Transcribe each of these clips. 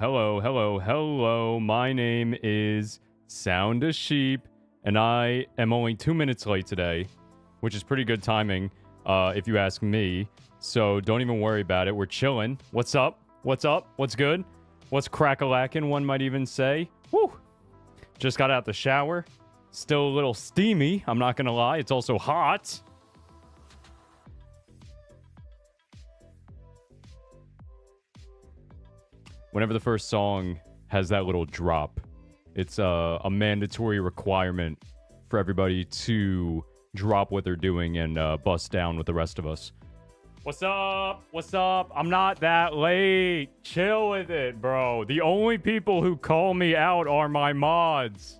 Hello, hello, hello. My name is Sound a Sheep, and I am only 2 minutes late today, which is pretty good timing, if you ask me. So don't even worry about it. We're chilling. What's up? What's up? What's good? What's crack-a-lackin', one might even say. Woo! Just got out the shower. Still a little steamy, I'm not gonna lie. It's also hot. Whenever the first song has that little drop, it's a mandatory requirement for everybody to drop what they're doing and bust down with the rest of us. What's up? What's up? I'm not that late. Chill with it, bro. The only people who call me out are my mods.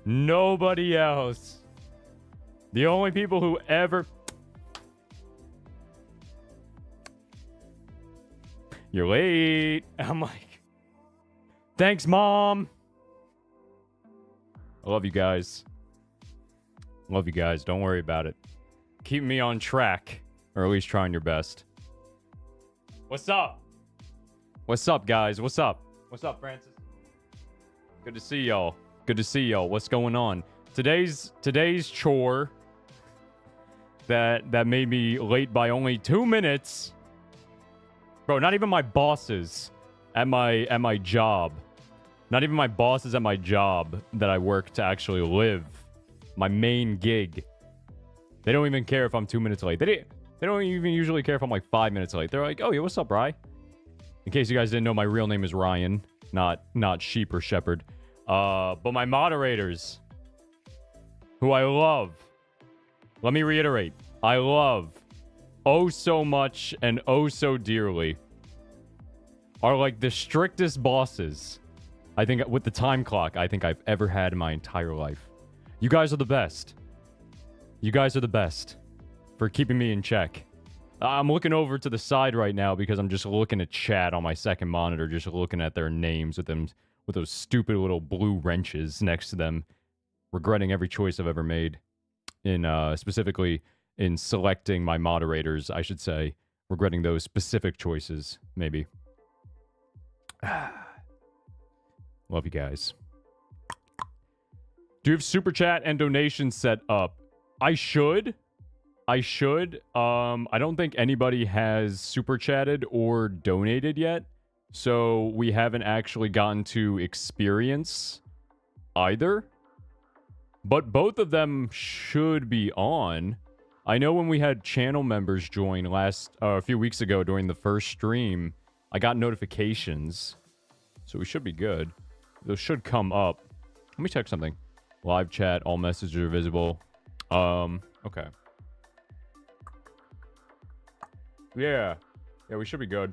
Nobody else. The only people who ever... You're late. I'm like, thanks, Mom. I love you guys. Love you guys. Don't worry about it. Keep me on track, or at least trying your best. What's up? What's up, guys? What's up? What's up, Francis? Good to see y'all. Good to see y'all. What's going on? Today's chore that made me late by only 2 minutes. Bro, not even my bosses at my job. Not even my bosses at my job that I work to actually live. My main gig. They don't even care if I'm 2 minutes late. They don't even usually care if I'm like 5 minutes late. They're like, oh yeah, what's up, Rye? In case you guys didn't know, my real name is Ryan, not Sheep or Shepherd. But my moderators, who I love, let me reiterate, I love oh so much and oh so dearly, are like the strictest bosses, I think, with the time clock, I think I've ever had in my entire life. You guys are the best. You guys are the best for keeping me in check. I'm looking over to the side right now because I'm just looking at chat on my second monitor, just looking at their names with those stupid little blue wrenches next to them, regretting every choice I've ever made in specifically in selecting my moderators, I should say, regretting those specific choices, maybe. Love you guys. Do you have super chat and donations set up? I should. I don't think anybody has super chatted or donated yet, so we haven't actually gotten to experience either. But both of them should be on. I know when we had channel members join a few weeks ago during the first stream, I got notifications, so we should be good. Those should come up. Let me check something. Live chat, all messages are visible. Okay. Yeah, we should be good.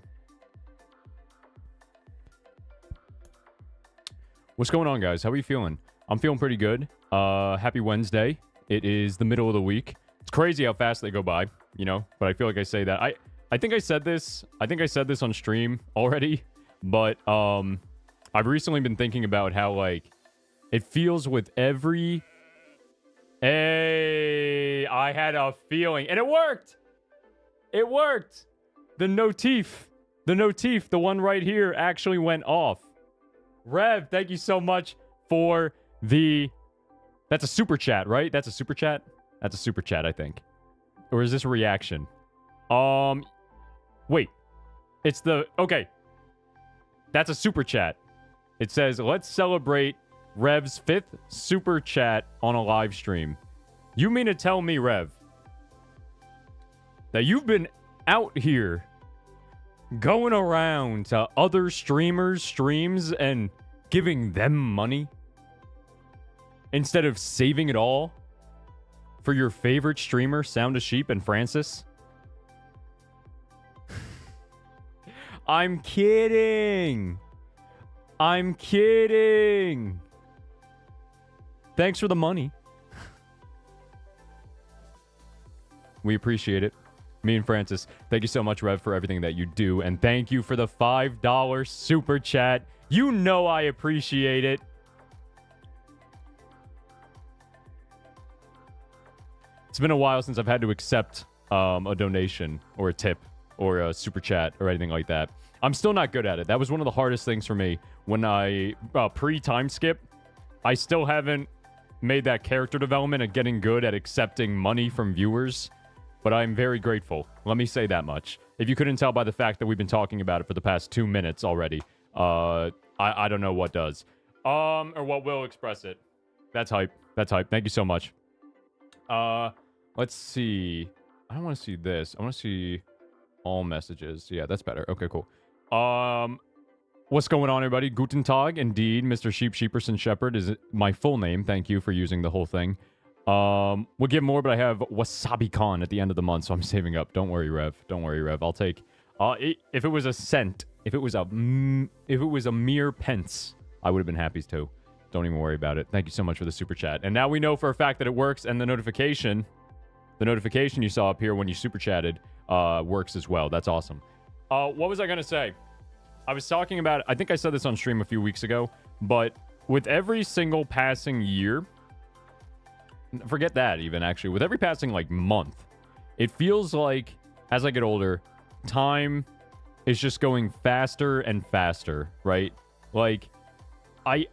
What's going on, guys? How are you feeling? I'm feeling pretty good. Happy Wednesday. It is the middle of the week. It's crazy how fast they go by, you know, but I feel like I say that. I think I said this on stream already, but I've recently been thinking about how, like, it feels with every... Hey, I had a feeling, and it worked! It worked! The notif, the one right here, actually went off. Rev, thank you so much for the... That's a super chat, right? That's a super chat? That's a super chat, I think. Or is this a reaction? Wait. It's the... Okay. That's a super chat. It says, let's celebrate Rev's 5th super chat on a live stream. You mean to tell me, Rev, that you've been out here going around to other streamers' streams and giving them money instead of saving it all for your favorite streamer, Sound a Sheep and Francis? I'm kidding. I'm kidding. Thanks for the money. We appreciate it. Me and Francis, thank you so much, Rev, for everything that you do. And thank you for the $5 super chat. You know I appreciate it. It's been a while since I've had to accept a donation or a tip or a super chat or anything like that. I'm still not good at it. That was one of the hardest things for me when I pre-time skip. I still haven't made that character development and getting good at accepting money from viewers, but I'm very grateful. Let me say that much. If you couldn't tell by the fact that we've been talking about it for the past 2 minutes already, I don't know what does. Or what will express it. That's hype. That's hype. Thank you so much. Let's see. I don't want to see this. I want to see all messages. Yeah, that's better. Okay, cool. What's going on, everybody? Guten Tag, indeed. Mr. Sheeperson Shepherd is my full name. Thank you for using the whole thing. We'll give more, but I have Wasabi Con at the end of the month, so I'm saving up. Don't worry, Rev. Don't worry, Rev. I'll take. If it was a cent, if it was a mere pence, I would have been happy too. Don't even worry about it. Thank you so much for the super chat. And now we know for a fact that it works, and the notification you saw up here when you super chatted, works as well. That's awesome. What was I gonna say? I was talking about, I think I said this on stream a few weeks ago, but with every single passing year, forget that even actually, with every passing like month, it feels like as I get older, time is just going faster and faster, right? Like, I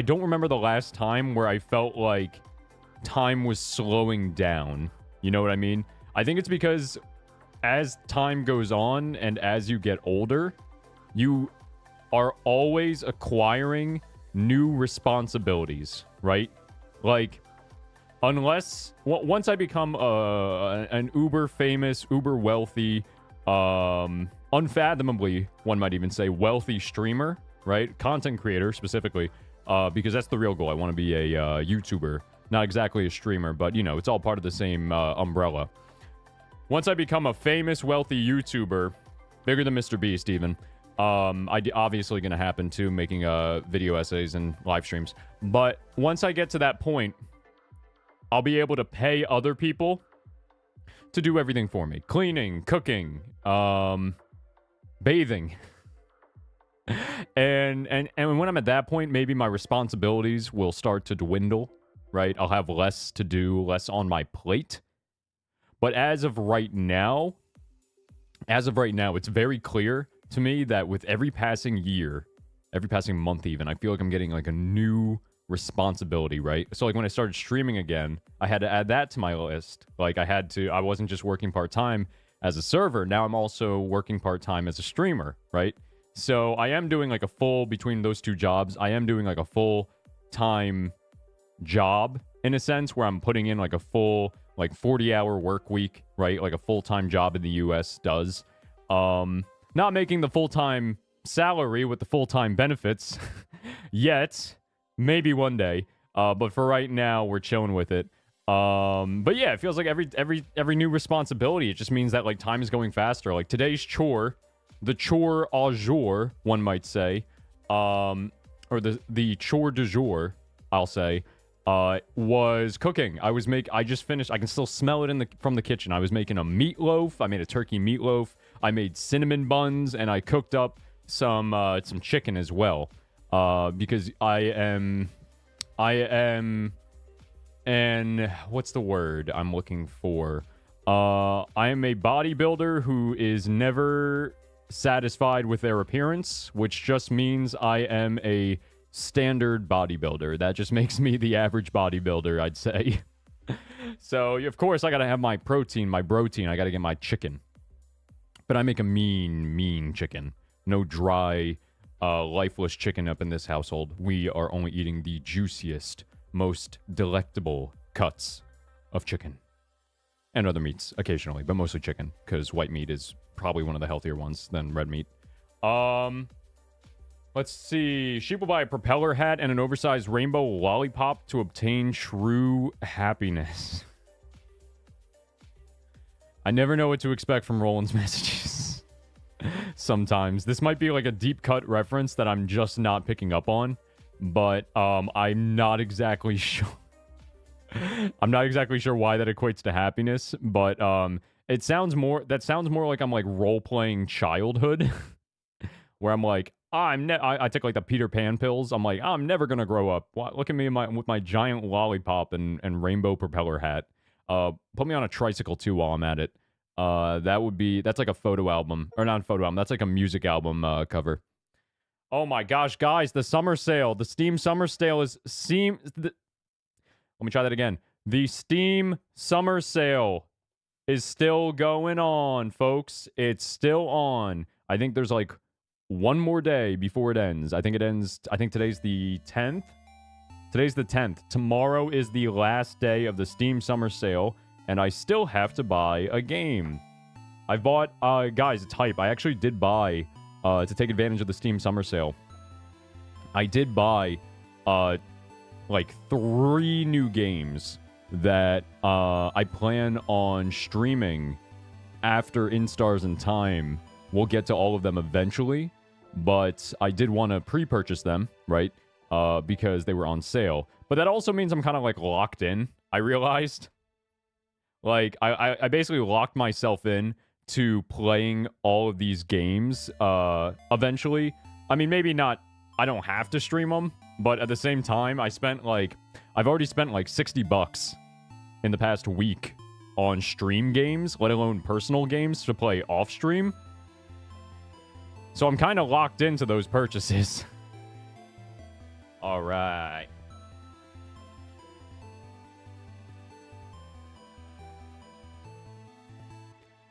don't remember the last time where I felt like time was slowing down. You know what I mean? I think it's because as time goes on and as you get older, you are always acquiring new responsibilities, right? Like, once I become an uber famous, uber wealthy, unfathomably, one might even say, wealthy streamer, right? Content creator, specifically, because that's the real goal. I want to be a YouTuber. Not exactly a streamer, but, you know, it's all part of the same umbrella. Once I become a famous, wealthy YouTuber, bigger than Mr. Beast even, obviously going to happen too, making video essays and live streams. But once I get to that point, I'll be able to pay other people to do everything for me. Cleaning, cooking, bathing. and when I'm at that point, maybe my responsibilities will start to dwindle, right? I'll have less to do, less on my plate. But as of right now, it's very clear to me that with every passing year, every passing month even, I feel like I'm getting like a new responsibility, right? So like when I started streaming again, I had to add that to my list. Like I wasn't just working part-time as a server, now I'm also working part-time as a streamer, right? So I am doing like a full, between those two jobs, I am doing like a full-time job in a sense where I'm putting in like a full like 40-hour work week, right? Like a full-time job in the US does. Not making the full-time salary with the full-time benefits yet. Maybe one day. But for right now, we're chilling with it. But yeah, it feels like every new responsibility, it just means that like time is going faster. Like today's chore, the chore au jour, one might say, or the chore du jour, I'll say, was cooking. I just finished. I can still smell it from the kitchen. I was making a meatloaf. I made a turkey meatloaf. I made cinnamon buns, and I cooked up some chicken as well. Because I am, and what's the word I'm looking for? I am a bodybuilder who is never satisfied with their appearance, which just means I am a standard bodybuilder. That just makes me the average bodybuilder, I'd say. So, of course, I gotta have my protein, I gotta get my chicken. But I make a mean chicken. No dry, lifeless chicken up in this household. We are only eating the juiciest, most delectable cuts of chicken. And other meats, occasionally, but mostly chicken, because white meat is probably one of the healthier ones than red meat. Let's see. Sheep will buy a propeller hat and an oversized rainbow lollipop to obtain true happiness. I never know what to expect from Roland's messages. Sometimes. This might be like a deep cut reference that I'm just not picking up on, but I'm not exactly sure. I'm not exactly sure why that equates to happiness, but that sounds more like I'm like role-playing childhood, where I'm like, I take like the Peter Pan pills. I'm like, I'm never gonna grow up. Look at me with my giant lollipop and rainbow propeller hat. Put me on a tricycle too while I'm at it. That's like a photo album. Or not a photo album. That's like a music album cover. Oh my gosh, guys, the summer sale. The Steam summer sale is let me try that again. The Steam summer sale is still going on, folks. It's still on. I think there's like one more day before it ends. I think today's the 10th. Today's the 10th. Tomorrow is the last day of the Steam summer sale, and I still have to buy a game. I bought, guys, it's hype. I actually did buy, to take advantage of the Steam summer sale. I did buy, like 3 new games that I plan on streaming after Instars in Time. We'll get to all of them eventually, but I did want to pre-purchase them, right? Because they were on sale. But that also means I'm kind of like locked in, I realized. Like, I basically locked myself in to playing all of these games eventually. I mean, maybe not, I don't have to stream them, but at the same time, I've already spent like $60 in the past week on stream games, let alone personal games to play off stream. So I'm kind of locked into those purchases. All right.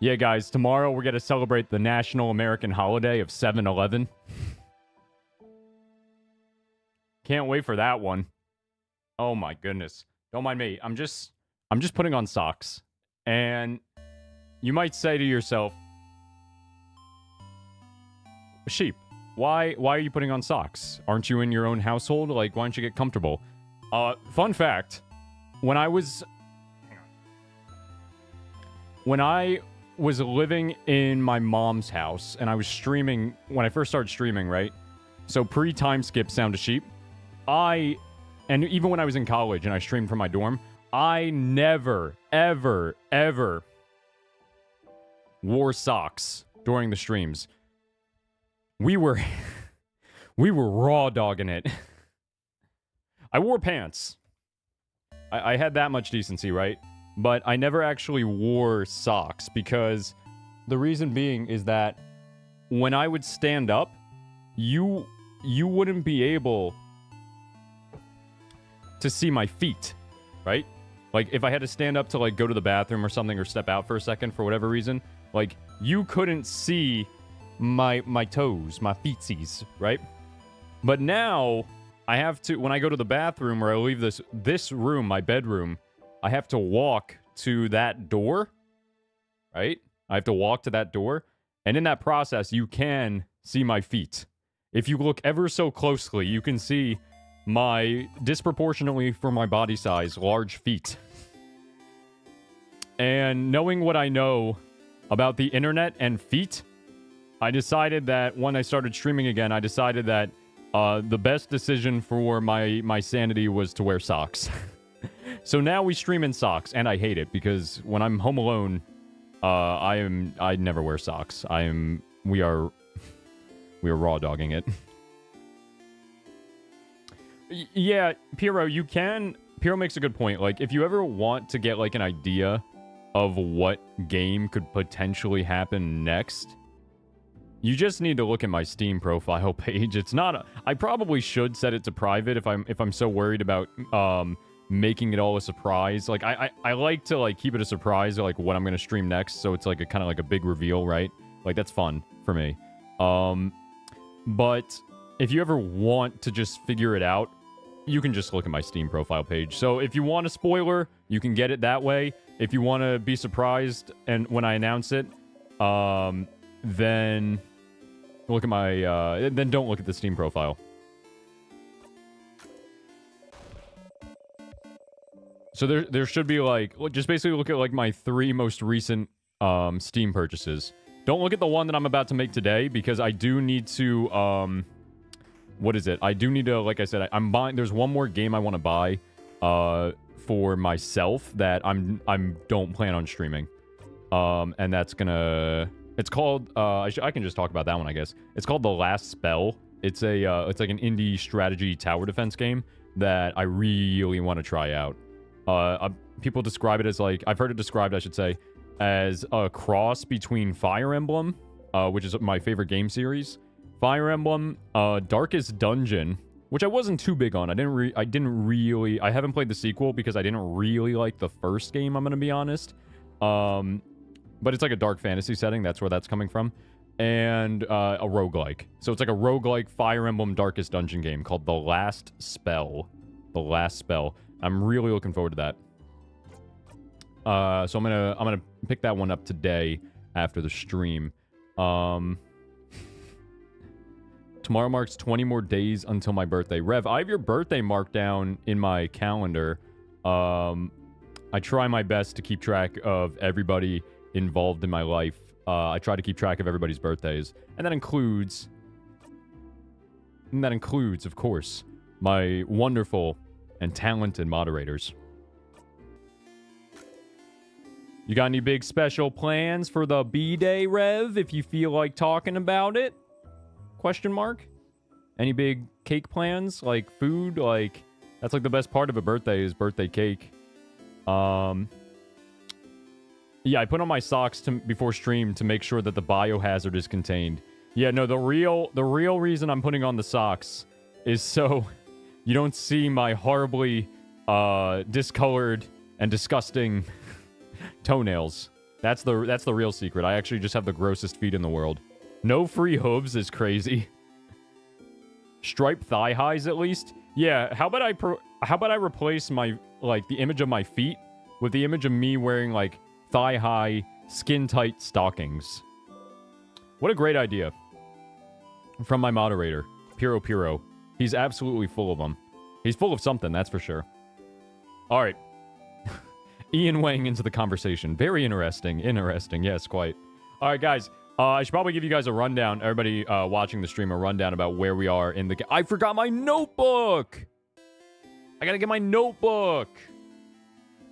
Yeah, guys, tomorrow we're going to celebrate the National American holiday of 7-Eleven. Can't wait for that one. Oh my goodness. Don't mind me. I'm just putting on socks. And you might say to yourself, Sheep, why are you putting on socks? Aren't you in your own household? Like, why don't you get comfortable? Fun fact, when I was living in my mom's house and I was streaming, when I first started streaming, right? So pre-time skip Sound of Sheep, and even when I was in college and I streamed from my dorm, I never, ever, ever wore socks during the streams. We were raw dogging it. I wore pants. I had that much decency, right? But I never actually wore socks because the reason being is that when I would stand up, you wouldn't be able to see my feet, right? Like, if I had to stand up to, like, go to the bathroom or something or step out for a second for whatever reason, like, you couldn't see my toes, my feetsies, right? But now, I have to, when I go to the bathroom or I leave this room, my bedroom, I have to walk to that door, right? I have to walk to that door, and in that process, you can see my feet. If you look ever so closely, you can see my, disproportionately for my body size, large feet. And knowing what I know about the internet and feet, I decided that when I started streaming again, I decided that the best decision for my sanity was to wear socks. So now we stream in socks, and I hate it because when I'm home alone, I never wear socks. We are raw dogging it. Yeah, Piro, Piro makes a good point. Like, if you ever want to get, like, an idea of what game could potentially happen next, you just need to look at my Steam profile page. It's not I probably should set it to private if I'm so worried about making it all a surprise. Like, I like to, like, keep it a surprise, like, what I'm gonna stream next, so it's like a kind of like a big reveal, right? Like, that's fun for me. But if you ever want to just figure it out, you can just look at my Steam profile page. So if you want a spoiler, you can get it that way. If you want to be surprised and when I announce it, then look at my then don't look at the Steam profile. So there should be, like, just basically look at, like, my 3 most recent Steam purchases. Don't look at the one that I'm about to make today, because I do need to what is it? I do need to, like I said, I'm buying, there's one more game I want to buy for myself that I'm don't plan on streaming. And that's gonna, it's called I can just talk about that one, I guess. It's called The Last Spell. It's it's like an indie strategy tower defense game that I really want to try out. People describe it as, like, I've heard it described, I should say, as a cross between Fire Emblem, which is my favorite game series, Fire Emblem, Darkest Dungeon, which I wasn't too big on. I haven't played the sequel because I didn't really like the first game, I'm going to be honest. But it's like a dark fantasy setting. That's where that's coming from. And a roguelike. So it's like a roguelike Fire Emblem Darkest Dungeon game called The Last Spell. The Last Spell. I'm really looking forward to that. So I'm gonna pick that one up today after the stream. Tomorrow marks 20 more days until my birthday. Rev, I have your birthday marked down in my calendar. I try my best to keep track of everybody involved in my life. I try to keep track of everybody's birthdays. And that includes, of course, my wonderful and talented moderators. You got any big special plans for the B-Day, Rev, if you feel like talking about it? Question mark? Any big cake plans? Like food? Like, that's like the best part of a birthday is birthday cake. Yeah, I put on my socks before stream to make sure that the biohazard is contained. Yeah, no, the real reason I'm putting on the socks is so you don't see my horribly discolored and disgusting toenails. That's the real secret. I actually just have the grossest feet in the world. No free hooves is crazy. Striped thigh highs at least. Yeah, how about I replace my the image of my feet with the image of me wearing like thigh-high, skin-tight stockings. What a great idea. From my moderator, Piro. He's absolutely full of them. He's full of something, that's for sure. All right. Ian weighing into the conversation. Very interesting. Interesting, yes, quite. All right, guys. I should probably give you guys a rundown, everybody watching the stream, a rundown about where we are in the game. I forgot my notebook! I gotta get my notebook!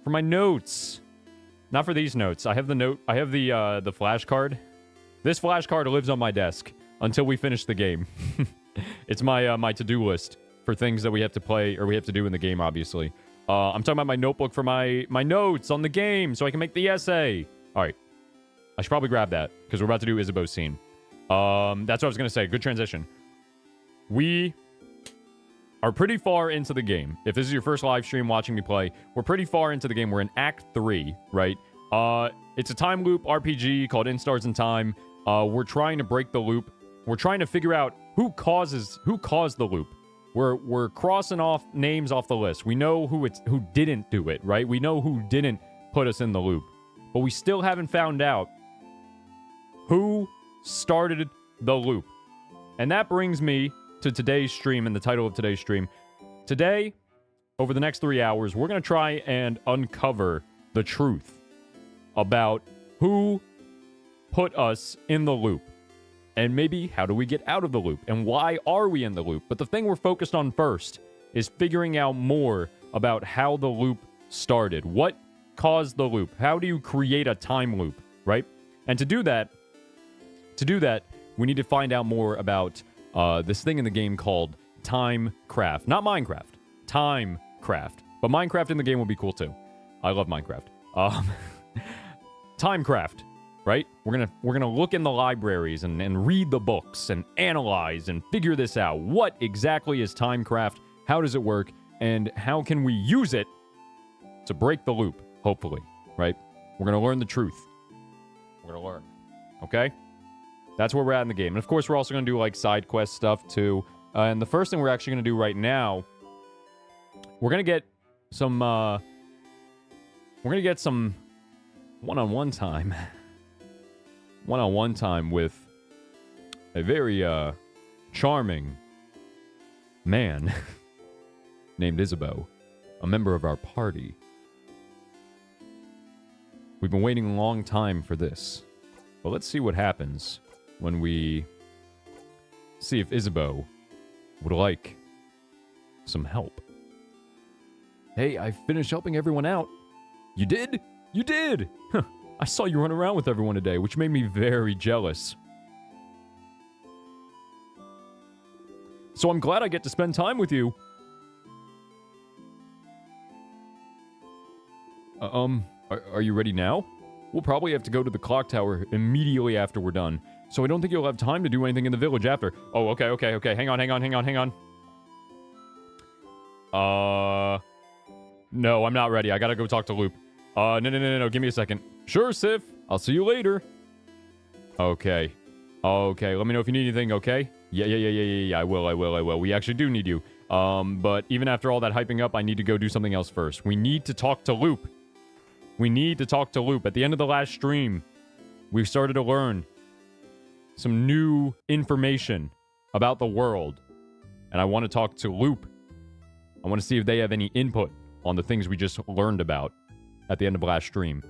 For my notes. Not for these notes. I have the the flashcard. This flashcard lives on my desk until we finish the game. It's my my to-do list for things that we have to play or we have to do in the game, obviously. I'm talking about my notebook for my notes on the game so I can make the essay. All right. I should probably grab that because we're about to do Isabeau's scene. That's what I was going to say. Good transition. We are pretty far into the game. If this is your first live stream watching me play, we're pretty far into the game. We're in Act 3, right? It's a time loop RPG called Instars in Time. We're trying to break the loop. We're trying to figure out who caused the loop. We're crossing off names off the list. We know who didn't do it, right? We know who didn't put us in the loop. But we still haven't found out who started the loop. And that brings me to today's stream and the title of today's stream. Today, over the next 3 hours, we're going to try and uncover the truth about who put us in the loop. And maybe how do we get out of the loop? And why are we in the loop? But the thing we're focused on first is figuring out more about how the loop started. What caused the loop? How do you create a time loop, right? And to do that, we need to find out more about this thing in the game called Timecraft. Not Minecraft. Timecraft. But Minecraft in the game will be cool too. I love Minecraft. Timecraft, right? We're gonna look in the libraries and read the books and analyze and figure this out. What exactly is Timecraft? How does it work? And how can we use it to break the loop, hopefully, right? We're gonna learn the truth. We're gonna learn. Okay? That's where we're at in the game. And of course, we're also going to do like side quest stuff too. And the first thing we're actually going to do right now, we're going to get some one-on-one time. One-on-one time with a very charming man named Isabeau, a member of our party. We've been waiting a long time for this. But let's see what happens when we see if Isabeau would like some help. Hey, I finished helping everyone out. You did? You did! Huh. I saw you run around with everyone today, which made me very jealous. So I'm glad I get to spend time with you. Are you ready now? we'll probably have to go to the clock tower immediately after we're done. So I don't think you'll have time to do anything in the village after. Oh, okay. Hang on. No, I'm not ready. I gotta go talk to Loop. No. Give me a second. Sure, Sif. I'll see you later. Okay. Let me know if you need anything, okay? Yeah. I will. We actually do need you. But even after all that hyping up, I need to go do something else first. We need to talk to Loop. At the end of the last stream, we started to learn some new information about the world. And I want to talk to Loop. I want to see if they have any input on the things we just learned about at the end of last stream.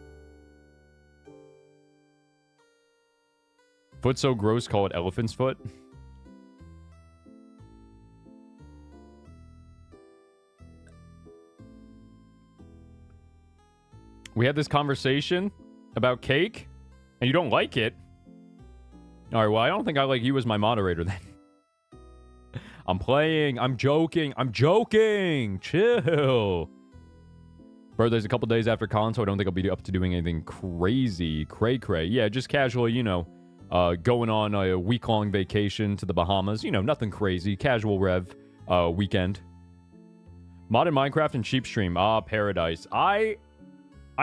Foot so gross, call it elephant's foot. We had this conversation about cake, and you don't like it. All right, well, I don't think I like you as my moderator then. I'm playing. I'm joking. Chill. Birthday's a couple days after Colin, so I don't think I'll be up to doing anything crazy. Cray. Yeah, just casually, going on a week-long vacation to the Bahamas. Nothing crazy. Casual rev weekend. Modded Minecraft and Cheap Stream. Paradise. I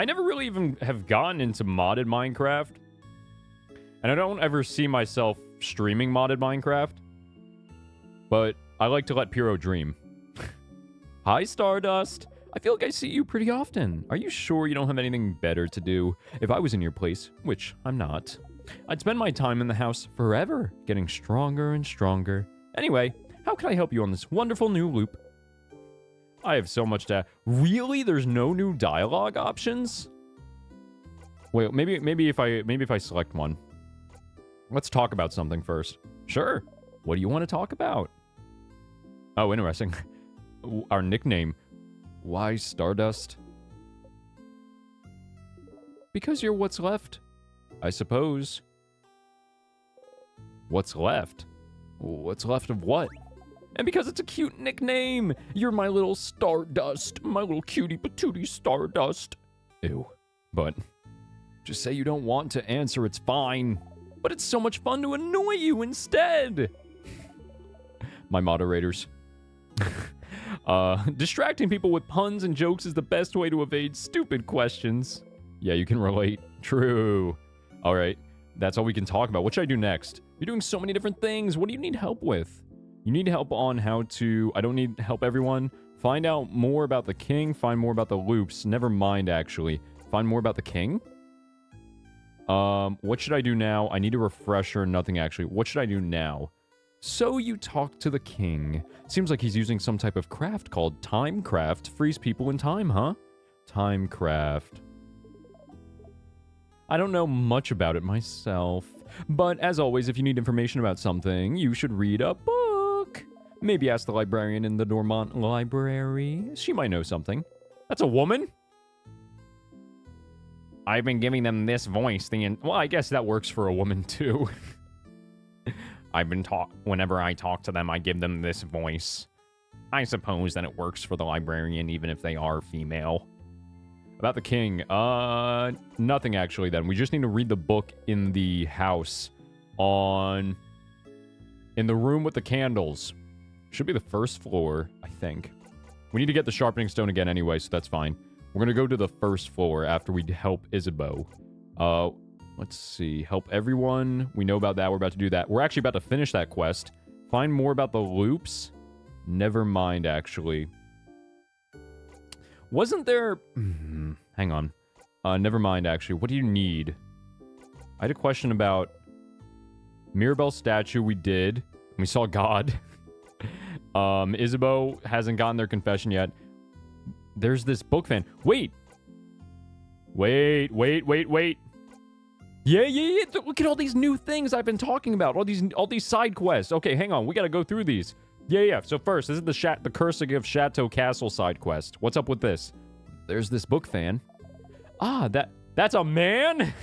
never really even have gotten into modded Minecraft. And I don't ever see myself streaming modded Minecraft. But I like to let Pyro dream. Hi, Stardust. I feel like I see you pretty often. Are you sure you don't have anything better to do? If I was in your place, which I'm not, I'd spend my time in the house forever, getting stronger and stronger. Anyway, how can I help you on this wonderful new loop? I have so much to... Really? There's no new dialogue options? Wait, maybe if I select one. Let's talk about something first. Sure. What do you want to talk about? Oh, interesting. Our nickname. Why Stardust? Because you're what's left, I suppose. What's left? What's left of what? And because it's a cute nickname. You're my little Stardust. My little cutie patootie Stardust. Ew. But just say you don't want to answer, it's fine. But it's so much fun to annoy you instead. My moderators. Distracting people with puns and jokes is the best way to evade stupid questions. Yeah, you can relate. True. All right. That's all we can talk about. What should I do next? You're doing so many different things. What do you need help with? You need help on how to... I don't need help, everyone. Find out more about the king. Find more about the loops. Never mind, actually. Find more about the king? What should I do now? I need a refresher. Nothing, actually. What should I do now? So you talk to the king. Seems like he's using some type of craft called Timecraft. Freeze people in time, huh? Timecraft. I don't know much about it myself. But as always, if you need information about something, you should read a book. Maybe ask the librarian in the Dormont Library. She might know something. That's a woman? I've been giving them this voice. Well, I guess that works for a woman, too. Whenever I talk to them, I give them this voice. I suppose that it works for the librarian, even if they are female. About the king, nothing actually then. We just need to read the book in the house in the room with the candles. Should be the first floor, I think. We need to get the sharpening stone again anyway, so that's fine. We're gonna go to the first floor after we help Isabeau. Let's see. Help everyone. We know about that. We're about to do that. We're actually about to finish that quest. Find more about the loops. Never mind, actually. Wasn't there... hang on. Never mind, actually. What do you need? I had a question about... Mirabelle statue, we did. We saw God. Isabeau hasn't gotten their confession yet. There's this book fan. Wait! Yeah. Look at all these new things I've been talking about. All these side quests. Okay, hang on. We gotta go through these. Yeah. So first, this is the Cursing of Chateau Castle side quest. What's up with this? There's this book fan. That's a man?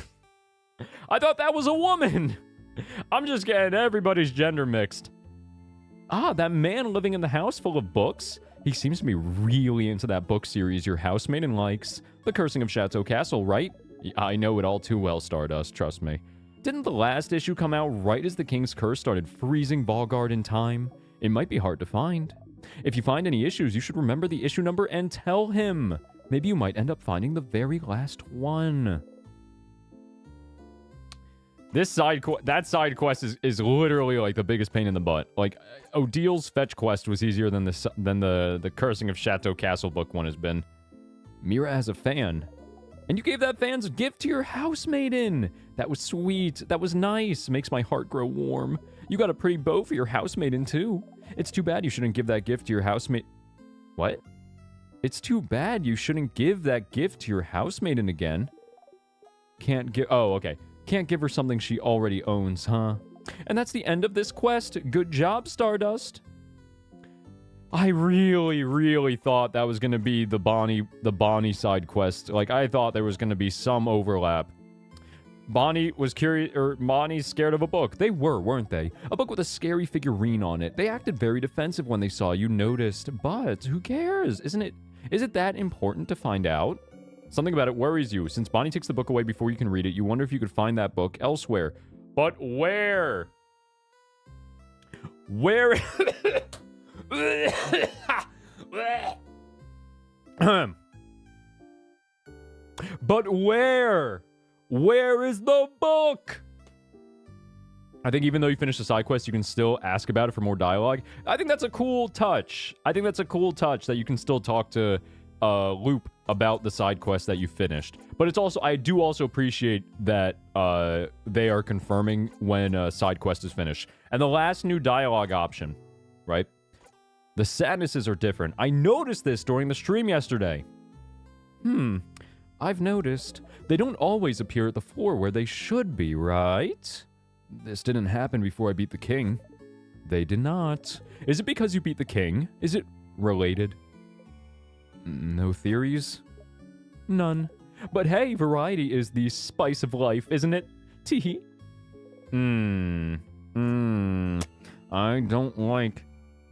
I thought that was a woman. I'm just getting everybody's gender mixed. That man living in the house full of books. He seems to be really into that book series your housemaiden likes. The Cursing of Chateau Castle, right? I know it all too well, Stardust, trust me. Didn't the last issue come out right as the King's Curse started freezing Bogard in time? It might be hard to find. If you find any issues, you should remember the issue number and tell him. Maybe you might end up finding the very last one. This side quest is literally like the biggest pain in the butt. Like, Odil's fetch quest was easier than the Cursing of Chateau Castle book one has been. Mira has a fan. And you gave that fan's gift to your housemaiden. That was sweet. That was nice. Makes my heart grow warm. You got a pretty bow for your housemaiden, too. It's too bad you shouldn't give that gift to your housemaiden. What? It's too bad you shouldn't give that gift to your housemaiden again. Can't give... Oh, okay. Can't give her something she already owns, huh? And that's the end of this quest. Good job, Stardust. I really thought that was going to be the Bonnie side quest. Like, I thought there was going to be some overlap. Bonnie was curious, or Bonnie's scared of a book. They were, weren't they? A book with a scary figurine on it. They acted very defensive when they saw you noticed. But who cares? Is it that important to find out? Something about it worries you. Since Bonnie takes the book away before you can read it, you wonder if you could find that book elsewhere. But where? Where? But where? Where is the book? I think even though you finish the side quest, you can still ask about it for more dialogue. I think that's a cool touch. I think that's a cool touch that you can still talk to Loop about the side quest that you finished. But it's also, I do also appreciate that they are confirming when a side quest is finished. And the last new dialogue option, right? The sadnesses are different. I noticed this during the stream yesterday. I've noticed. They don't always appear at the floor where they should be, right? This didn't happen before I beat the king. They did not. Is it because you beat the king? Is it related? No theories? None. But hey, variety is the spice of life, isn't it? Teehee. I don't like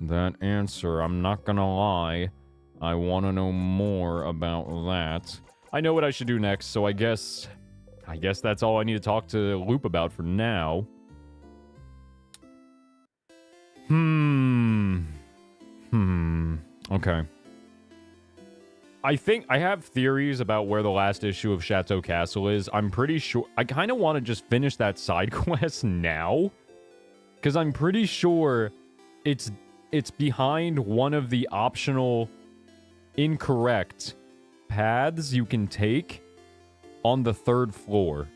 that answer. I'm not gonna lie. I want to know more about that. I know what I should do next, so I guess that's all I need to talk to Loop about for now. Okay. I think I have theories about where the last issue of Chateau Castle is. I'm pretty sure... I kind of want to just finish that side quest now. Because I'm pretty sure it's behind one of the optional incorrect paths you can take on the 3rd floor.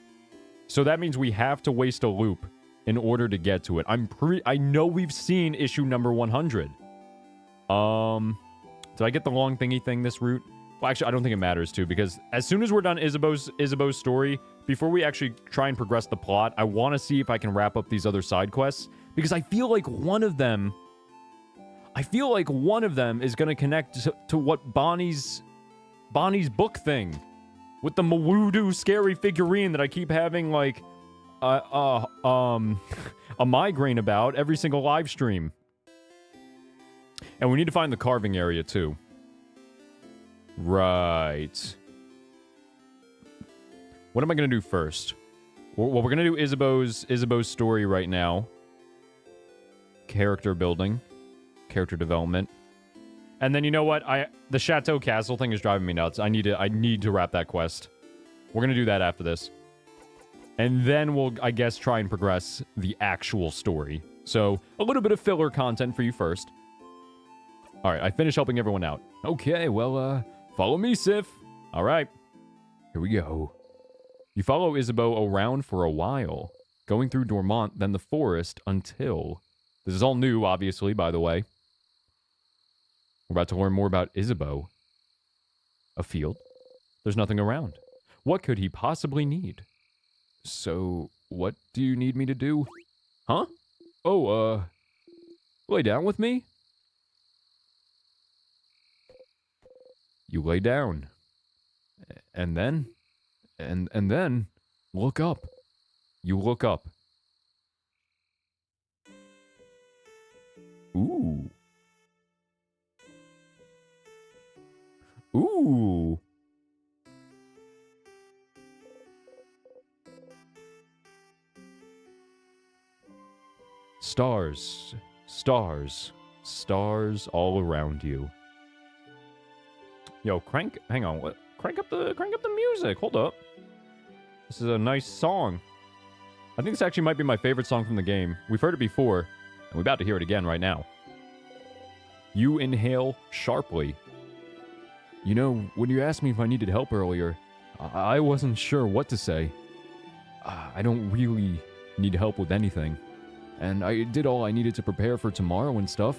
So that means we have to waste a loop in order to get to it. I know we've seen issue number 100. Did I get the long thingy thing this route? Well, actually, I don't think it matters, too, because as soon as we're done Isabeau's story, before we actually try and progress the plot, I want to see if I can wrap up these other side quests, because I feel like one of them is going to connect to what Bonnie's book thing, with the Mawudu scary figurine that I keep having, like, a migraine about every single live stream. And we need to find the carving area, too. Right. What am I going to do first? Well, we're going to do Isabeau's story right now. Character building. Character development. And then, you know what? The Chateau Castle thing is driving me nuts. I need to wrap that quest. We're going to do that after this. And then we'll, I guess, try and progress the actual story. So, a little bit of filler content for you first. Alright, I finished helping everyone out. Okay, well, follow me, Sif. Alright, here we go. You follow Isabeau around for a while, going through Dormont, then the forest, until... This is all new, obviously, by the way. We're about to learn more about Isabeau. A field? There's nothing around. What could he possibly need? So, what do you need me to do? Huh? Oh, lay down with me? You lay down. And then... And then... Look up. You look up. Ooh. Ooh. Stars, stars, stars all around you. Yo, hang on, crank up the music. Hold up. This is a nice song. I think this actually might be my favorite song from the game. We've heard it before, and we're about to hear it again right now. You inhale sharply. You know, when you asked me if I needed help earlier, I wasn't sure what to say. I don't really need help with anything. And I did all I needed to prepare for tomorrow and stuff.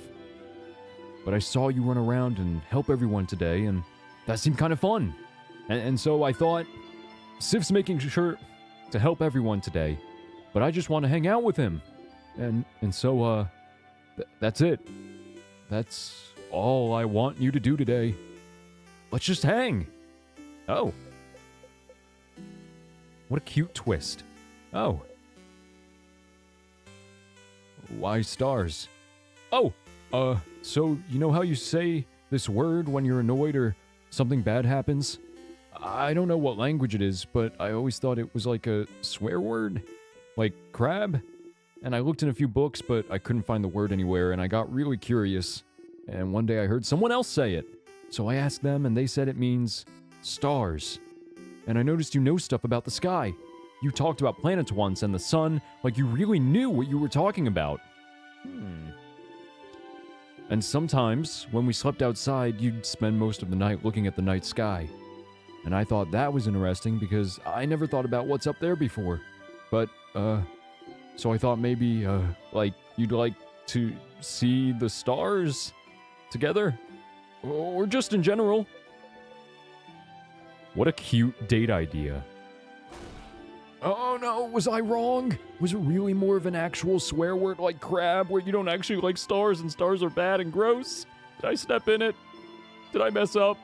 But I saw you run around and help everyone today, and that seemed kind of fun. And so I thought, Sif's making sure to help everyone today, but I just want to hang out with him. And so, that's it. That's all I want you to do today. Let's just hang. Oh. What a cute twist. Oh. Why stars? Oh, so you know how you say this word when you're annoyed or something bad happens? I don't know what language it is, but I always thought it was like a swear word. Like crab? And I looked in a few books, but I couldn't find the word anywhere, and I got really curious. And one day I heard someone else say it. So I asked them, and they said it means stars. And I noticed you know stuff about the sky. You talked about planets once and the sun, like you really knew what you were talking about. And sometimes, when we slept outside, you'd spend most of the night looking at the night sky. And I thought that was interesting because I never thought about what's up there before. But, so I thought maybe, like, you'd like to see the stars together? Or just in general. What a cute date idea. Oh no, was I wrong? Was it really more of an actual swear word like crab where you don't actually like stars and stars are bad and gross? Did I step in it? Did I mess up?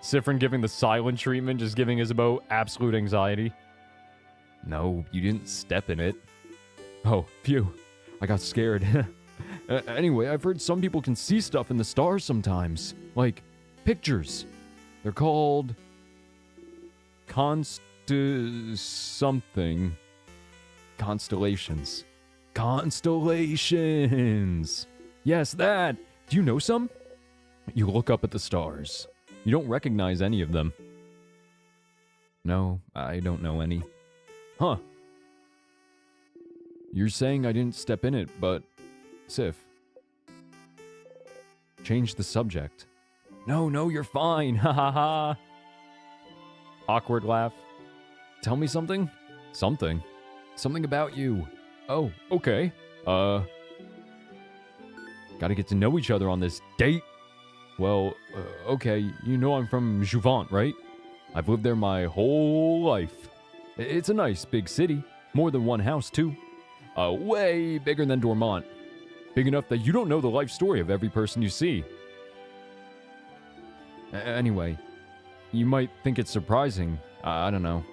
Siffrin giving the silent treatment, just giving Isabeau absolute anxiety. No, you didn't step in it. Oh, phew. I got scared. Anyway, I've heard some people can see stuff in the stars sometimes. Like, pictures. They're called... something. Constellations. Constellations! Yes, that! Do you know some? You look up at the stars. You don't recognize any of them. No, I don't know any. Huh. You're saying I didn't step in it, but... Sif. Change the subject. No, you're fine. Ha ha ha. Awkward laugh. Tell me something? Something? Something about you. Oh, okay. Gotta get to know each other on this date. Well, okay, you know I'm from Jouvant, right? I've lived there my whole life. It's a nice big city. More than one house, too. Way bigger than Dormont. Big enough that you don't know the life story of every person you see. Anyway, you might think it's surprising. I don't know.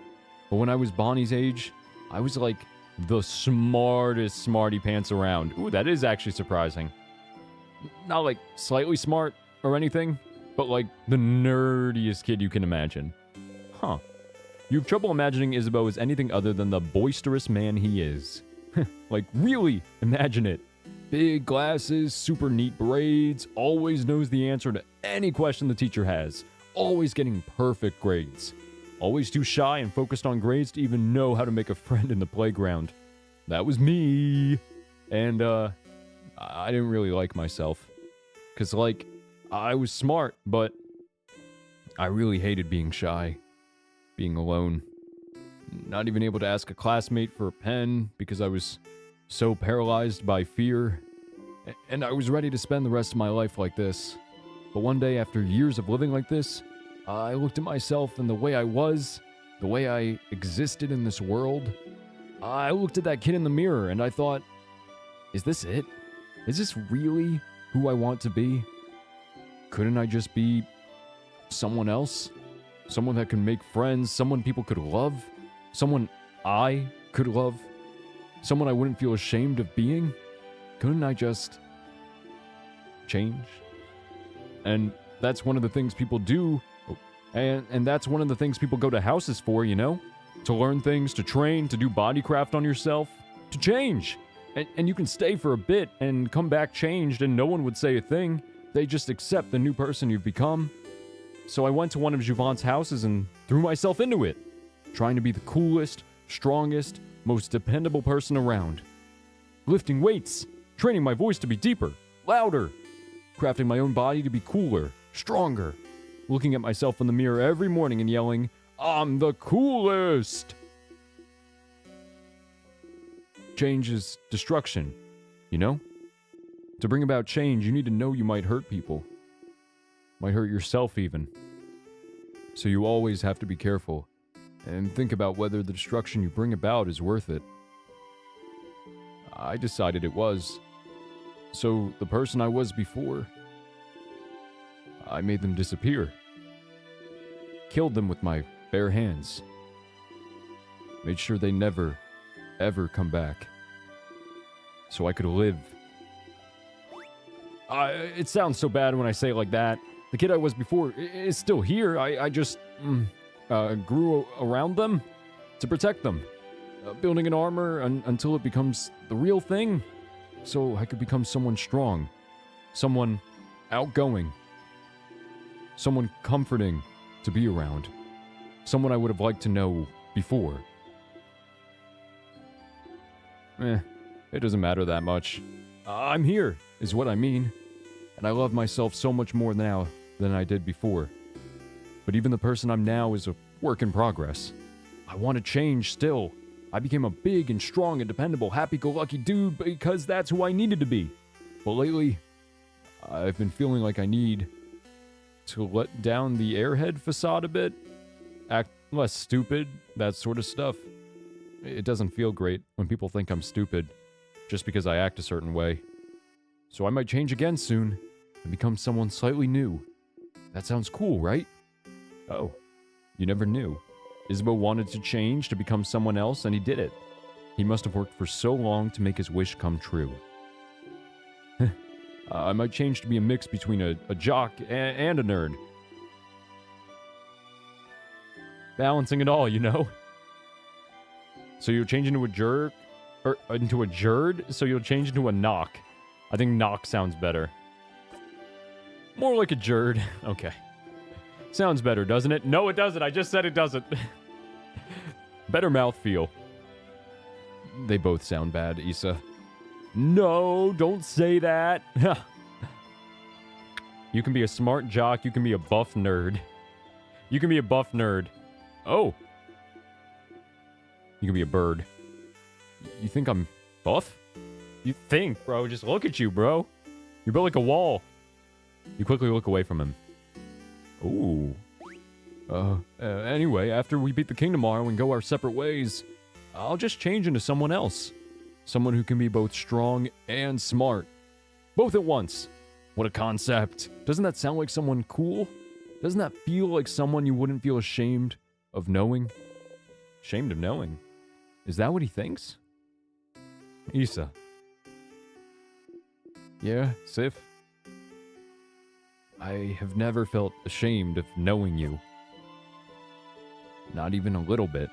But when I was Bonnie's age, I was like the smartest smarty pants around. Ooh, that is actually surprising. Not like slightly smart or anything, but like the nerdiest kid you can imagine. Huh. You have trouble imagining Isabeau as anything other than the boisterous man he is. Like, really, imagine it. Big glasses, super neat braids, always knows the answer to any question the teacher has. Always getting perfect grades. Always too shy and focused on grades to even know how to make a friend in the playground. That was me. And, I didn't really like myself. 'Cause, like, I was smart, but I really hated being shy. Being alone. Not even able to ask a classmate for a pen because I was so paralyzed by fear. And I was ready to spend the rest of my life like this. But one day, after years of living like this, I looked at myself and the way I was, the way I existed in this world. I looked at that kid in the mirror and I thought, is this it? Is this really who I want to be? Couldn't I just be someone else? Someone that could make friends, someone people could love, someone I could love, someone I wouldn't feel ashamed of being? Couldn't I just change? And that's one of the things people do, and that's one of the things people go to houses for, you know? To learn things, to train, to do bodycraft on yourself, to change. And you can stay for a bit and come back changed and no one would say a thing. They just accept the new person you've become. So I went to one of Jouvant's houses and threw myself into it, trying to be the coolest, strongest, most dependable person around. Lifting weights, training my voice to be deeper, louder, crafting my own body to be cooler, stronger, looking at myself in the mirror every morning and yelling, "I'm the coolest!" Change is destruction, you know? To bring about change, you need to know you might hurt people. Might hurt yourself even. So you always have to be careful and think about whether the destruction you bring about is worth it. I decided it was. So the person I was before, I made them disappear. Killed them with my bare hands. Made sure they never, ever come back. So I could live. It sounds so bad when I say it like that. The kid I was before is still here. I just grew around them to protect them. Building an armor until it becomes the real thing. So I could become someone strong. Someone outgoing. Someone comforting to be around. Someone I would have liked to know before. It doesn't matter that much. I'm here, is what I mean. And I love myself so much more now than I did before. But even the person I'm now is a work in progress. I want to change still. I became a big and strong and dependable, happy-go-lucky dude because that's who I needed to be. But lately, I've been feeling like I need to let down the airhead facade a bit. Act less stupid, that sort of stuff. It doesn't feel great when people think I'm stupid just because I act a certain way. So I might change again soon and become someone slightly new. That sounds cool, right? Oh, you never knew. Isabeau wanted to change to become someone else, and he did it. He must have worked for so long to make his wish come true. I might change to be a mix between a jock and a nerd. Balancing it all, you know? So you'll change into a jerk? Or into a jerd? So you'll change into a knock. I think knock sounds better. More like a jerd. Okay. Sounds better, doesn't it? No, it doesn't. I just said it doesn't. Better mouthfeel. They both sound bad, Issa. No, don't say that. You can be a smart jock. You can be a buff nerd. You can be a buff nerd. Oh. You can be a bird. You think I'm buff? You think, bro. Just look at you, bro. You're built like a wall. You quickly look away from him. Ooh. Anyway, after we beat the king tomorrow and go our separate ways, I'll just change into someone else. Someone who can be both strong and smart. Both at once. What a concept. Doesn't that sound like someone cool? Doesn't that feel like someone you wouldn't feel ashamed of knowing? Ashamed of knowing? Is that what he thinks? Issa. Yeah, Sif? I have never felt ashamed of knowing you. Not even a little bit.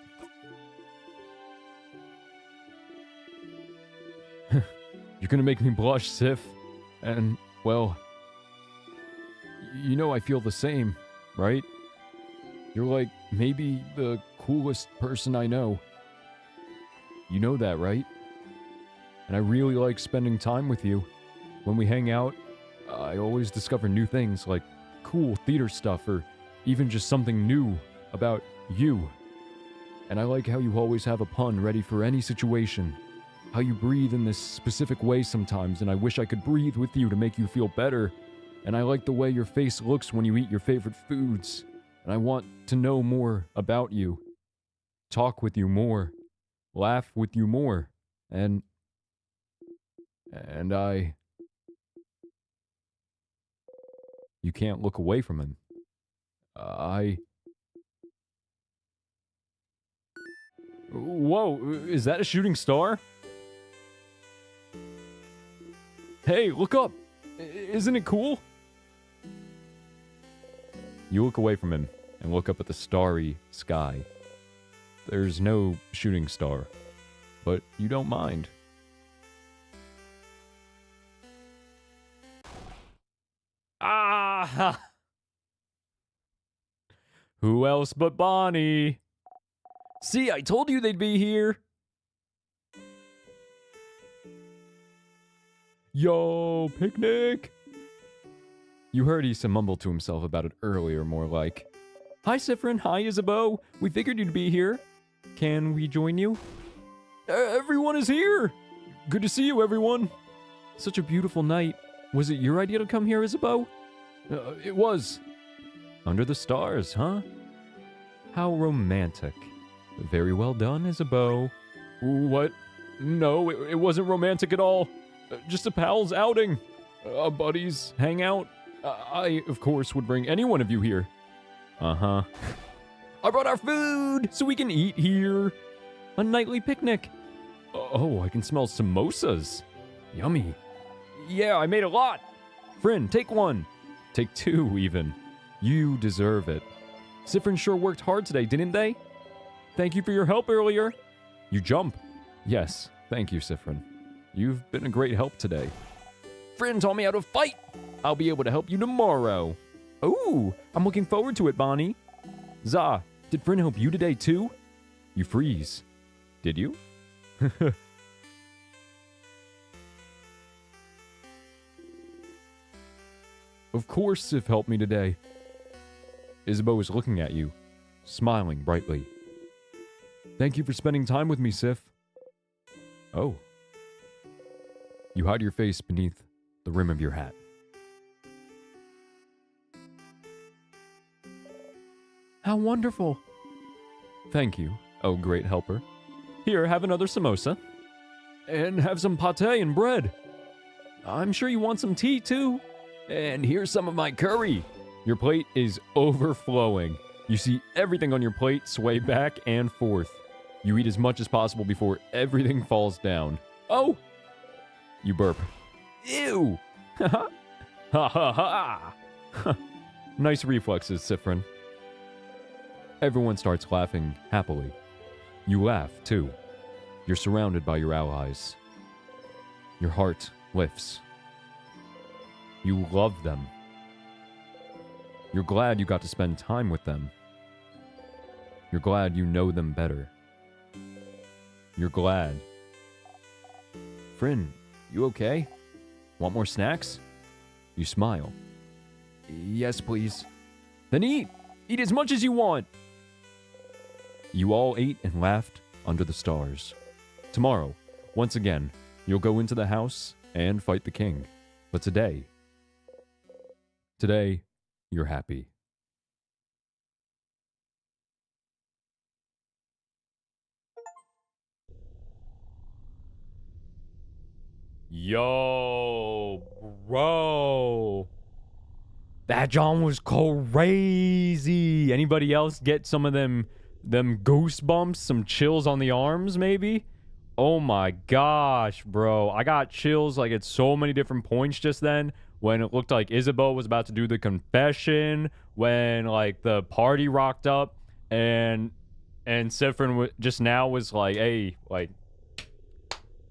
You're gonna make me blush, Sif. And, well... You know I feel the same, right? You're like, maybe the coolest person I know. You know that, right? And I really like spending time with you. When we hang out, I always discover new things, like cool theater stuff, or even just something new about you. And I like how you always have a pun ready for any situation. How you breathe in this specific way sometimes, and I wish I could breathe with you to make you feel better. And I like the way your face looks when you eat your favorite foods. And I want to know more about you. Talk with you more. Laugh with you more. And I... You can't look away from him. Whoa, is that a shooting star? Hey, look up! Isn't it cool? You look away from him and look up at the starry sky. There's no shooting star, but you don't mind. Ah! Who else but Bonnie? See, I told you they'd be here. Yo, picnic! You heard Issa mumble to himself about it earlier, more like. Hi, Siffrin. Hi, Isabeau. We figured you'd be here. Can we join you? Everyone is here! Good to see you, everyone. Such a beautiful night. Was it your idea to come here, Isabeau? It was. Under the stars, huh? How romantic. Very well done, Isabeau. What? No, it wasn't romantic at all. Just a pal's outing. A buddies hangout. I, of course, would bring any one of you here. Uh-huh. I brought our food so we can eat here. A nightly picnic. Oh, I can smell samosas. Yummy. Yeah, I made a lot. Friend, take one. Take two, even. You deserve it. Siffrin sure worked hard today, didn't they? Thank you for your help earlier. You jump. Yes, thank you, Siffrin. You've been a great help today. Friend taught me how to fight. I'll be able to help you tomorrow. Ooh, I'm looking forward to it, Bonnie. Za, did Friend help you today too? You freeze. Did you? Of course Sif helped me today. Isabeau is looking at you, smiling brightly. Thank you for spending time with me, Sif. Oh. You hide your face beneath the rim of your hat. How wonderful. Thank you, oh great helper. Here, have another samosa. And have some pâté and bread. I'm sure you want some tea, too. And here's some of my curry. Your plate is overflowing. You see everything on your plate sway back and forth. You eat as much as possible before everything falls down. Oh! You burp. Ew! Ha ha ha ha! Nice reflexes, Siffrin. Everyone starts laughing happily. You laugh, too. You're surrounded by your allies. Your heart lifts. You love them. You're glad you got to spend time with them. You're glad you know them better. You're glad. Friend, you okay? Want more snacks? You smile. Yes, please. Then eat! Eat as much as you want! You all ate and laughed under the stars. Tomorrow, once again, you'll go into the house and fight the king. But today, you're happy. Yo, bro. That John was crazy. Anybody else get some of them goosebumps, some chills on the arms, maybe? Oh my gosh, bro. I got chills like at so many different points just then. When it looked like Isabeau was about to do the confession, when like the party rocked up, and Siffrin just now was like, hey, like,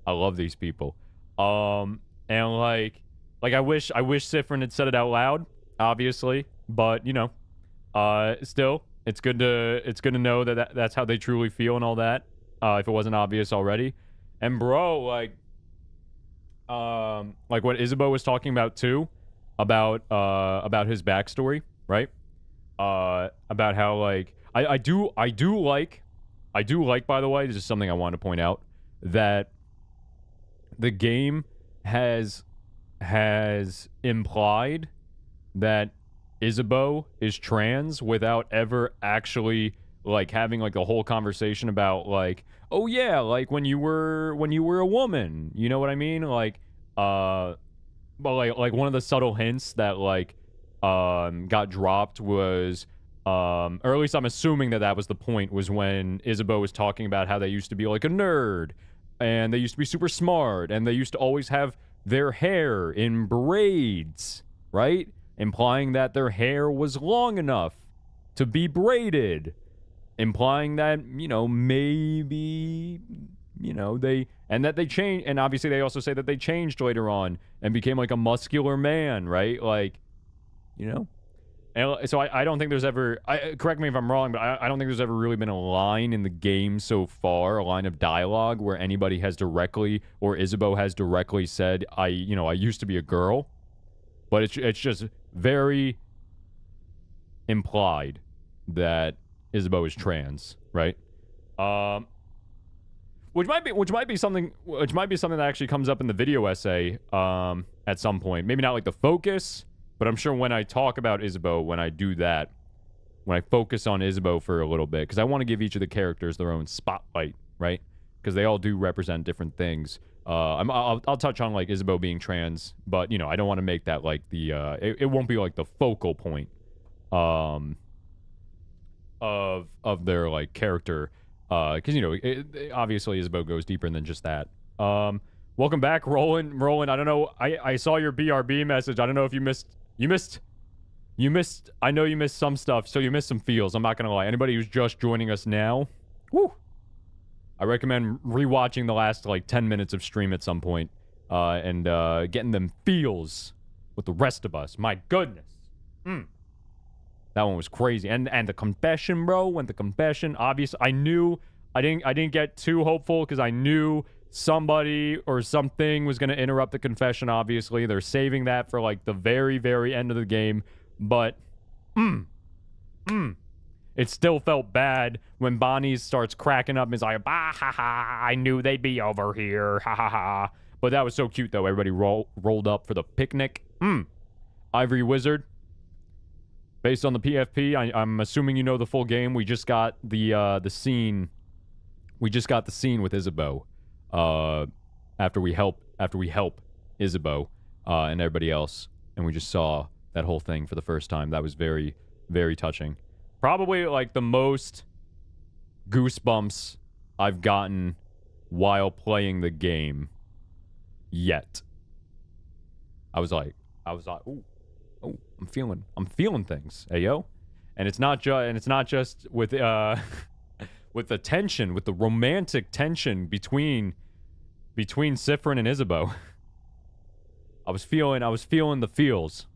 I love these people. And like I wish Siffrin had said it out loud, obviously, but you know, still, it's good to know that that's how they truly feel and all that. If it wasn't obvious already. And bro, like what Isabeau was talking about too, about his backstory, right? About how like I do like, by the way, this is something I want to point out, that the game has implied that Isabeau is trans without ever actually like having like the whole conversation about like, oh yeah, like when you were a woman, you know what I mean? Like but like one of the subtle hints that like got dropped was or at least I'm assuming that was the point, was when Isabeau was talking about how they used to be like a nerd and they used to be super smart and they used to always have their hair in braids, right? Implying that their hair was long enough to be braided. Implying that, you know, maybe, you know, they changed, and obviously they also say that they changed later on and became like a muscular man, right? Like, you know? And so I don't think there's ever, correct me if I'm wrong, but I don't think there's ever really been a line in the game so far, a line of dialogue where anybody has directly, or Isabeau has directly said, I used to be a girl. But it's just very implied that Isabeau is trans, right? Which might be something that actually comes up in the video essay at some point. Maybe not like the focus, but I'm sure when I talk about Isabeau, when I do that, when I focus on Isabeau for a little bit, because I want to give each of the characters their own spotlight, right? Because they all do represent different things. I'll touch on like Isabeau being trans, but I don't want to make that like the it won't be like the focal point of their like character, because obviously Isabeau goes deeper than just that. Welcome back, Roland. I don't know. I saw your BRB message. I don't know if you missed. I know you missed some stuff, so you missed some feels. I'm not gonna lie. Anybody who's just joining us now, woo. I recommend rewatching the last like 10 minutes of stream at some point, and getting them feels with the rest of us. My goodness. That one was crazy. And the confession, bro. When the confession, obviously, I knew I didn't get too hopeful because I knew somebody or something was going to interrupt the confession, obviously. They're saving that for like the very, very end of the game. But it still felt bad when Bonnie starts cracking up and is like, bah, ha, ha, I knew they'd be over here, ha, ha, ha. But that was so cute, though. Everybody rolled up for the picnic. Ivory Wizard. Based on the PFP, I'm assuming you know the full game. We just got the scene. We just got the scene with Isabeau. After we help Isabeau and everybody else, and we just saw that whole thing for the first time. That was very, very touching. Probably like the most goosebumps I've gotten while playing the game yet. I was like, ooh, I'm feeling things, ayo. And it's not just with with the tension, with the romantic tension between Siffrin and Isabeau. I was feeling the feels.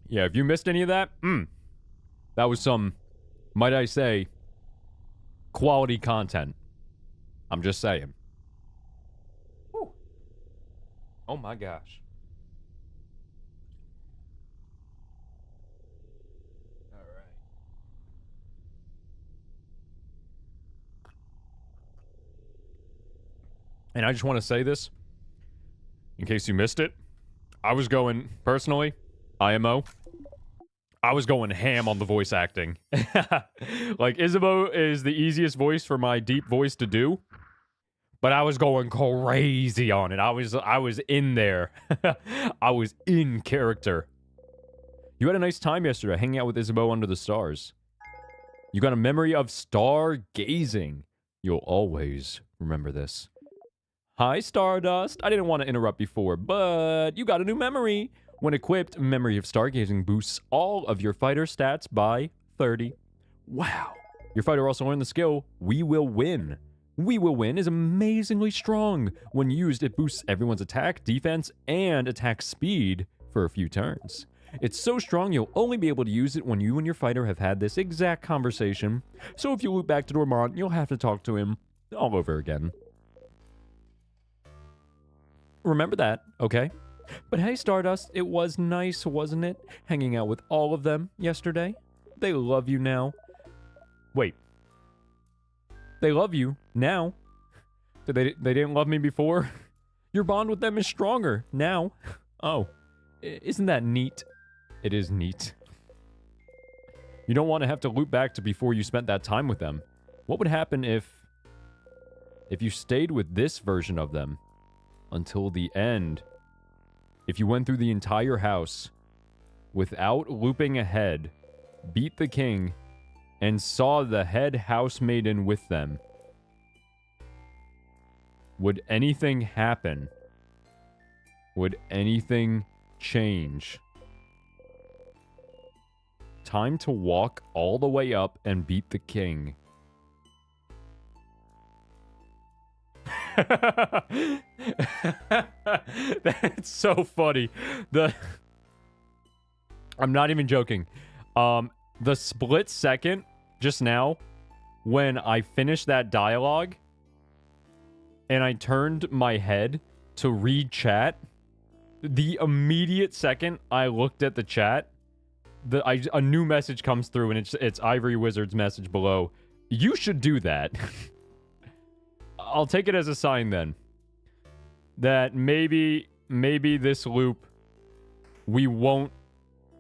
Yeah, if you missed any of that, that was some, might I say, quality content. I'm just saying. Whew. Oh my gosh. All right. And I just want to say this, in case you missed it. I was going, personally, IMO, I was going ham on the voice acting. Like, Isabeau is the easiest voice for my deep voice to do. But I was going crazy on it. I was in there. I was in character. You had a nice time yesterday hanging out with Isabeau under the stars. You got a memory of stargazing. You'll always remember this. Hi, Stardust. I didn't want to interrupt before, but you got a new memory. When equipped, Memory of Stargazing boosts all of your fighter stats by 30. Wow. Your fighter also learned the skill, We Will Win. We Will Win is amazingly strong. When used, it boosts everyone's attack, defense, and attack speed for a few turns. It's so strong you'll only be able to use it when you and your fighter have had this exact conversation. So if you loop back to Dormont, you'll have to talk to him all over again. Remember that, okay? But hey, Stardust, it was nice, wasn't it? Hanging out with all of them yesterday. They love you now. Wait. They love you now. They didn't love me before? Your bond with them is stronger now. Oh, isn't that neat? It is neat. You don't want to have to loop back to before you spent that time with them. What would happen if you stayed with this version of them until the end? If you went through the entire house without looping ahead, beat the king, and saw the head housemaiden with them, would anything happen? Would anything change? Time to walk all the way up and beat the king. That's so funny. I'm not even joking. The split second just now when I finished that dialogue and I turned my head to read chat, the immediate second I looked at the chat, a new message comes through, and it's Ivory Wizard's message below. You should do that. I'll take it as a sign then that maybe this loop we won't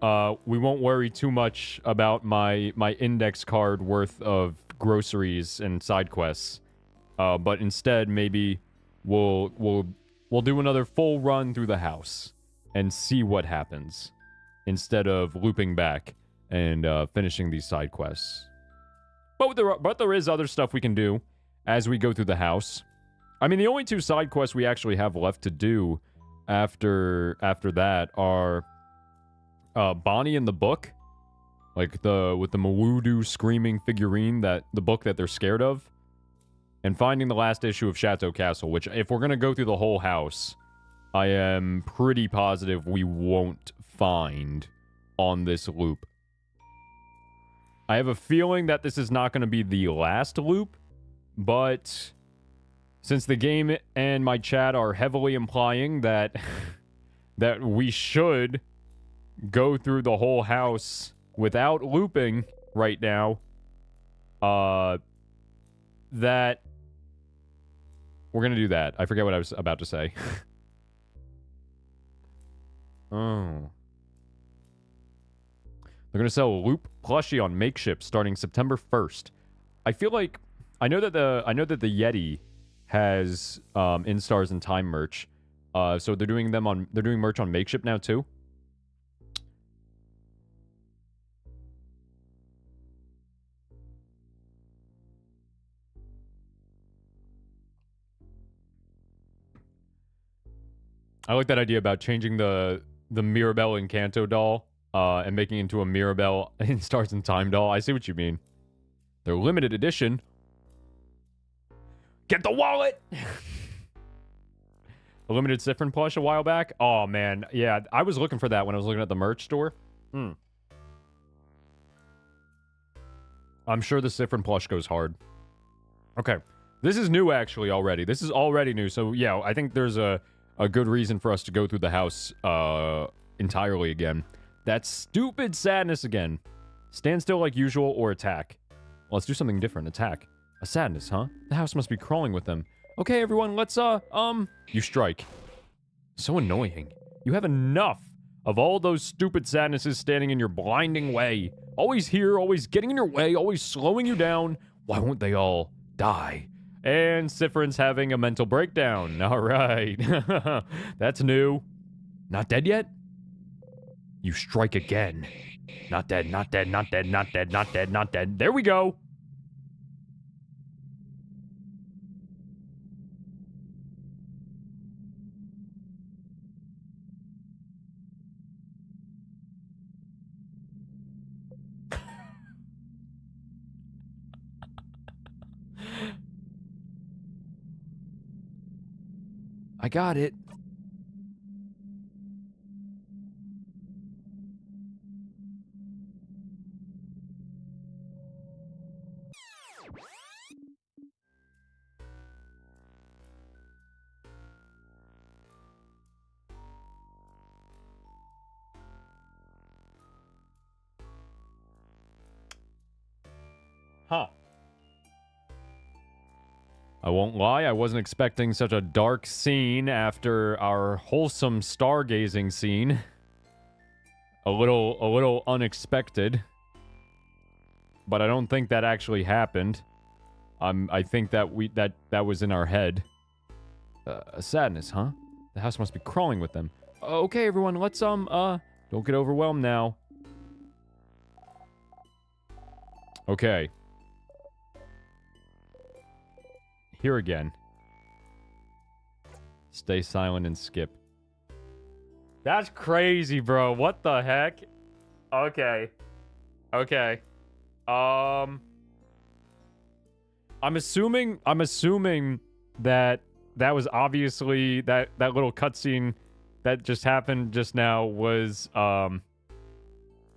worry too much about my index card worth of groceries and side quests, but instead maybe we'll do another full run through the house and see what happens instead of looping back and finishing these side quests. But there is other stuff we can do as we go through the house. I mean, the only two side quests we actually have left to do after that are Bonnie and the book, like with the Mawudu screaming figurine, the book that they're scared of, and finding the last issue of Chateau Castle, which if we're gonna go through the whole house, I am pretty positive we won't find on this loop. I have a feeling that this is not going to be the last loop, but since the game and my chat are heavily implying that that we should go through the whole house without looping right now, that we're going to do that. I forget what I was about to say. Oh. They're going to sell a Loop plushie on Makeshift starting September 1st. I feel like I know that the Yeti has Instars and Time merch. So they're doing merch on Makeshift now too. I like that idea about changing the Mirabelle Encanto doll and making it into a Mirabelle Instars and Time doll. I see what you mean. They're limited edition. Get the wallet! A limited Siffrin plush a while back. Oh, man. Yeah, I was looking for that when I was looking at the merch store. I'm sure the Siffrin plush goes hard. Okay. This is new, actually, already. This is already new. So, yeah, I think there's a good reason for us to go through the house entirely again. That stupid sadness again. Stand still like usual or attack. Well, let's do something different. Attack. A sadness, huh? The house must be crawling with them. Okay, everyone, let's, you strike. So annoying. You have enough of all those stupid sadnesses standing in your blinding way. Always here, always getting in your way, always slowing you down. Why won't they all die? And Siffrin's having a mental breakdown. All right. That's new. Not dead yet? You strike again. Not dead, not dead, not dead, not dead, not dead, not dead. There we go. I got it. Huh. I won't lie, I wasn't expecting such a dark scene after our wholesome stargazing scene. A little unexpected. But I don't think that actually happened. I think that that was in our head. A sadness, huh? The house must be crawling with them. Okay, everyone, let's don't get overwhelmed now. Okay. Here again. Stay silent and skip. That's crazy, bro. What the heck? Okay. Okay. I'm assuming that that was obviously that little cutscene that just happened just now was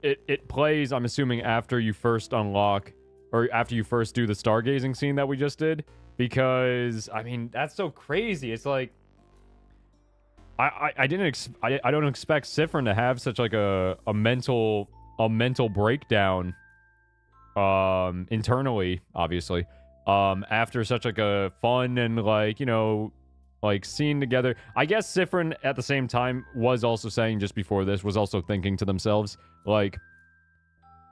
it plays, I'm assuming, after you first unlock or after you first do the stargazing scene that we just did, because I mean that's so crazy. It's like I don't expect Siffrin to have such like a mental breakdown internally, obviously, after such like a fun and like, you know, like scene together. I guess Siffrin at the same time was also saying, just before this, was also thinking to themselves like,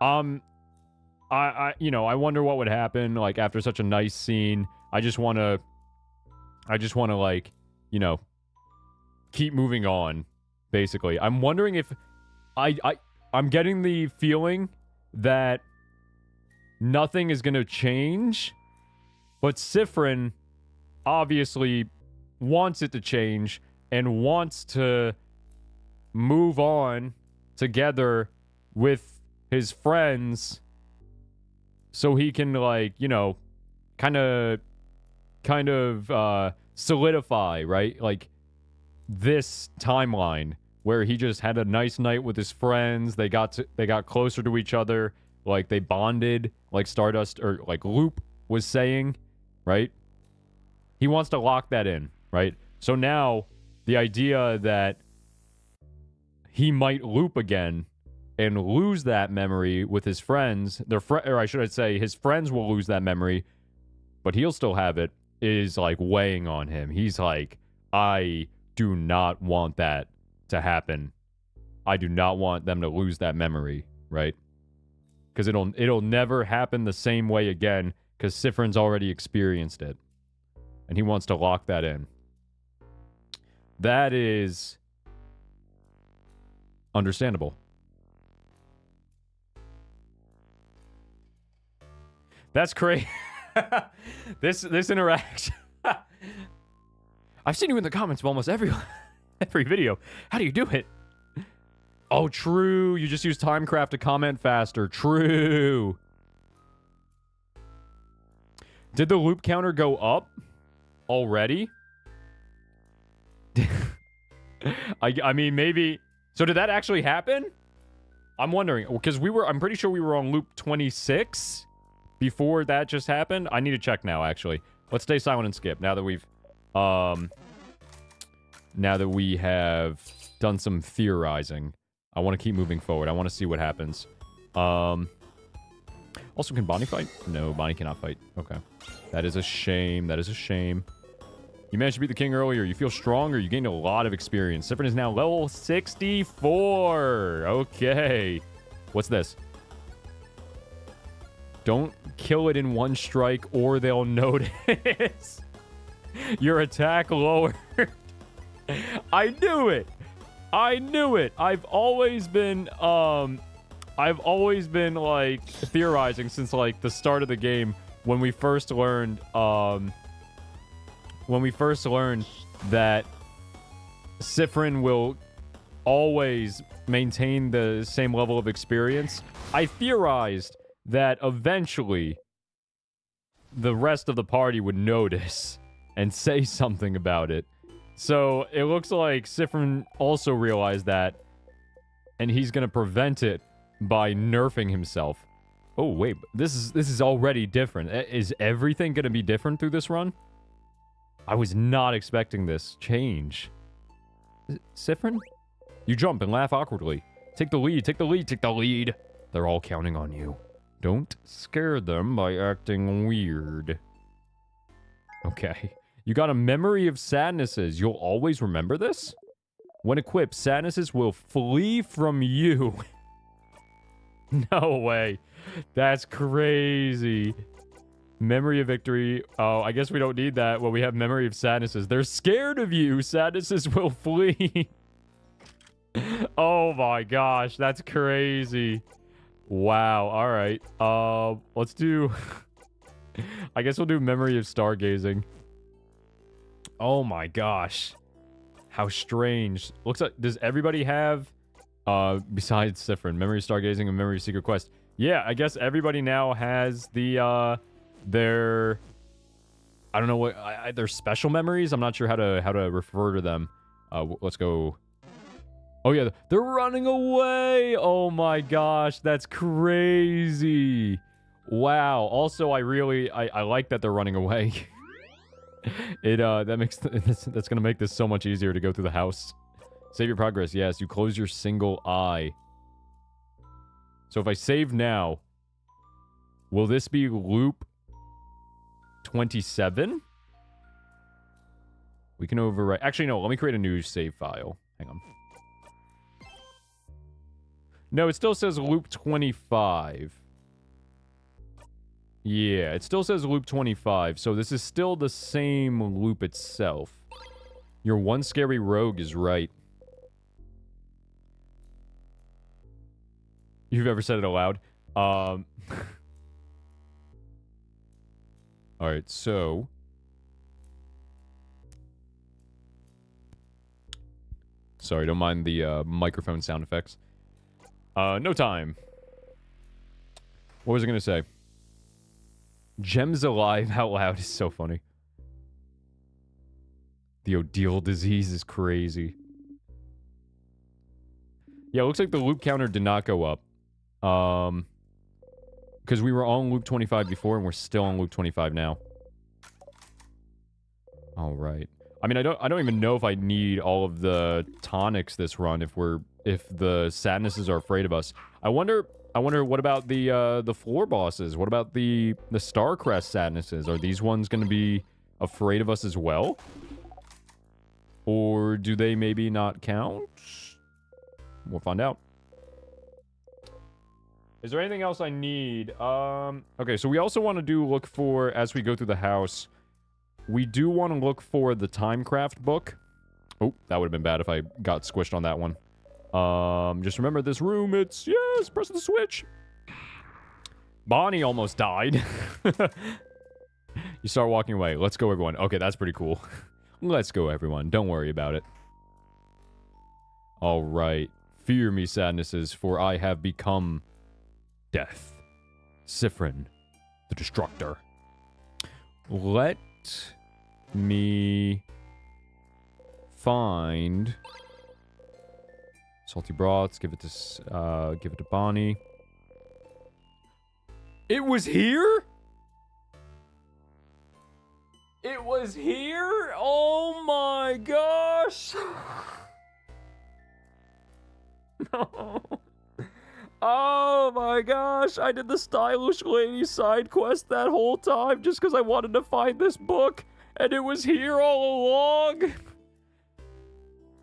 I you know, I wonder what would happen like after such a nice scene. I just want to like, you know, keep moving on, basically. I'm wondering if I'm getting the feeling that nothing is going to change, but Siffrin obviously wants it to change and wants to move on together with his friends so he can, like, you know, kind of solidify, right? Like, this timeline where he just had a nice night with his friends. They got closer to each other, like they bonded, like Stardust or like Loop was saying, right? He wants to lock that in, right? So now the idea that he might loop again and lose that memory with his friends, or I should say his friends will lose that memory, but he'll still have it, is like weighing on him. He's like, I do not want that to happen. I do not want them to lose that memory, right? Because it'll never happen the same way again, because Siffrin's already experienced it. And he wants to lock that in. That is understandable. That's crazy. This interaction. I've seen you in the comments of almost every video. How do you do it? Oh, true. You just use Timecraft to comment faster. True. Did the loop counter go up already? I mean, maybe. So did that actually happen? I'm wondering, because I'm pretty sure we were on loop 26 before that just happened. I need to check now, actually. Let's stay silent and skip now that we have done some theorizing. I want to keep moving forward. I want to see what happens. Also, can Bonnie fight? No, Bonnie cannot fight. Okay. That is a shame. That is a shame. You managed to beat the king earlier. You feel stronger. You gained a lot of experience. Siffrin is now level 64. Okay. What's this? Don't kill it in one strike or they'll notice. Your attack lowered. I knew it. I knew it. I've always been like theorizing since like the start of the game when we first learned that Siffrin will always maintain the same level of experience. I theorized that eventually the rest of the party would notice and say something about it. So it looks like Siffrin also realized that, and he's gonna prevent it by nerfing himself. Oh wait, this is already different. Is everything gonna be different through this run? I was not expecting this change. Siffrin? You jump and laugh awkwardly. Take the lead, take the lead, take the lead. They're all counting on you. Don't scare them by acting weird. Okay. You got a memory of sadnesses. You'll always remember this? When equipped, sadnesses will flee from you. No way. That's crazy. Memory of victory. Oh, I guess we don't need that. Well, we have memory of sadnesses. They're scared of you. Sadnesses will flee. Oh my gosh. That's crazy. Wow. All right. Let's do... I guess we'll do memory of stargazing. Oh my gosh. How strange. Looks like, does everybody have, besides Siffrin, memory of stargazing and memory of secret quest? Yeah, I guess everybody now has the, their I don't know what they're special memories. I'm not sure how to refer to them. Let's go. Oh yeah, they're running away. Oh my gosh, that's crazy. Wow. Also, I like that they're running away. That's gonna make this so much easier to go through the house. Save your progress. Yes, you close your single eye. So if I save now, will this be loop 27? We can overwrite. Actually, no. Let me create a new save file. Hang on. No, it still says loop 25. Yeah, it still says loop 25. So this is still the same loop itself. Your one scary rogue is right. You've ever said it aloud? Alright, so... Sorry, don't mind the microphone sound effects. No time. What was I gonna say? Gems alive out loud is so funny. The Odile disease is crazy. Yeah, it looks like the loop counter did not go up. Because we were on loop 25 before, and we're still on loop 25 now. All right. I mean, I don't even know if I need all of the tonics this run if the sadnesses are afraid of us. I wonder what about the floor bosses? What about the Starcrest sadnesses? Are these ones going to be afraid of us as well? Or do they maybe not count? We'll find out. Is there anything else I need? Okay, so we also want to look for, as we go through the house, we do want to look for the Timecraft book. Oh, that would have been bad if I got squished on that one. Just remember this room, it's, yes, press the switch. Bonnie almost died. You start walking away. Let's go, everyone. Okay, that's pretty cool. Let's go, everyone. Don't worry about it. All right. Fear me, sadnesses, for I have become death. Siffrin, the Destructor. Let me find salty broths. Give it to Bonnie. It was here? It was here? Oh my gosh. No. Oh my gosh, I did the Stylish Lady side quest that whole time just because I wanted to find this book, and it was here all along.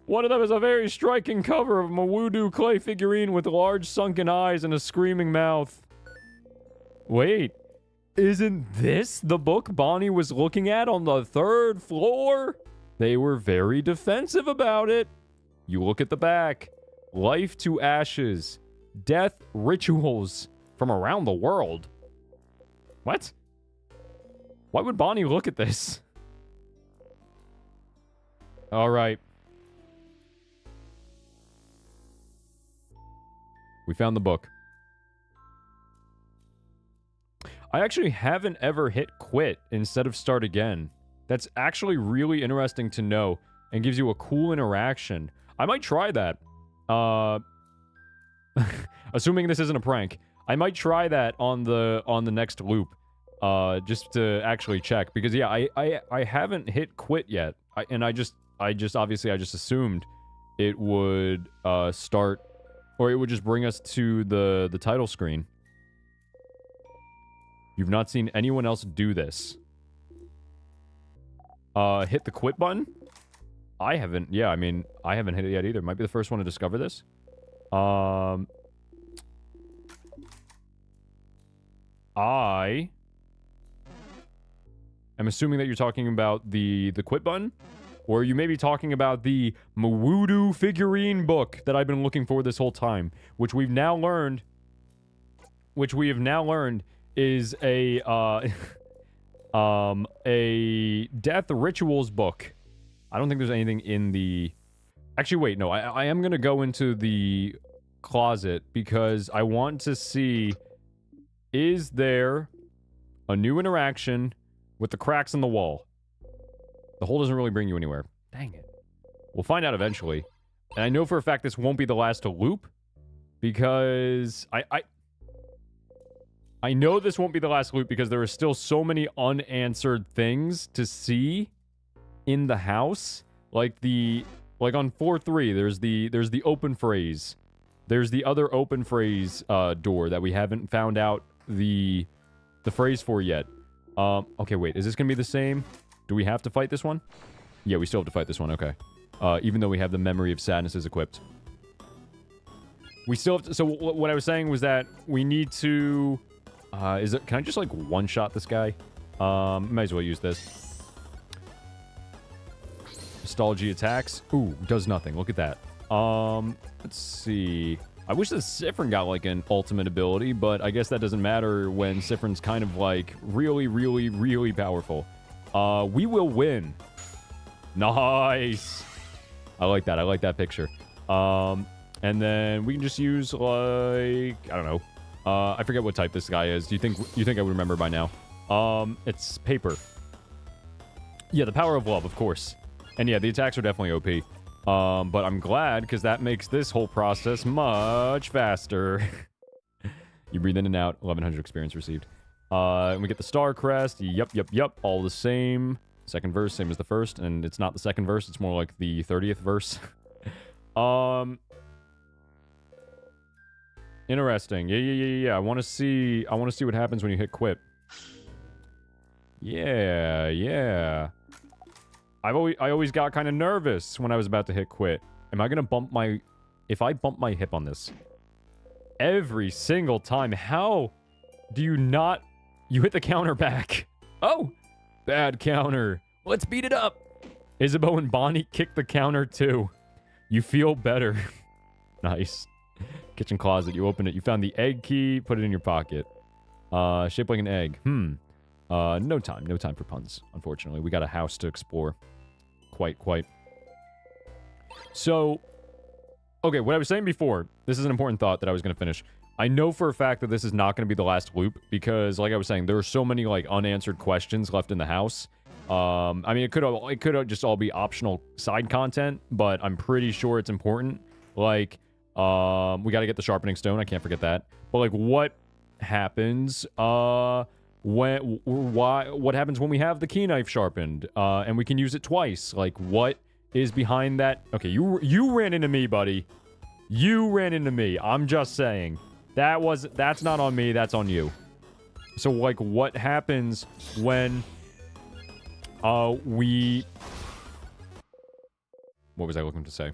One of them is a very striking cover of a Mawudu clay figurine with large sunken eyes and a screaming mouth. Wait, isn't this the book Bonnie was looking at on the 3rd floor? They were very defensive about it. You look at the back. Life to ashes. Death rituals from around the world. What? Why would Bonnie look at this? All right. We found the book. I actually haven't ever hit quit instead of start again. That's actually really interesting to know and gives you a cool interaction. I might try that. Assuming this isn't a prank, I might try that on the next loop, just to actually check, because yeah, I haven't hit quit yet, I just assumed it would start, or it would just bring us to the title screen. You've not seen anyone else do this. Hit the quit button. I haven't. Yeah, I mean, I haven't hit it yet either. Might be the first one to discover this. I am assuming that you're talking about the quit button, or you may be talking about the Mawudu figurine book that I've been looking for this whole time, which we have now learned is a death rituals book. I don't think there's anything in the... Actually, wait, no, I am going to go into the closet because I want to see, is there a new interaction with the cracks in the wall. The hole doesn't really bring you anywhere. Dang it. We'll find out eventually. And I know for a fact this won't be the last loop, because I know this won't be the last loop because there are still so many unanswered things to see in the house. Like on floor 3, there's the open phrase. There's the other open phrase door that we haven't found out the phrase for yet. Okay, wait, is this gonna be the same? Do we have to fight this one? Yeah, we still have to fight this one, okay. Even though we have the Memory of Sadnesses equipped. We still have to, so what I was saying was that we need to, can I just like one-shot this guy? Might as well use this. Nostalgia attacks. Ooh, does nothing. Look at that. Let's see. I wish that Siffrin got like an ultimate ability, but I guess that doesn't matter when Siffrin's kind of like really, really, really powerful. We will win. Nice. I like that. I like that picture. And then we can just use like, I don't know. I forget what type this guy is. You think I would remember by now? It's paper. Yeah, the power of love, of course. And yeah, the attacks are definitely OP. But I'm glad because that makes this whole process much faster. You breathe in and out. 1100 experience received. And we get the star crest. Yep. All the same. Second verse, same as the first, and it's not the second verse. It's more like the 30th verse. Interesting. Yeah. I want to see what happens when you hit quit. Yeah. I always got kind of nervous when I was about to hit quit. Am I gonna bump my... If I bump my hip on this every single time, how do you not... You hit the counter back. Oh! Bad counter. Let's beat it up. Isabeau and Bonnie kick the counter too. You feel better. Nice. Kitchen closet. You open it. You found the egg key. Put it in your pocket. Shaped like an egg. No time. No time for puns, unfortunately. We got a house to explore. Quite. So, okay, what I was saying before, this is an important thought that I was going to finish. I know for a fact that this is not going to be the last loop because, like I was saying, there are so many, like, unanswered questions left in the house. I mean, it could just all be optional side content, but I'm pretty sure it's important. Like, we got to get the sharpening stone. I can't forget that. But, like, what happens, what happens when we have the key knife sharpened, and we can use it twice? Like, what is behind that? Okay, you ran into me, buddy. You ran into me. I'm just saying. That's not on me, that's on you. So, like, what happens when, what was I looking to say?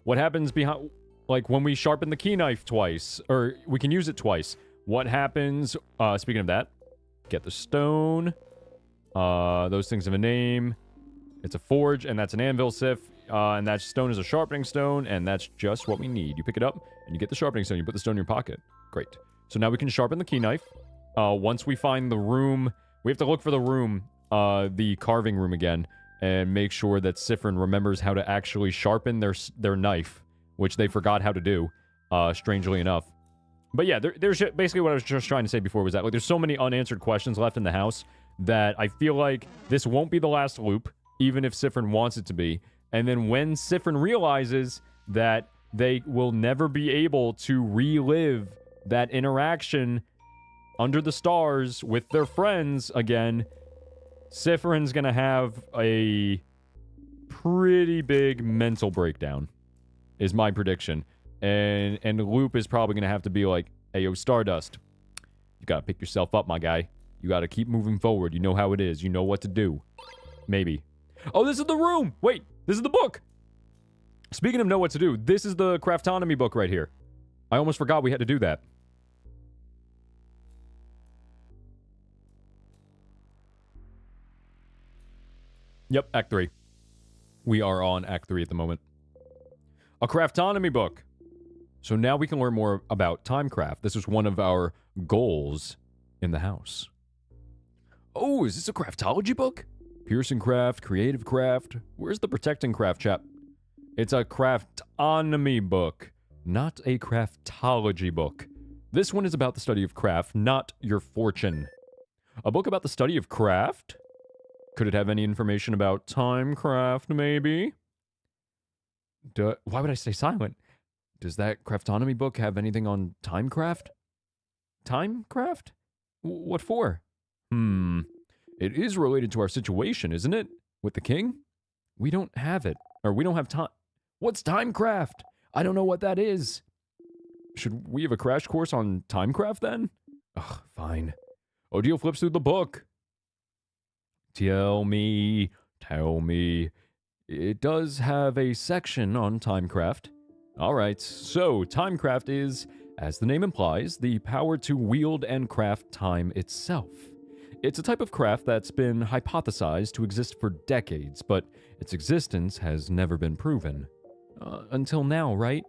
What happens behind, like, when we sharpen the key knife twice, or we can use it twice? What happens, speaking of that, get the stone, those things have a name. It's a forge, and that's an anvil sif, and that stone is a sharpening stone, and that's just what we need. You pick it up, and you get the sharpening stone. You put the stone in your pocket. Great. So now we can sharpen the key knife. Once we find the room, we have to look for the room, the carving room again, and make sure that Siffrin remembers how to actually sharpen their knife, which they forgot how to do, strangely enough. But yeah, there's basically what I was just trying to say before was that, like, there's so many unanswered questions left in the house that I feel like this won't be the last loop, even if Siffrin wants it to be. And then when Siffrin realizes that they will never be able to relive that interaction under the stars with their friends again, Siffrin's gonna have a pretty big mental breakdown, is my prediction. And Loop is probably gonna have to be like, hey, yo, Stardust, you gotta pick yourself up, my guy. You gotta keep moving forward. You know how it is. You know what to do. Maybe. Oh, this is the room! Wait, this is the book! Speaking of know what to do, this is the Craftonomy book right here. I almost forgot we had to do that. Yep, Act 3. We are on Act 3 at the moment. A Craftonomy book. So now we can learn more about Timecraft. This was one of our goals in the house. Oh, is this a craftology book? Pearson Craft, Creative Craft. Where's the Protecting Craft chap? It's a Craftonomy book, not a craftology book. This one is about the study of craft, not your fortune. A book about the study of craft? Could it have any information about Timecraft, maybe? Why would I stay silent? Does that Craftonomy book have anything on Timecraft? Timecraft? What for? It is related to our situation, isn't it? With the king? We don't have it. Or we don't have time. What's Timecraft? I don't know what that is. Should we have a crash course on Timecraft then? Ugh, fine. Odile flips through the book. Tell me. It does have a section on Timecraft. Alright, so Timecraft is, as the name implies, the power to wield and craft time itself. It's a type of craft that's been hypothesized to exist for decades, but its existence has never been proven. Until now, right?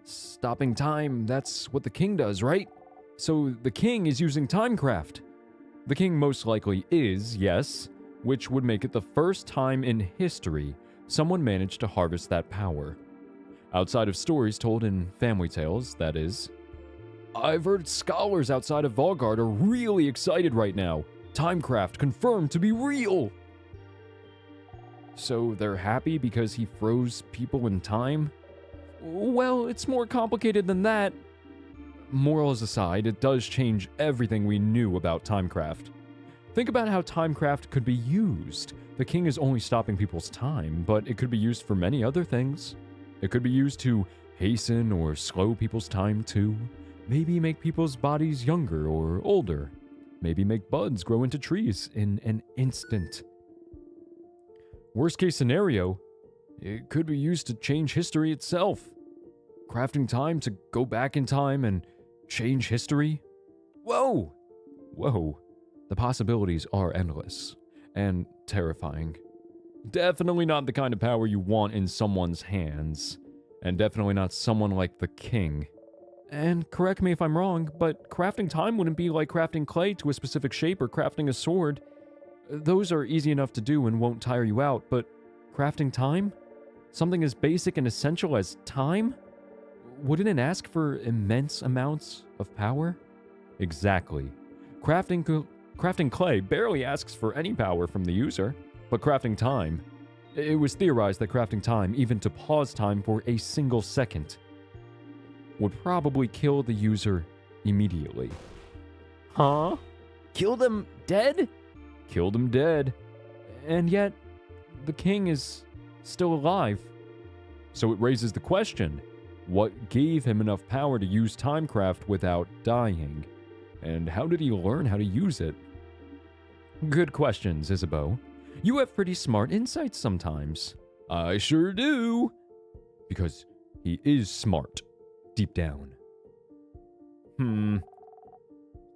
Stopping time, that's what the king does, right? So the king is using Timecraft. The king most likely is, yes, which would make it the first time in history someone managed to harvest that power. Outside of stories told in family tales, that is. I've heard scholars outside of Valgard are really excited right now. Timecraft confirmed to be real! So they're happy because he froze people in time? Well, it's more complicated than that. Morals aside, it does change everything we knew about Timecraft. Think about how Timecraft could be used. The king is only stopping people's time, but it could be used for many other things. It could be used to hasten or slow people's time too. Maybe make people's bodies younger or older. Maybe make buds grow into trees in an instant. Worst case scenario, it could be used to change history itself. Crafting time to go back in time and change history? Whoa! The possibilities are endless and terrifying. Definitely not the kind of power you want in someone's hands, and definitely not someone like the king. And correct me if I'm wrong, but crafting time wouldn't be like crafting clay to a specific shape or crafting a sword. Those are easy enough to do and won't tire you out, but crafting time? Something as basic and essential as time? Wouldn't it ask for immense amounts of power? Exactly. Crafting clay barely asks for any power from the user, but crafting time, it was theorized that crafting time, even to pause time for a single second, would probably kill the user immediately. Huh? Kill them dead? Kill them dead. And yet, the king is still alive. So it raises the question, what gave him enough power to use Timecraft without dying? And how did he learn how to use it? Good questions, Isabeau. You have pretty smart insights sometimes. I sure do. Because he is smart, deep down.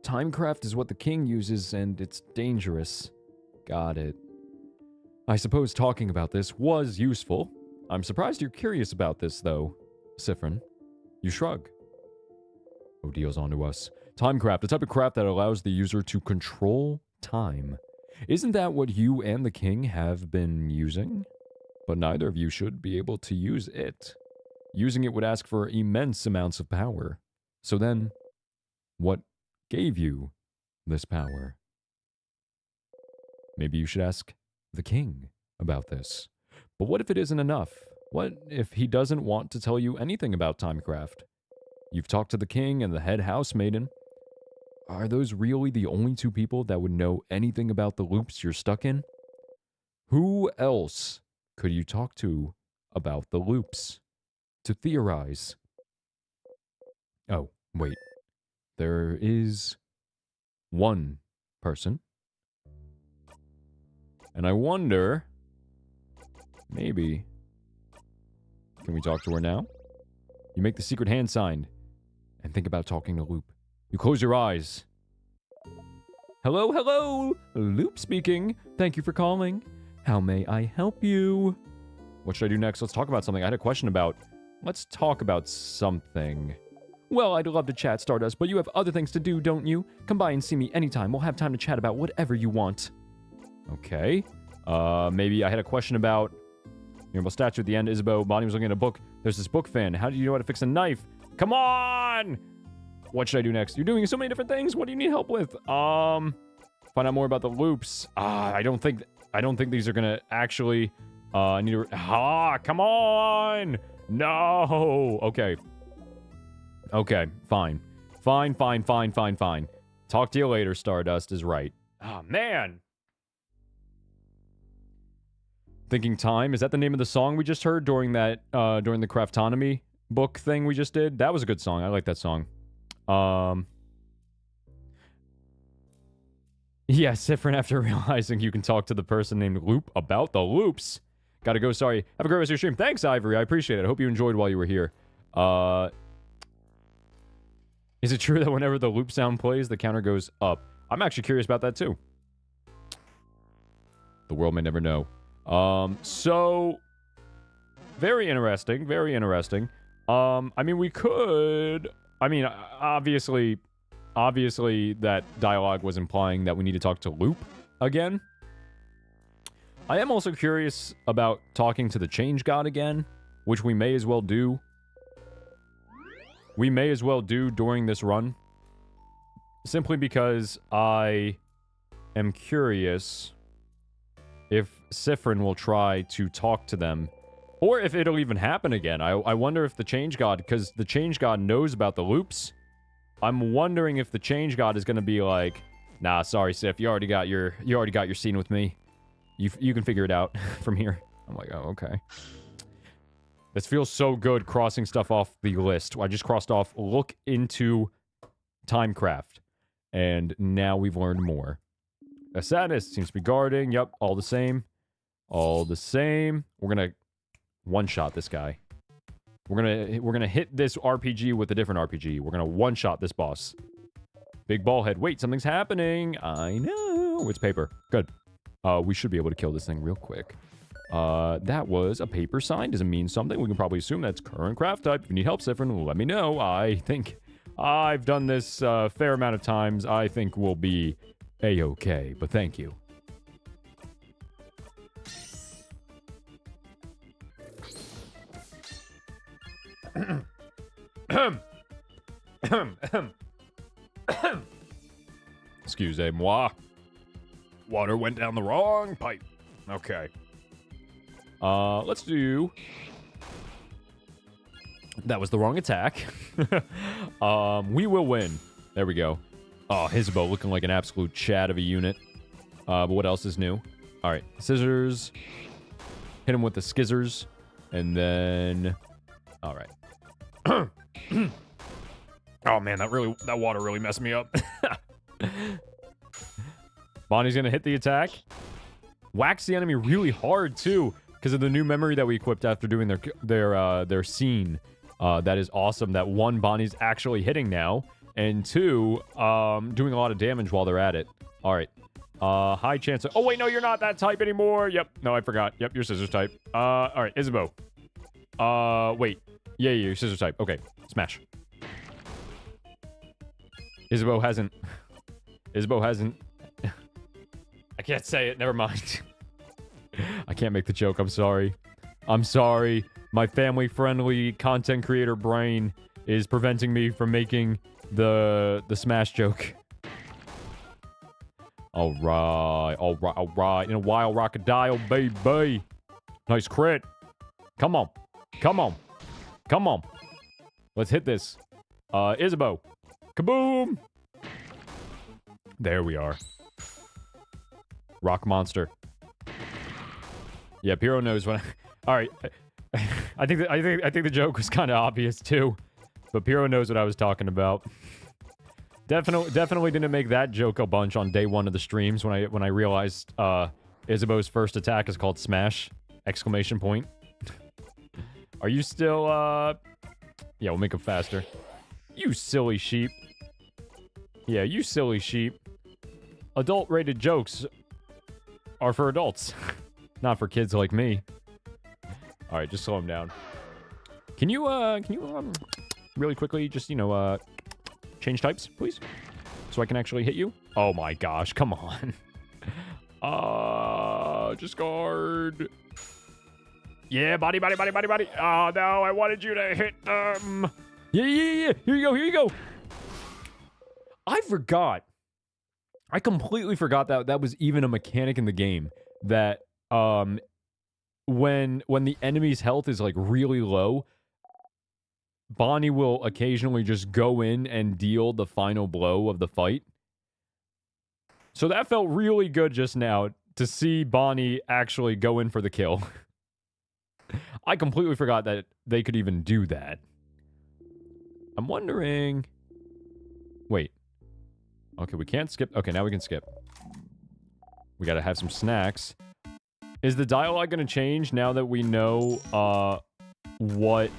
Timecraft is what the king uses, and it's dangerous. Got it. I suppose talking about this was useful. I'm surprised you're curious about this, though, Siffrin. You shrug. Odile's onto us. Timecraft, a type of craft that allows the user to control time. Isn't that what you and the king have been using? But neither of you should be able to use it. Using it would ask for immense amounts of power. So then, what gave you this power? Maybe you should ask the king about this. But what if it isn't enough? What if he doesn't want to tell you anything about Timecraft? You've talked to the king and the head housemaiden. Are those really the only two people that would know anything about the loops you're stuck in? Who else could you talk to about the loops? To theorize. Oh, wait. There is one person. And I wonder, maybe, can we talk to her now? You make the secret hand sign and think about talking to Loop. You close your eyes. Hello? Loop speaking. Thank you for calling. How may I help you? What should I do next? Let's talk about something I had a question about. Let's talk about something. Well, I'd love to chat, Stardust, but you have other things to do, don't you? Come by and see me anytime. We'll have time to chat about whatever you want. Okay. Maybe I had a question about... Miracle statue at the end. Isabeau, Bonnie was looking at a book. There's this book fan. How do you know how to fix a knife? Come on! What should I do next? You're doing so many different things. What do you need help with? Find out more about the loops. I don't think I don't think these are gonna actually... I need to... come on! No! Okay. Okay, fine. Fine. Talk to you later, Stardust is right. Oh, man! Thinking Time, is that the name of the song we just heard during that, during the Craftonomy book thing we just did? That was a good song. I like that song. Yeah, Sifrin, after realizing you can talk to the person named Loop about the loops. Gotta go, sorry. Have a great rest of your stream. Thanks, Ivory. I appreciate it. I hope you enjoyed while you were here. Is it true that whenever the loop sound plays, the counter goes up? I'm actually curious about that, too. The world may never know. So... Very interesting. Very interesting. I mean, we could... I mean, obviously that dialogue was implying that we need to talk to Loop again. I am also curious about talking to the Change God again, which we may as well do. We may as well do during this run. Simply because I am curious if Sifrin will try to talk to them. Or if it'll even happen again. I wonder if the Change God, because the Change God knows about the loops. I'm wondering if the Change God is going to be like, nah, sorry, Sif, you already got your scene with me. You can figure it out from here. I'm like, oh, okay. This feels so good crossing stuff off the list. I just crossed off look into Timecraft. And now we've learned more. A sadness seems to be guarding. Yep, all the same. All the same. We're gonna one-shot this guy. We're gonna hit this RPG with a different RPG. We're gonna one-shot this boss. Big ball head. Wait, something's happening. I know. It's paper. Good. We should be able to kill this thing real quick. That was a paper sign. Does it mean something? We can probably assume that's current craft type. If you need help, Sifrin, let me know. I think I've done this a fair amount of times. I think we'll be A-okay, but thank you. Excusez-moi. Water went down the wrong pipe. Okay. Let's do... That was the wrong attack. We will win. There we go. Oh, Hizbo looking like an absolute Chad of a unit. But what else is new? Alright, scissors. Hit him with the skizzers. And then... Alright. Oh man, that water really messed me up. Bonnie's gonna hit the attack. Whacks the enemy really hard too, because of the new memory that we equipped after doing their scene. That is awesome. That one, Bonnie's actually hitting now, and two, doing a lot of damage while they're at it. All right. High chance of... Oh wait, no, you're not that type anymore. Yep. No, I forgot. Yep, you're scissors type. All right, Isabeau. Wait. Yeah, you're scissors type. Okay, smash. Isabeau hasn't. I can't say it. Never mind. I can't make the joke. I'm sorry. I'm sorry. My family-friendly content creator brain is preventing me from making the smash joke. All right. In a while, Rockadile, baby. Nice crit. Come on. Let's hit this. Isabeau. Kaboom! There we are. Rock monster. Yeah, Piro knows when. All right, I think the joke was kind of obvious too, but Piro knows what I was talking about. Definitely didn't make that joke a bunch on day one of the streams when I realized Isabeau's first attack is called Smash! Exclamation point. Are you still Yeah, we'll make him faster. You silly sheep. Yeah, you silly sheep. Adult-rated jokes are for adults, not for kids like me. All right, just slow him down. Can you really quickly just, change types, please? So I can actually hit you? Oh my gosh, come on. Just guard. Yeah, body. Oh no, I wanted you to hit them. Yeah. Here you go. I forgot. I completely forgot that was even a mechanic in the game. that when the enemy's health is like really low, Bonnie will occasionally just go in and deal the final blow of the fight. So that felt really good just now to see Bonnie actually go in for the kill. I completely forgot that they could even do that. I'm wondering... Wait. Okay, we can't skip. Okay, now we can skip. We gotta have some snacks. Is the dialogue gonna change now that we know, what,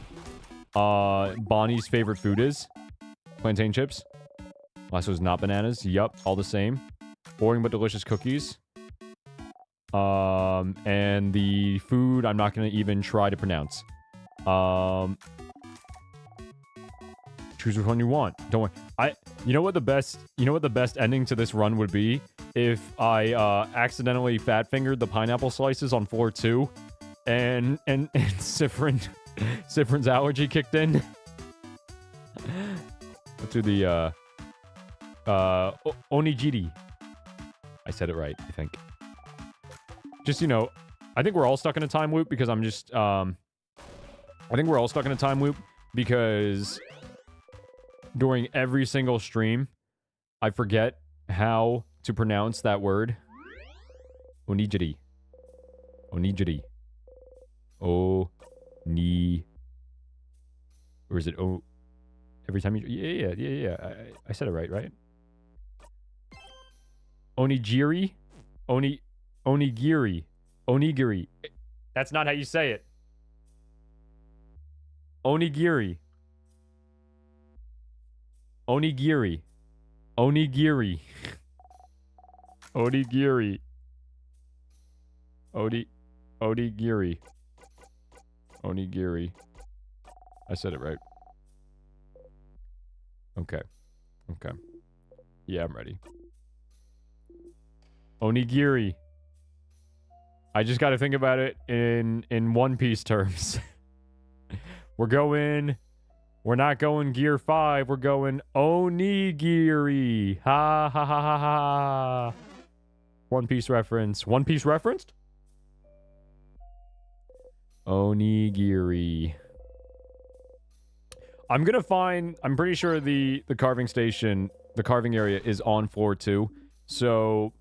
Bonnie's favorite food is? Plantain chips? Also, is not bananas. Yup, all the same. Boring but delicious cookies. And the food I'm not gonna even try to pronounce. Choose which one you want. Don't worry. You know what the best ending to this run would be? If I accidentally fat fingered the pineapple slices on floor 2 and Sifrin's allergy kicked in. Let's do the onigiri. I said it right, I think. Just, you know, I think we're all stuck in a time loop because I'm just I think we're all stuck in a time loop because during every single stream I forget how to pronounce that word. Onigiri. Onigiri. O-ni... Or is it O... Every time you... Yeah. I said it right? Onigiri? Onigiri. Onigiri. That's not how you say it. Onigiri. Onigiri. Onigiri. Onigiri. Onigiri. Onigiri. I said it right. Okay. Yeah, I'm ready. Onigiri. I just gotta think about it in One Piece terms. We're not going Gear 5. We're going Onigiri. Ha ha ha ha ha. One Piece reference. One Piece referenced? Onigiri. I'm pretty sure the carving station, the carving area is on floor 2. So,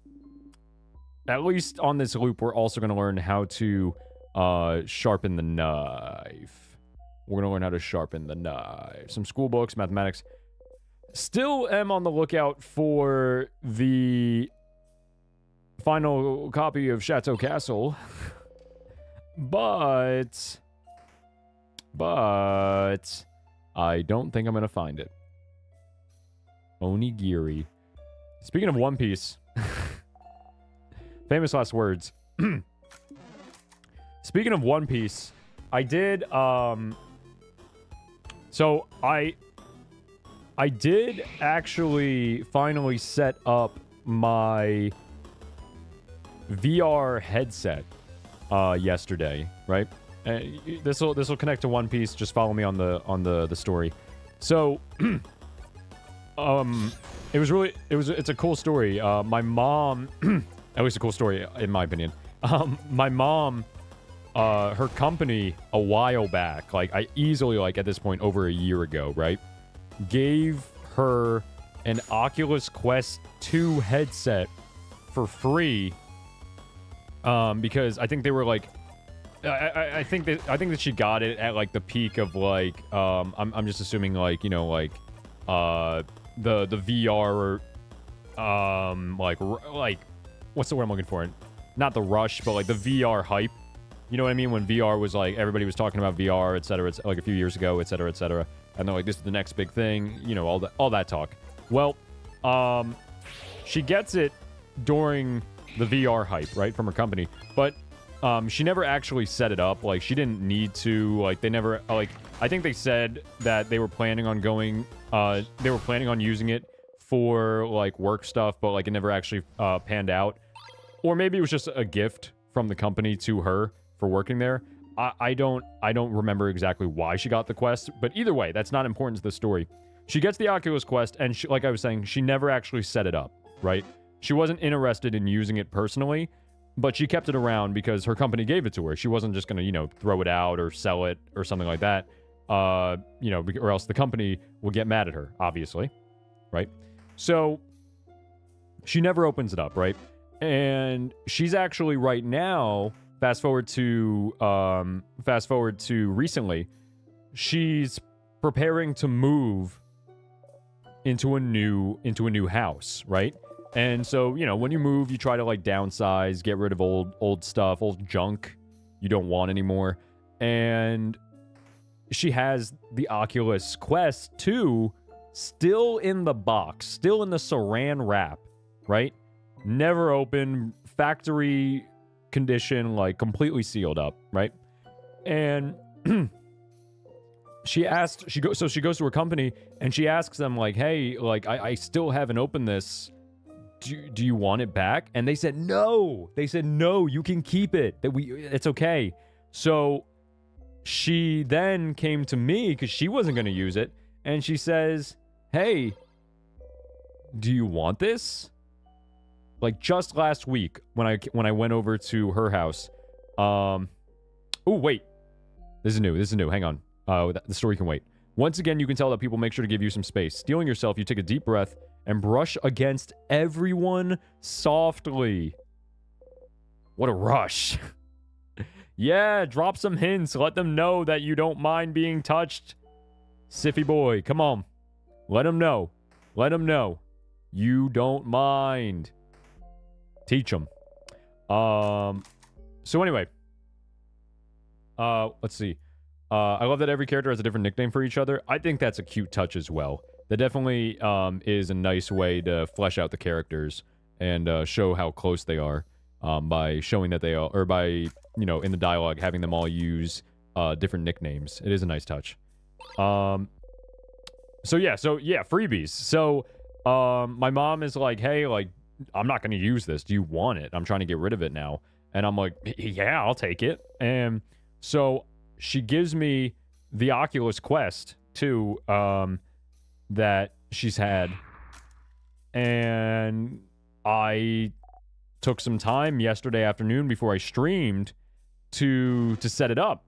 at least on this loop, we're also going to learn how to sharpen the knife. We're going to learn how to sharpen the knife. Some school books, mathematics. Still am on the lookout for the final copy of Chateau Castle. But I don't think I'm going to find it. Onigiri. Speaking of One Piece. Famous last words. Speaking of One Piece, I did, so I did actually finally set up my VR headset yesterday, right? This will connect to One Piece. Just follow me on the story. So, it's a cool story. My mom, at least a cool story in my opinion. My mom, her company a while back, like I easily, like at this point over a year ago, right, gave her an Oculus Quest 2 headset for free, because I think they were like, I think that she got it at like the peak of like, I'm just assuming like, you know, like, the VR, like what's the word I'm looking for? Not the rush, but like the VR hype. You know what I mean? When VR was like, everybody was talking about VR, etc. It's like a few years ago, etc., etc. And they're like, this is the next big thing. You know, all that talk. Well, she gets it during the VR hype, right, from her company. But she never actually set it up. Like, she didn't need to. Like, they never, like, I think they said that they were planning on going, they were planning on using it for, like, work stuff, but, like, it never actually panned out. Or maybe it was just a gift from the company to her for working there. I don't remember exactly why she got the Quest, but either way, that's not important to the story. She gets the Oculus Quest, and she, like I was saying, she never actually set it up, right? She wasn't interested in using it personally, but she kept it around because her company gave it to her. She wasn't just going to, you know, throw it out or sell it or something like that. You know, or else the company will get mad at her, obviously, right? So she never opens it up, right? And she's actually right now, fast forward to recently, she's preparing to move into a new house, right? And so, you know, when you move, you try to like downsize, get rid of old stuff, old junk you don't want anymore. And she has the Oculus Quest 2 still in the box, still in the saran wrap, right? Never open, factory condition, like completely sealed up, right? And she goes to her company and she asks them like, hey, like I still haven't opened this. Do you want it back? And they said no. They said no, you can keep it. It's okay. So she then came to me because she wasn't going to use it, and she says, hey, do you want this? Like just last week when I went over to her house. Oh wait, this is new. Hang on. The story can wait. Once again, you can tell that people make sure to give you some space. Stealing yourself, you take a deep breath and brush against everyone softly. What a rush. Yeah, drop some hints. Let them know that you don't mind being touched. Siffy boy, come on. Let them know. Let them know. You don't mind. Teach them. So anyway. Let's see. I love that every character has a different nickname for each other. I think that's a cute touch as well. That definitely is a nice way to flesh out the characters and show how close they are by showing that they are, or by, you know, in the dialogue, having them all use different nicknames. It is a nice touch. So yeah, freebies. So my mom is like, hey, like, I'm not going to use this. Do you want it? I'm trying to get rid of it now. And I'm like, yeah, I'll take it. And so she gives me the Oculus Quest 2 that she's had. And I took some time yesterday afternoon before I streamed to set it up.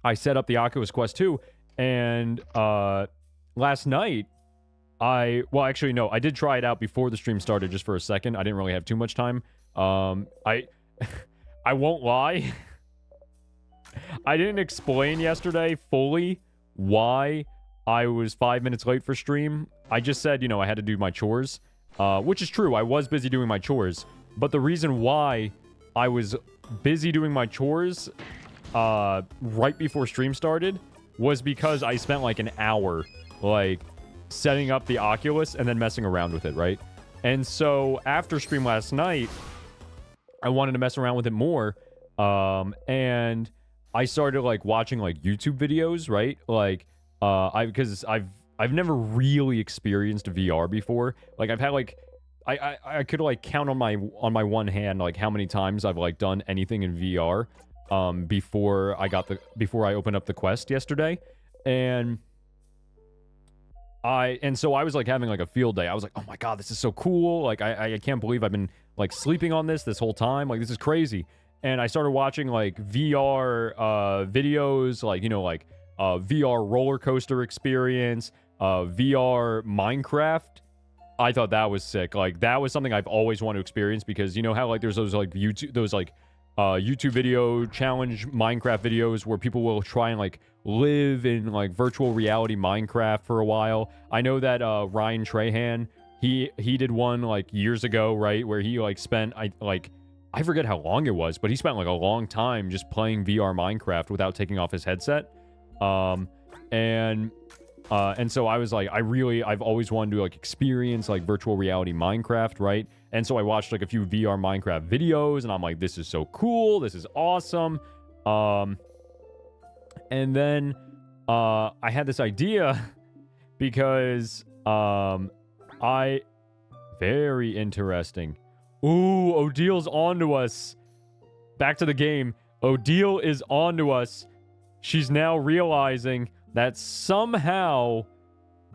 I set up the Oculus Quest 2, and last night I did try it out before the stream started just for a second. I didn't really have too much time. I won't lie. I didn't explain yesterday fully why I was 5 minutes late for stream. I just said, you know, I had to do my chores, which is true. I was busy doing my chores. But the reason why I was busy doing my chores right before stream started was because I spent like an hour like setting up the Oculus and then messing around with it, right? And so after stream last night, I wanted to mess around with it more. And I started like watching like YouTube videos, right? Like because I've never really experienced VR before. Like I've had like I could like count on my one hand like how many times I've like done anything in VR before I opened up the Quest yesterday. And so I was like having like a field day. I was like, oh my god, this is so cool. Like I can't believe I've been like sleeping on this whole time. Like this is crazy. And I started watching like VR videos, like, you know, like VR roller coaster experience, VR Minecraft. I thought that was sick. Like that was something I've always wanted to experience, because you know how like there's those like YouTube video challenge Minecraft videos where people will try and like live in like virtual reality Minecraft for a while. I know that Ryan Trahan, he did one like years ago, right, where he like spent I forget how long it was, but he spent like a long time just playing VR Minecraft without taking off his headset. And so I was like, I've always wanted to like experience like virtual reality Minecraft, right? And so I watched like a few VR Minecraft videos, and I'm like, this is so cool, this is awesome. And then I had this idea because very interesting. Ooh, Odile onto us. Back to the game. Odile is onto us. She's now realizing that somehow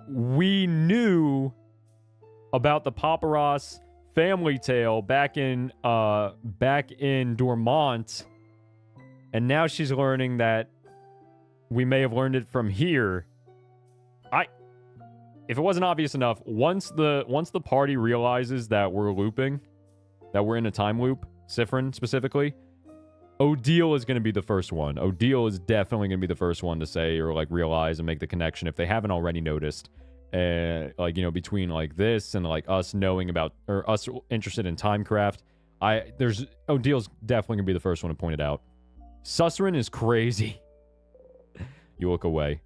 we knew about the Paparazzi family tale back in Dormont, and now she's learning that we may have learned it from here. If it wasn't obvious enough, once the party realizes that we're looping, that we're in a time loop, Siffrin specifically, Odile is going to be the first one. Odile is definitely going to be the first one to say or like realize and make the connection if they haven't already noticed. Like, you know, between like this and like us knowing about or us interested in Timecraft, Odile's definitely going to be the first one to point it out. Sussrin is crazy. You look away.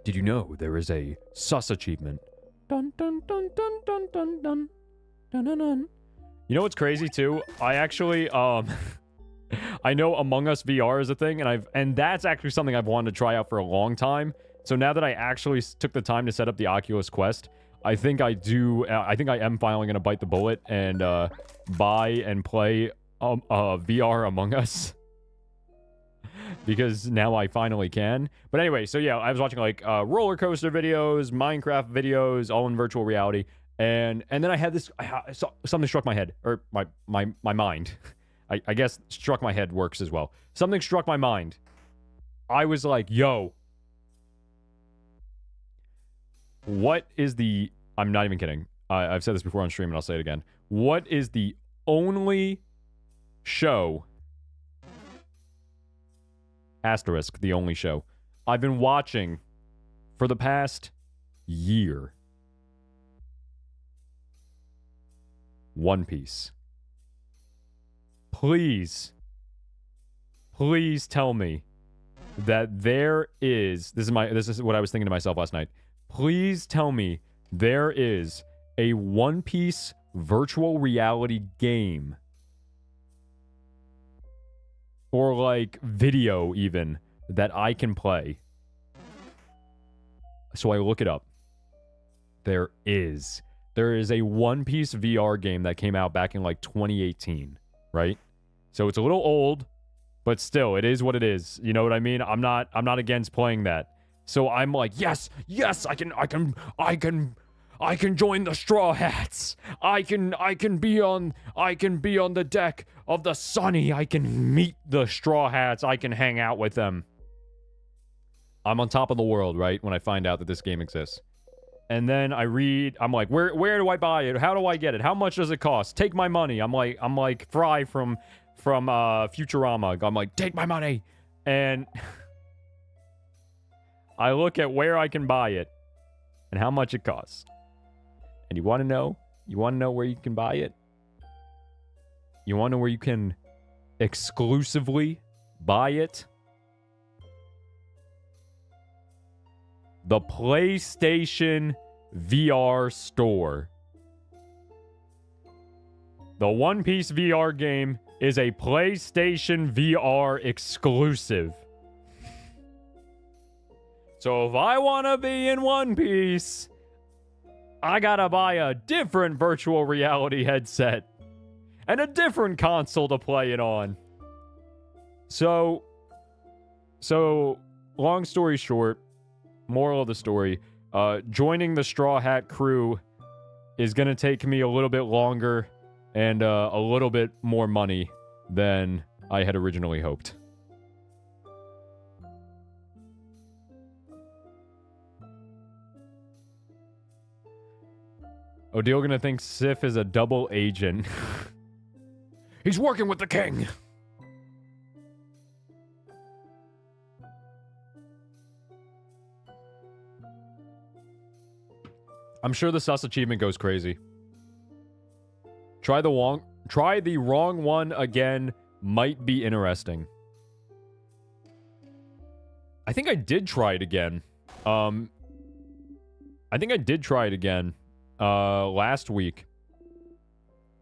Did you know there is a sus achievement? Dun dun dun dun dun dun dun dun dun dun. You know what's crazy too? I actually I know Among Us VR is a thing, and that's actually something I've wanted to try out for a long time. So now that I actually took the time to set up the Oculus Quest, I think I am finally gonna bite the bullet and buy and play VR Among Us. Because now I finally can. But anyway, so yeah, I was watching like roller coaster videos, Minecraft videos, all in virtual reality, and then I had this. Something struck my head, or my mind. I guess struck my head works as well. Something struck my mind. I was like, yo, what is the? I'm not even kidding. I've said this before on stream, and I'll say it again. What is the only show? Asterisk, the only show I've been watching for the past year. One Piece. Please tell me that there is, this is what I was thinking to myself last night. Please tell me there is a One Piece virtual reality game or like video even that I can play. So I look it up. There is a One Piece VR game that came out back in like 2018, right? So it's a little old, but still it is what it is. You know what I mean? I'm not against playing that. So I'm like, yes, I can join the Straw Hats. I can be on the deck of the Sunny. I can meet the Straw Hats. I can hang out with them. I'm on top of the world, right? When I find out that this game exists. And then I read, I'm like, where do I buy it? How do I get it? How much does it cost? Take my money. I'm like Fry from Futurama. I'm like, take my money. And I look at where I can buy it and how much it costs. And you want to know? You want to know where you can buy it? You want to know where you can exclusively buy it? The PlayStation VR Store. The One Piece VR game is a PlayStation VR exclusive. So if I want to be in One Piece, I gotta buy a different virtual reality headset and a different console to play it on. So long story short, moral of the story, joining the Straw Hat crew is gonna take me a little bit longer and a little bit more money than I had originally hoped. Odile gonna think Sif is a double agent. He's working with the king! I'm sure the sus achievement goes crazy. Try the wrong one again might be interesting. I think I did try it again. Last week.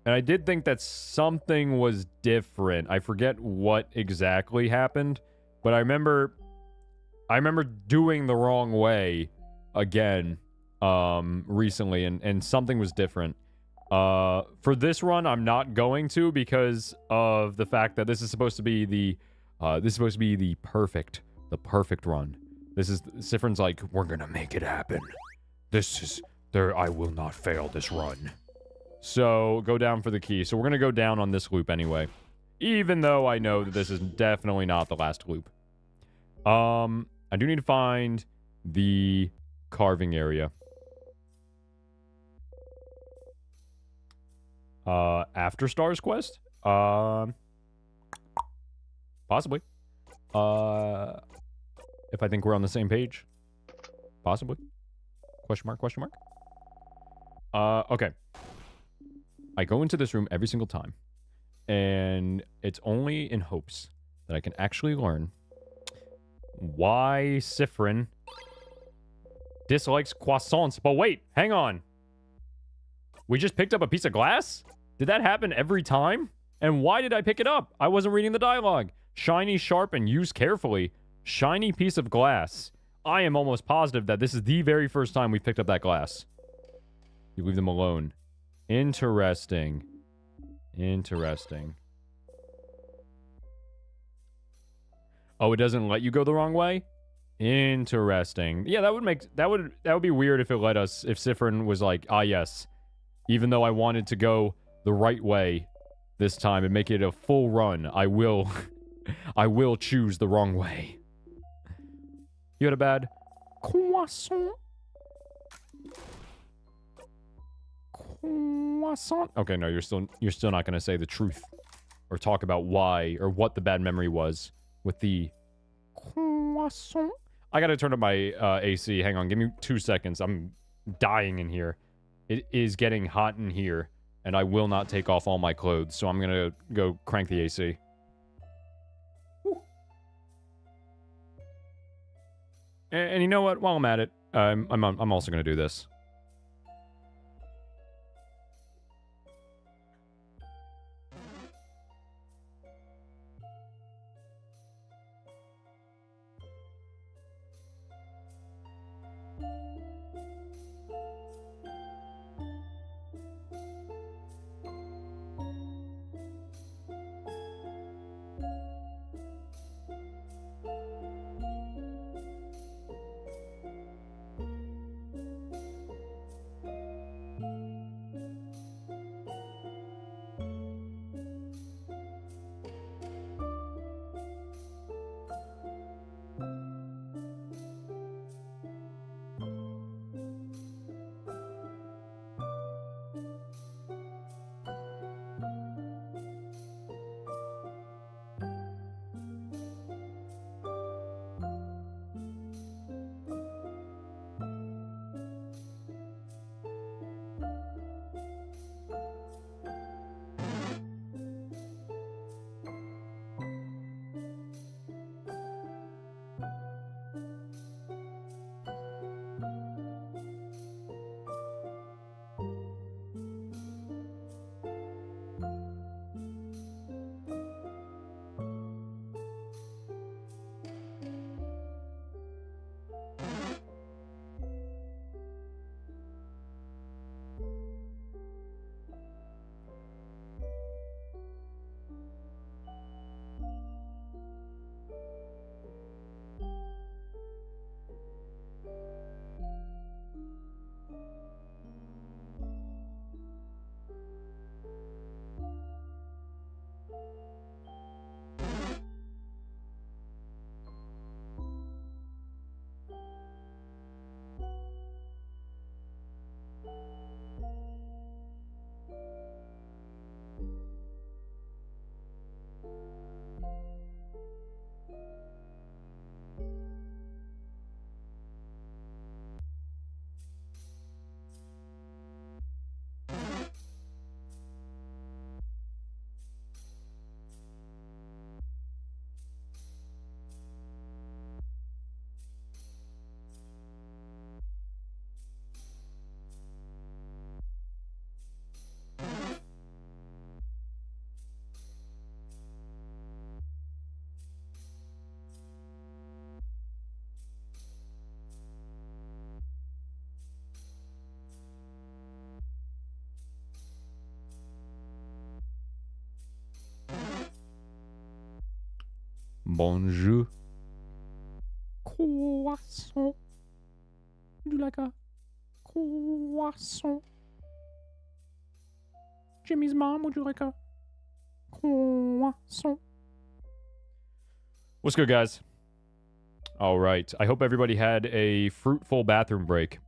And I did think that something was different. I forget what exactly happened, but I remember doing the wrong way again recently, and something was different. For this run, I'm not going to because of the fact that this is supposed to be the perfect run. This is Siffrin's like, we're gonna make it happen. I will not fail this run. So go down for the key. So we're going to go down on this loop anyway. Even though I know that this is definitely not the last loop. I do need to find the carving area. After Stars Quest? Possibly. If I think we're on the same page. Possibly. Question mark, question mark. Okay. I go into this room every single time. And it's only in hopes that I can actually learn why Siffrin dislikes croissants. But wait, hang on. We just picked up a piece of glass? Did that happen every time? And why did I pick it up? I wasn't reading the dialogue. Shiny, sharp, and used carefully. Shiny piece of glass. I am almost positive that this is the very first time we picked up that glass. You leave them alone. Interesting. Interesting. Oh, it doesn't let you go the wrong way? Interesting. Yeah, that would be weird if it let us, if Siffrin was like, ah yes, even though I wanted to go the right way this time and make it a full run, I will I will choose the wrong way. You had a bad croissant? Croissant? Okay, no, you're still not gonna say the truth or talk about why or what the bad memory was with the croissant. I gotta turn up my AC. Hang on, give me 2 seconds. I'm dying in here. It is getting hot in here, and I will not take off all my clothes, so I'm gonna go crank the AC. And you know what? While I'm at it, I'm also gonna do this. Bonjour. Croissant. Do you like a croissant? Jimmy's mom, would you like a croissant? What's good, guys? All right. I hope everybody had a fruitful bathroom break.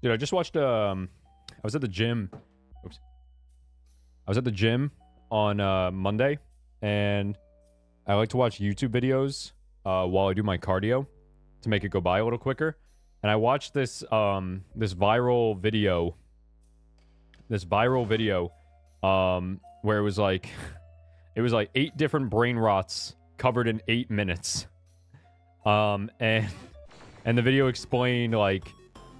Dude, I just watched, I was at the gym. Oops. I was at the gym on Monday, and I like to watch YouTube videos while I do my cardio to make it go by a little quicker. And I watched this this viral video where it was like 8 different brain rots covered in 8 minutes. And the video explained like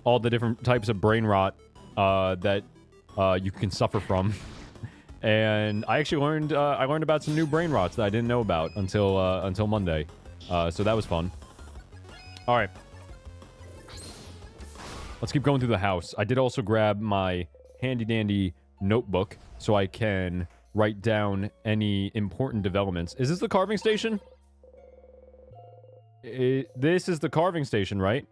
all the different types of brain rot that you can suffer from. And I actually learned about some new brain rots that I didn't know about until Monday. So that was fun. All right. Let's keep going through the house. I did also grab my handy dandy notebook so I can write down any important developments. Is this the carving station? This is the carving station, right?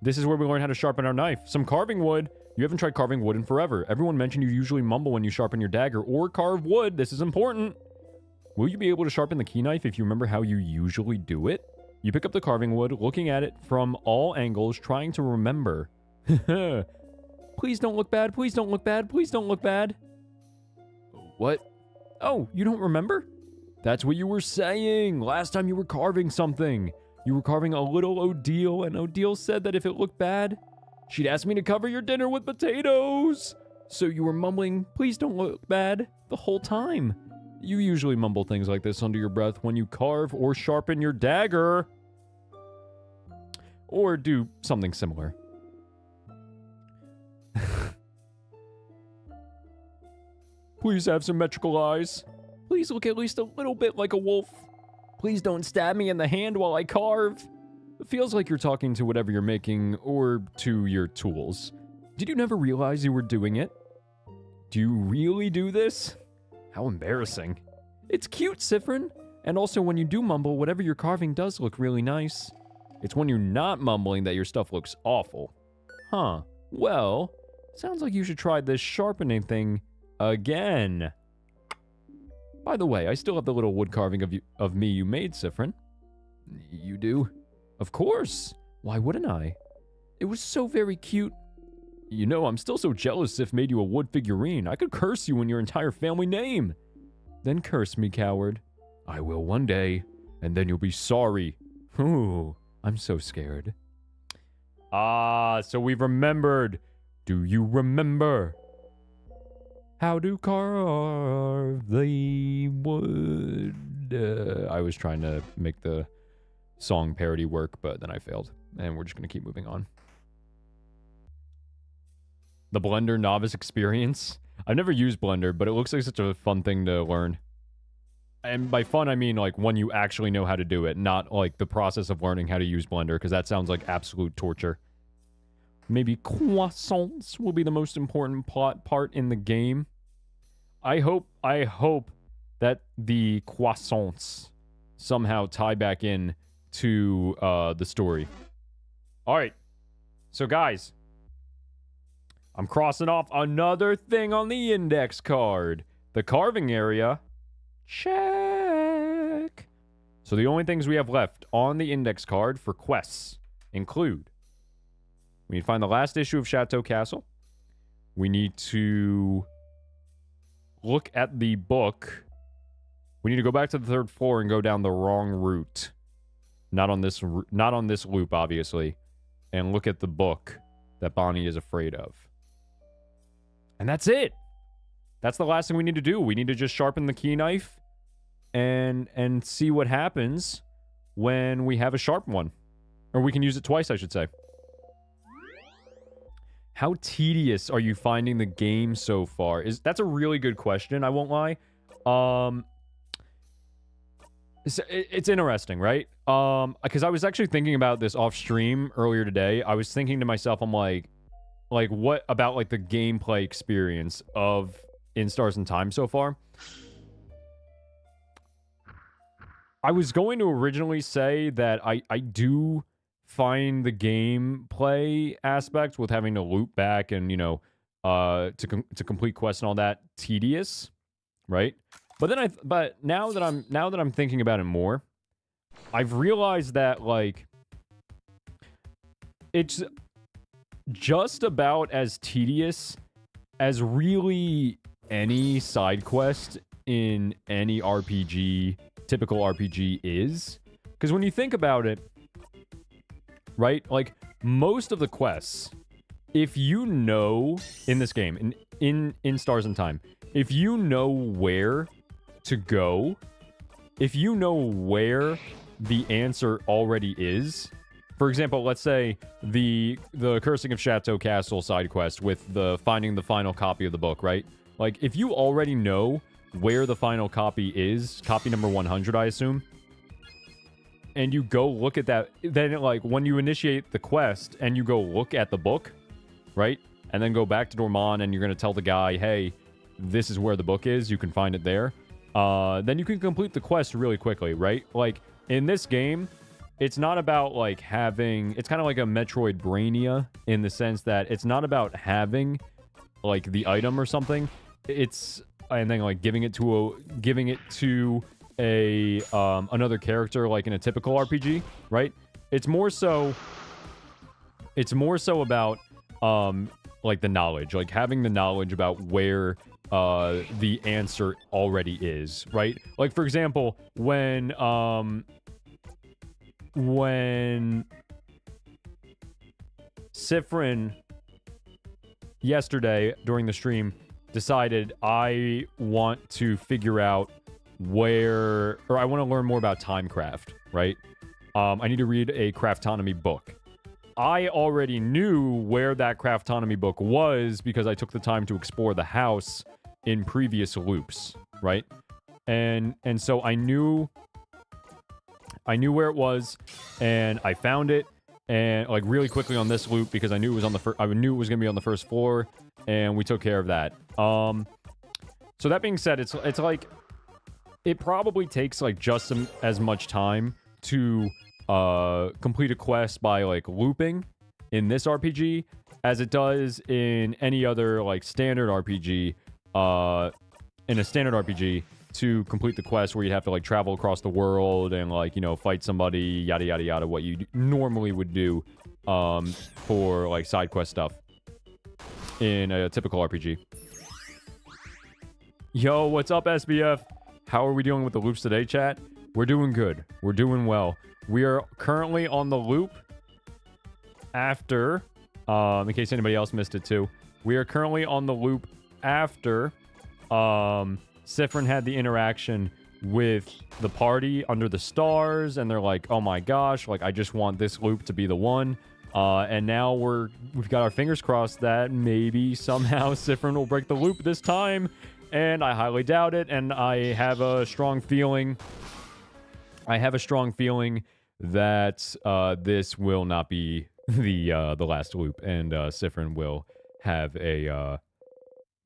This is where we learn how to sharpen our knife. Some carving wood. You haven't tried carving wood in forever. Everyone mentioned you usually mumble when you sharpen your dagger or carve wood. This is important. Will you be able to sharpen the key knife if you remember how you usually do it? You pick up the carving wood, looking at it from all angles, trying to remember. Please don't look bad. Please don't look bad. Please don't look bad. What? Oh, you don't remember? That's what you were saying last time you were carving something. You were carving a little Odile, and Odile said that if it looked bad, she'd ask me to cover your dinner with potatoes. So you were mumbling, please don't look bad, the whole time. You usually mumble things like this under your breath when you carve or sharpen your dagger. Or do something similar. Please have symmetrical eyes. Please look at least a little bit like a wolf. Please don't stab me in the hand while I carve. It feels like you're talking to whatever you're making or to your tools. Did you never realize you were doing it? Do you really do this? How embarrassing. It's cute, Siffrin. And also when you do mumble, whatever you're carving does look really nice. It's when you're not mumbling that your stuff looks awful. Huh. Well, sounds like you should try this sharpening thing again. By the way, I still have the little wood carving of me you made, Siffrin. You do? Of course. Why wouldn't I? It was so very cute. You know, I'm still so jealous Sif made you a wood figurine. I could curse you in your entire family name. Then curse me, coward. I will one day, and then you'll be sorry. Ooh, I'm so scared. Ah, so we've remembered. Do you remember? How to carve the wood. I was trying to make the song parody work, but then I failed. And we're just going to keep moving on. The Blender novice experience. I've never used Blender, but it looks like such a fun thing to learn. And by fun, I mean like when you actually know how to do it, not like the process of learning how to use Blender, because that sounds like absolute torture. Maybe croissants will be the most important part in the game. I hope that the croissants somehow tie back in to the story. All right. So guys, I'm crossing off another thing on the index card. The carving area. Check. So the only things we have left on the index card for quests include: we need to find the last issue of Chateau Castle. We need to look at the book. We need to go back to the 3rd floor and go down the wrong route. Not on this loop, obviously. And look at the book that Bonnie is afraid of. And that's it. That's the last thing we need to do. We need to just sharpen the key knife and see what happens when we have a sharp one. Or we can use it twice, I should say. How tedious are you finding the game so far? That's a really good question, I won't lie. It's interesting, right? Because I was actually thinking about this off stream earlier today. I was thinking to myself, I'm like, like what about like the gameplay experience of In Stars and Time so far. I was going to originally say that I do find the gameplay aspects with having to loop back and, you know, to complete quests and all that tedious, right? But then but now that I'm thinking about it more, I've realized that like it's just about as tedious as really any side quest in any RPG, typical RPG is. Because when you think about it, right? Like most of the quests, if you know in this game, in Stars and Time, if you know where to go, if you know where the answer already is, for example, let's say the Cursing of Chateau Castle side quest with the finding the final copy of the book, right? Like if you already know where the final copy is, copy number 100, I assume, and you go look at that, then like when you initiate the quest and you go look at the book, right? And then go back to Dormont and you're going to tell the guy, hey, this is where the book is. You can find it there. Then you can complete the quest really quickly, right? Like in this game, it's not about like having, it's kind of like a Metroid Brainia in the sense that it's not about having like the item or something. It's, and then like giving it to a another character like in a typical RPG, right? It's more so about like the knowledge, like having the knowledge about where the answer already is, right? Like for example, when Sifrin yesterday during the stream decided I want to figure out where, or I want to learn more about Timecraft, right? I need to read a Craftonomy book. I already knew where that Craftonomy book was because I took the time to explore the house in previous loops, right? And so I knew where it was, and I found it, and like really quickly on this loop because I knew it was on the first. I knew it was gonna be on the first floor, and we took care of that. So that being said, it's like it probably takes like just as much time to complete a quest by like looping in this RPG as it does in any other like standard RPG. In a standard RPG, to complete the quest where you have to like travel across the world and like, you know, fight somebody, yada yada yada, what you normally would do for like side quest stuff in a typical RPG. Yo, what's up, SBF? How are we doing with the loops today, chat? We're doing good. We're doing well. We are currently on the loop after, in case anybody else missed it too, we are currently on the loop after Sifrin had the interaction with the party under the stars, and they're like, oh my gosh, like I just want this loop to be the one. And now we've got our fingers crossed that maybe somehow Sifrin will break the loop this time, and I highly doubt it, and I have a strong feeling that this will not be the last loop, and Sifrin will have a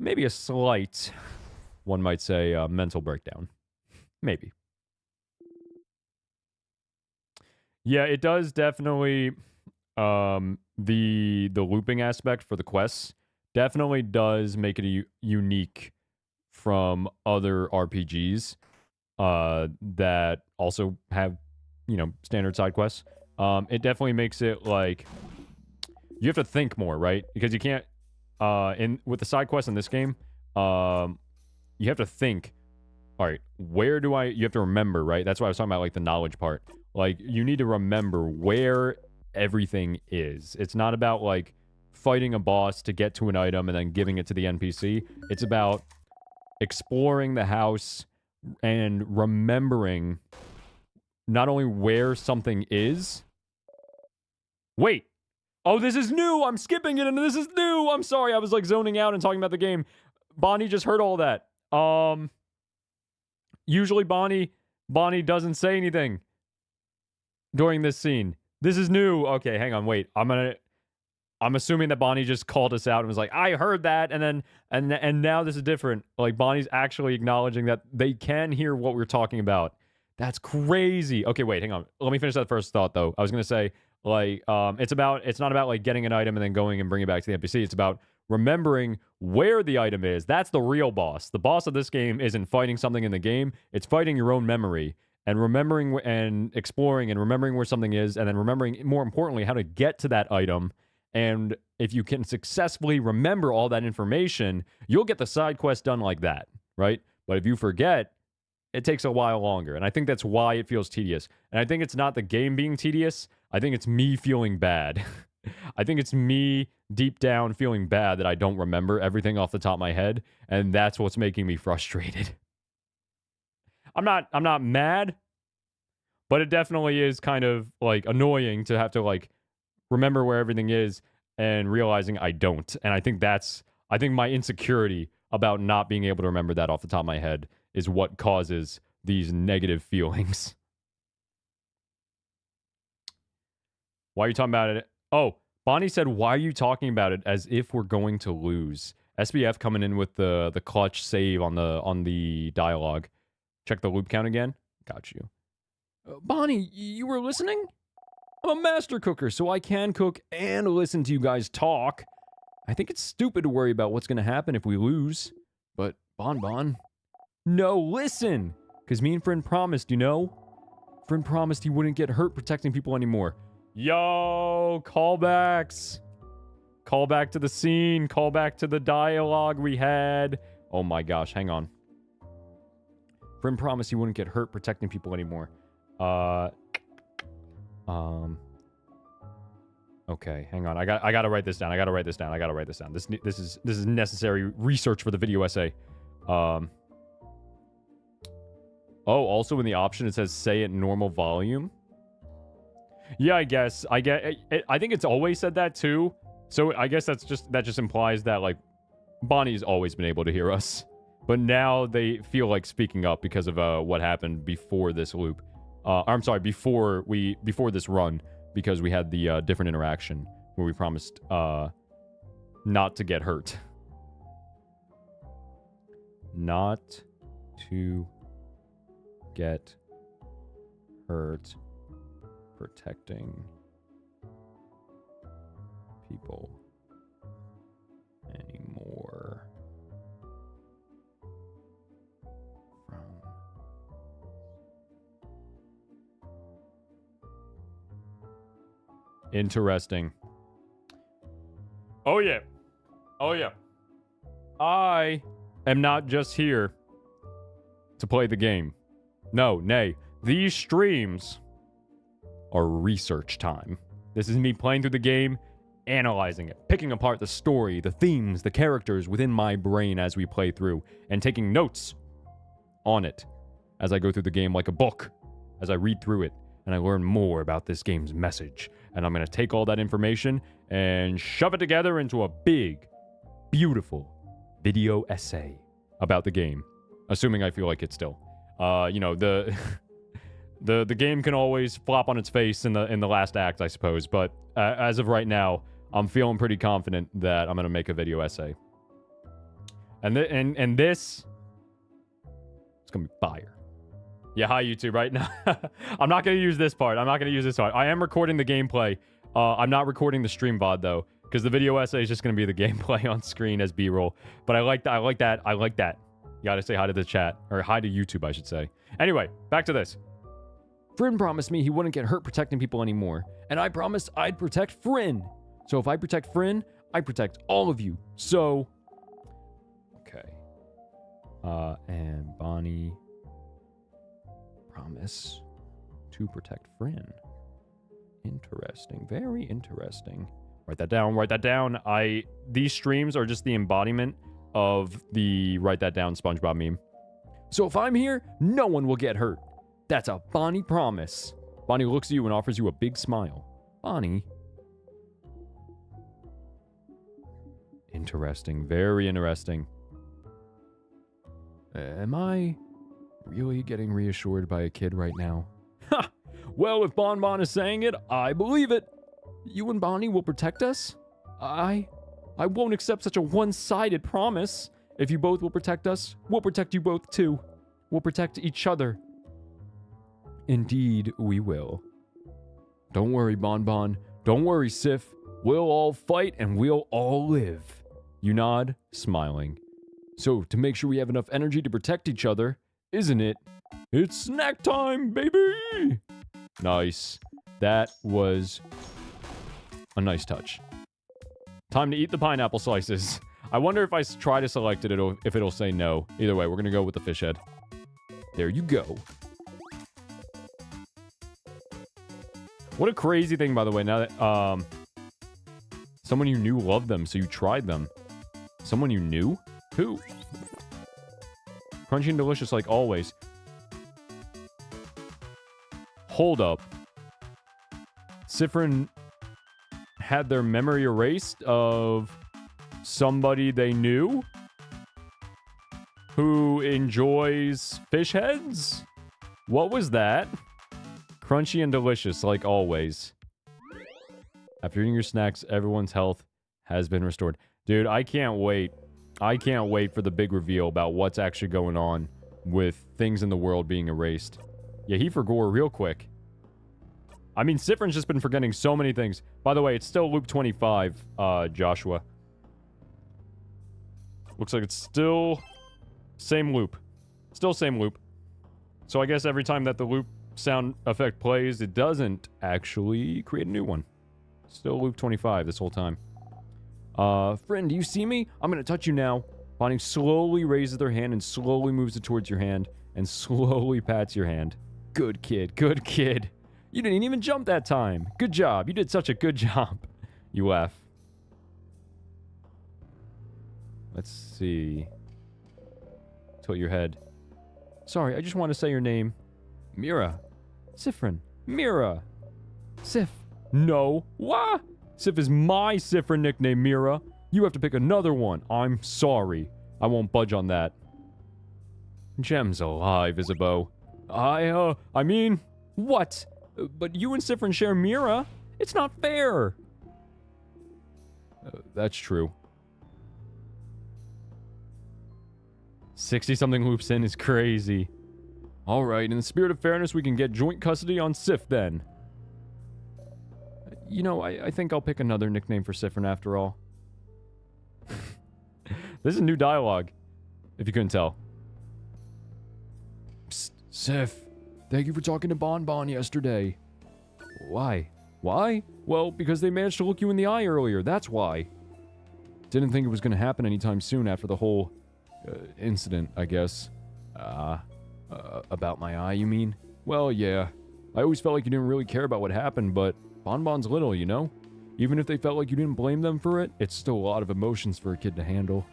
maybe a slight, one might say, mental breakdown. Maybe. Yeah, it does definitely, the looping aspect for the quests definitely does make it unique from other RPGs that also have, you know, standard side quests. It definitely makes it like you have to think more, right? Because you can't with the side quests in this game, you have to think, all right, where do you have to remember, right? That's why I was talking about like the knowledge part. Like you need to remember where everything is. It's not about like fighting a boss to get to an item and then giving it to the NPC. It's about exploring the house and remembering not only where something is. Wait. Oh, this is new. I'm skipping it and this is new. I'm sorry. I was like zoning out and talking about the game. Bonnie just heard all that. Usually Bonnie doesn't say anything during this scene. This is new. Okay, hang on. Wait. I'm assuming that Bonnie just called us out and was like, I heard that. And then, and now this is different. Like, Bonnie's actually acknowledging that they can hear what we're talking about. That's crazy. Okay, wait, hang on. Let me finish that first thought, though. I was going to say, like, it's not about, like, getting an item and then going and bringing it back to the NPC. It's about remembering where the item is. That's the real boss. The boss of this game isn't fighting something in the game. It's fighting your own memory and remembering and exploring and remembering where something is, and then remembering, more importantly, how to get to that item. And if you can successfully remember all that information, you'll get the side quest done like that, right? But if you forget, it takes a while longer. And I think that's why it feels tedious. And I think it's not the game being tedious. I think it's me feeling bad. I think it's me deep down feeling bad that I don't remember everything off the top of my head. And that's what's making me frustrated. I'm not mad, but it definitely is kind of like annoying to have to like remember where everything is and realizing I don't. And I think my insecurity about not being able to remember that off the top of my head is what causes these negative feelings. Why are you talking about it? Oh, Bonnie said, why are you talking about it as if we're going to lose? SBF coming in with the clutch save on the dialogue. Check the loop count again. Got you. Bonnie, you were listening? I'm a master cooker, so I can cook and listen to you guys talk. I think it's stupid to worry about what's going to happen if we lose. But, Bon, no, listen! Because me and Friend promised, you know? Friend promised he wouldn't get hurt protecting people anymore. Yo, callbacks. Call back to the scene. Call back to the dialogue we had. Oh my gosh, hang on. Friend promised he wouldn't get hurt protecting people anymore. Okay, hang on. I gotta write this down. This is necessary research for the video essay. Oh, also in the option it says say it normal volume. Yeah, I guess. I think it's always said that too. So I guess that just implies that like Bonnie's always been able to hear us. But now they feel like speaking up because of what happened before this loop. I'm sorry, before this run, because we had the different interaction where we promised not to get hurt. Not to get hurt protecting people anymore. Interesting. Oh yeah. I am not just here to play the game. No, nay. These streams are research time. This is me playing through the game, analyzing it, picking apart the story, the themes, the characters within my brain as we play through, and taking notes on it as I go through the game like a book, as I read through it, and I learn more about this game's message. And I'm going to take all that information and shove it together into a big, beautiful video essay about the game. Assuming I feel like it still. The game can always flop on its face in the last act, I suppose. But as of right now, I'm feeling pretty confident that I'm going to make a video essay. And this, it's going to be fire. Yeah, hi, YouTube, right now. I'm not going to use this part. I am recording the gameplay. I'm not recording the stream VOD, though, because the video essay is just going to be the gameplay on screen as B-roll. But I like that. You got to say hi to the chat. Or hi to YouTube, I should say. Anyway, back to this. Friend promised me he wouldn't get hurt protecting people anymore. And I promised I'd protect Friend. So if I protect Friend, I protect all of you. So... Okay. And Bonnie... promise to protect Friend. Interesting. Very interesting. Write that down. These streams are just the embodiment of the write that down SpongeBob meme. So if I'm here, no one will get hurt. That's a Bonnie promise. Bonnie looks at you and offers you a big smile. Bonnie. Interesting. Very interesting. Am I really getting reassured by a kid right now? Ha! Well, if Bon Bon is saying it, I believe it. You and Bonnie will protect us? I won't accept such a one-sided promise. If you both will protect us, we'll protect you both too. We'll protect each other. Indeed, we will. Don't worry, Bonbon. Don't worry, Sif. We'll all fight and we'll all live. You nod, smiling. So, to make sure we have enough energy to protect each other, isn't it? It's snack time, baby! Nice. That was a nice touch. Time to eat the pineapple slices. I wonder if I try to select it, if it'll say no. Either way, we're gonna go with the fish head. There you go. What a crazy thing, by the way, now that, someone you knew loved them, so you tried them. Someone you knew? Who? Crunchy and delicious like always. Hold up. Siffrin had their memory erased of somebody they knew who enjoys fish heads? What was that? Crunchy and delicious, like always. After eating your snacks, everyone's health has been restored. Dude, I can't wait. I can't wait for the big reveal about what's actually going on with things in the world being erased. Yeah, he forgot real quick. I mean, Siffrin's just been forgetting so many things. By the way, it's still loop 25, Joshua. Looks like it's still same loop. Still same loop. So I guess every time that the loop sound effect plays, it doesn't actually create a new one. Still loop 25 this whole time. Friend, do you see me? I'm gonna touch you now. Bonnie slowly raises their hand and slowly moves it towards your hand and slowly pats your hand. Good kid, good kid. You didn't even jump that time. Good job. You did such a good job. You laugh. Let's see. Tilt your head. Sorry, I just want to say your name. Mira. Siffrin. Mira. Sif. No. What? Sif is my Siffrin nickname, Mira. You have to pick another one. I'm sorry. I won't budge on that. Gem's alive, Isabeau. I mean, what? But you and Siffrin share Mira. It's not fair. That's true. 60-something loops in is crazy. Alright, in the spirit of fairness, we can get joint custody on Sif then. You know, I think I'll pick another nickname for Siffrin after all. This is new dialogue, if you couldn't tell. Psst, Sif. Thank you for talking to Bonbon yesterday. Why? Why? Well, because they managed to look you in the eye earlier, that's why. Didn't think it was going to happen anytime soon after the whole incident, I guess. About my eye, you mean? Well, yeah. I always felt like you didn't really care about what happened, but Bonbon's little, you know? Even if they felt like you didn't blame them for it, it's still a lot of emotions for a kid to handle.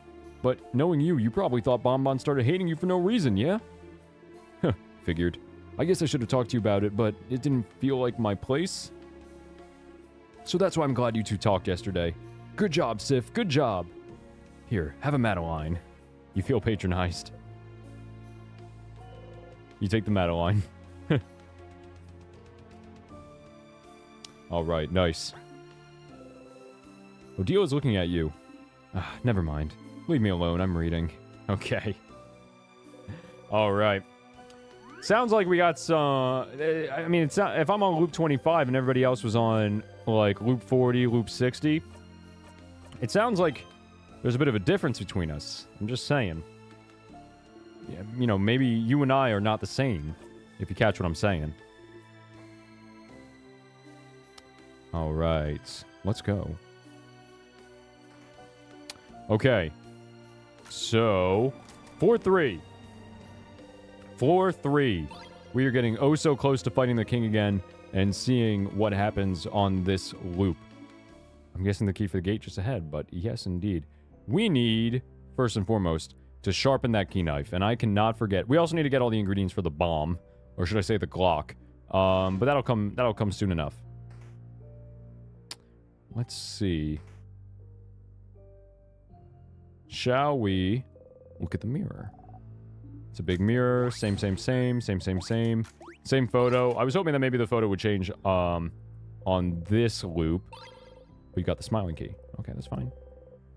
But knowing you, you probably thought Bonbon started hating you for no reason, yeah? Huh, figured. I guess I should have talked to you about it, but it didn't feel like my place. So that's why I'm glad you two talked yesterday. Good job, Sif. Good job. Here, have a Madeline. You feel patronized. You take the Madeline. Alright, nice. Odio's looking at you. Never mind. Leave me alone, I'm reading. Okay. Alright. Sounds like we got some... I mean, it's not, if I'm on loop 25 and everybody else was on, like, loop 40, loop 60, it sounds like there's a bit of a difference between us. I'm just saying. Yeah, you know, maybe you and I are not the same, if you catch what I'm saying. Alright. Let's go. Okay. So, 4-3. 4-3. We are getting oh so close to fighting the king again and seeing what happens on this loop. I'm guessing the key for the gate just ahead, but yes, indeed. We need, first and foremost, to sharpen that key knife, and I cannot forget. We also need to get all the ingredients for the bomb, or should I say the Glock. But that'll come soon enough. Let's see. Shall we look at the mirror? It's a big mirror. Same photo. I was hoping that maybe the photo would change on this loop. But you got the smiling key. Okay, that's fine.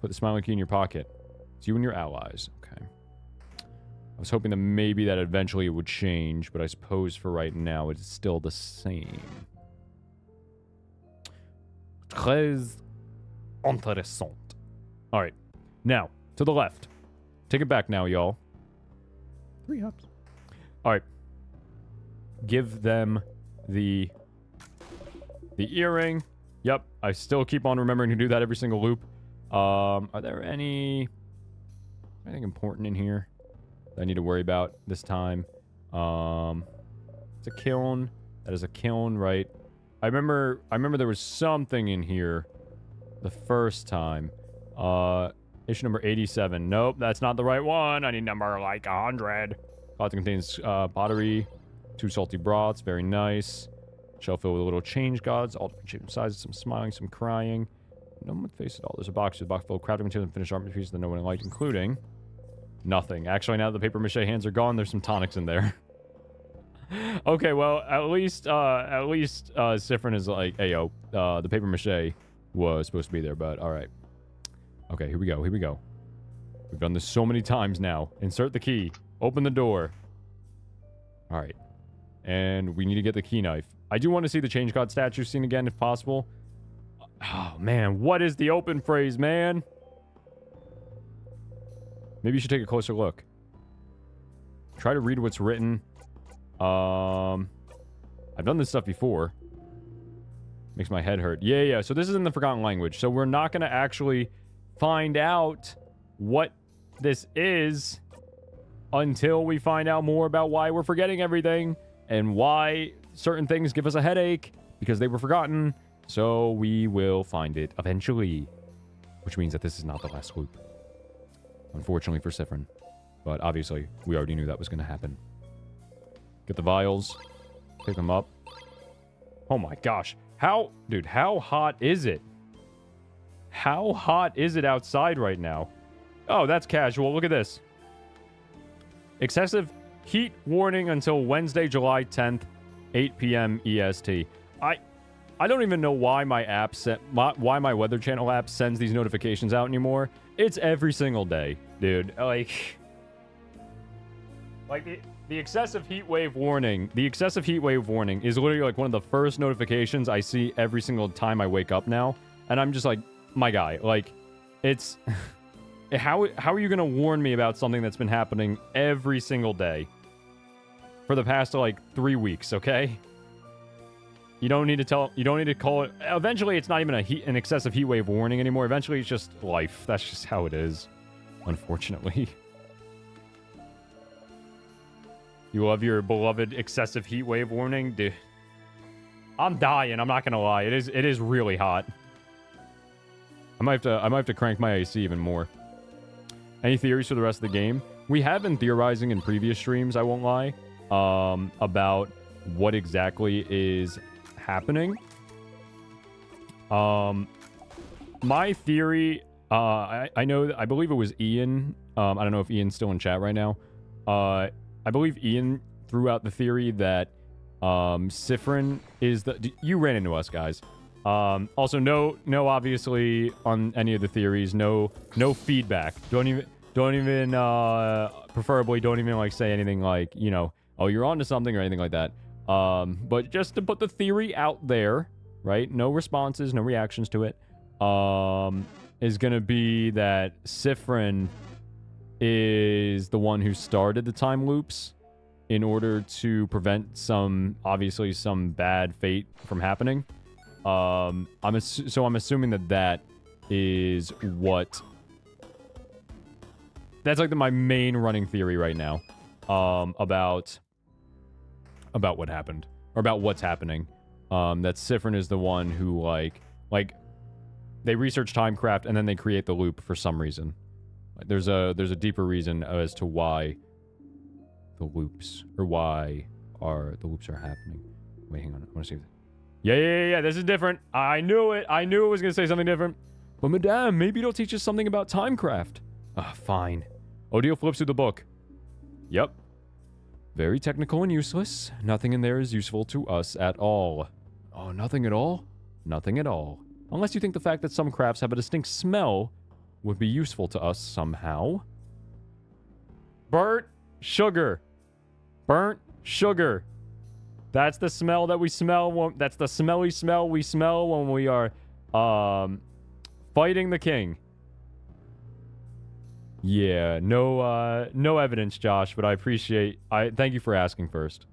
Put the smiling key in your pocket. It's you and your allies. Okay. I was hoping that maybe that eventually it would change, but I suppose for right now it's still the same. Très intéressant. All right. Now, to the left. Take it back now, y'all. 3 ups. All right. Give them the earring. Yep. I still keep on remembering to do that every single loop. Are there anything important in here that I need to worry about this time? It's a kiln. That is a kiln, right? I remember there was something in here the first time. Issue number 87. Nope, that's not the right one. I need number like 100. Closet contains pottery, 2 salty broths, very nice. Shelf filled with little change gods, all different shapes and sizes, some smiling, some crying. No one with face at all. There's a box full of crafting materials and finished armor pieces that no one liked, including nothing. Actually, now that the paper mache hands are gone, there's some tonics in there. Okay, well, at least Siffrin is like, hey, yo, the paper mache was supposed to be there, but all right. Okay, here we go. Here we go. We've done this so many times now. Insert the key. Open the door. All right. And we need to get the key knife. I do want to see the change god statue scene again if possible. Oh, man. What is the open phrase, man? Maybe you should take a closer look. Try to read what's written. I've done this stuff before. Makes my head hurt. Yeah. So this is in the Forgotten Language. So we're not going to actually find out what this is until we find out more about why we're forgetting everything and why certain things give us a headache because they were forgotten. So we will find it eventually, which means that this is not the last loop, unfortunately for Siffrin. But obviously, we already knew that was going to happen. Get the vials, pick them up. Oh my gosh. How hot is it? How hot is it outside right now? Oh, that's casual. Look at this. Excessive heat warning until Wednesday, July 10th, 8 p.m. EST. I don't even know why my app why my Weather Channel app sends these notifications out anymore. It's every single day, dude. Like the excessive heat wave warning. The excessive heat wave warning is literally like one of the first notifications I see every single time I wake up now, and I'm just like, my guy, like, it's how are you gonna warn me about something that's been happening every single day for the past like 3 weeks? Okay, you don't need to call it. Eventually, it's not even an excessive heat wave warning anymore. Eventually, it's just life. That's just how it is, unfortunately. You love your beloved excessive heat wave warning, dude. I'm dying. I'm not gonna lie. It is really hot. I might have to crank my AC even more. Any theories for the rest of the game? We have been theorizing in previous streams, I won't lie, about what exactly is happening. My theory, I believe it was Ian. I don't know if Ian's still in chat right now. I believe Ian threw out the theory that Siffrin is the... You ran into us, guys. Also, no, obviously, on any of the theories, no feedback. Don't even, preferably don't even, like, say anything like, you know, oh, you're onto something or anything like that. But just to put the theory out there, right? No responses, no reactions to it, is gonna be that Siffrin is the one who started the time loops in order to prevent some bad fate from happening. I'm assuming that is what... That's like my main running theory right now, about what happened, or about what's happening. That Siffrin is the one who, like, they research Timecraft and then they create the loop for some reason. There's a deeper reason as to why the loops are happening. Wait, hang on. I want to see. Yeah. This is different. I knew it. I knew it was going to say something different. But madame, maybe it'll teach us something about Timecraft. Fine. Odile flips through the book. Yep. Very technical and useless. Nothing in there is useful to us at all. Oh, nothing at all? Nothing at all. Unless you think the fact that some crafts have a distinct smell would be useful to us somehow. Burnt sugar. Burnt sugar. That's the smell that we smell. That's the smelly smell we smell when we are fighting the king. Yeah, no evidence, Josh, but I thank you for asking first.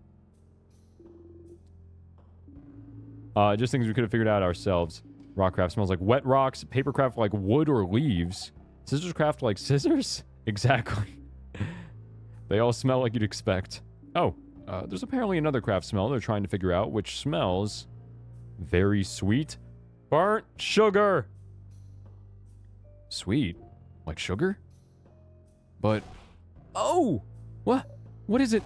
Just things we could have figured out ourselves. Rockcraft smells like wet rocks. Papercraft like wood or leaves. Scissorscraft like scissors? Exactly. They all smell like you'd expect. Oh, there's apparently another craft smell they're trying to figure out, which smells very sweet. Burnt sugar. Sweet? Like sugar? But, oh! What is it?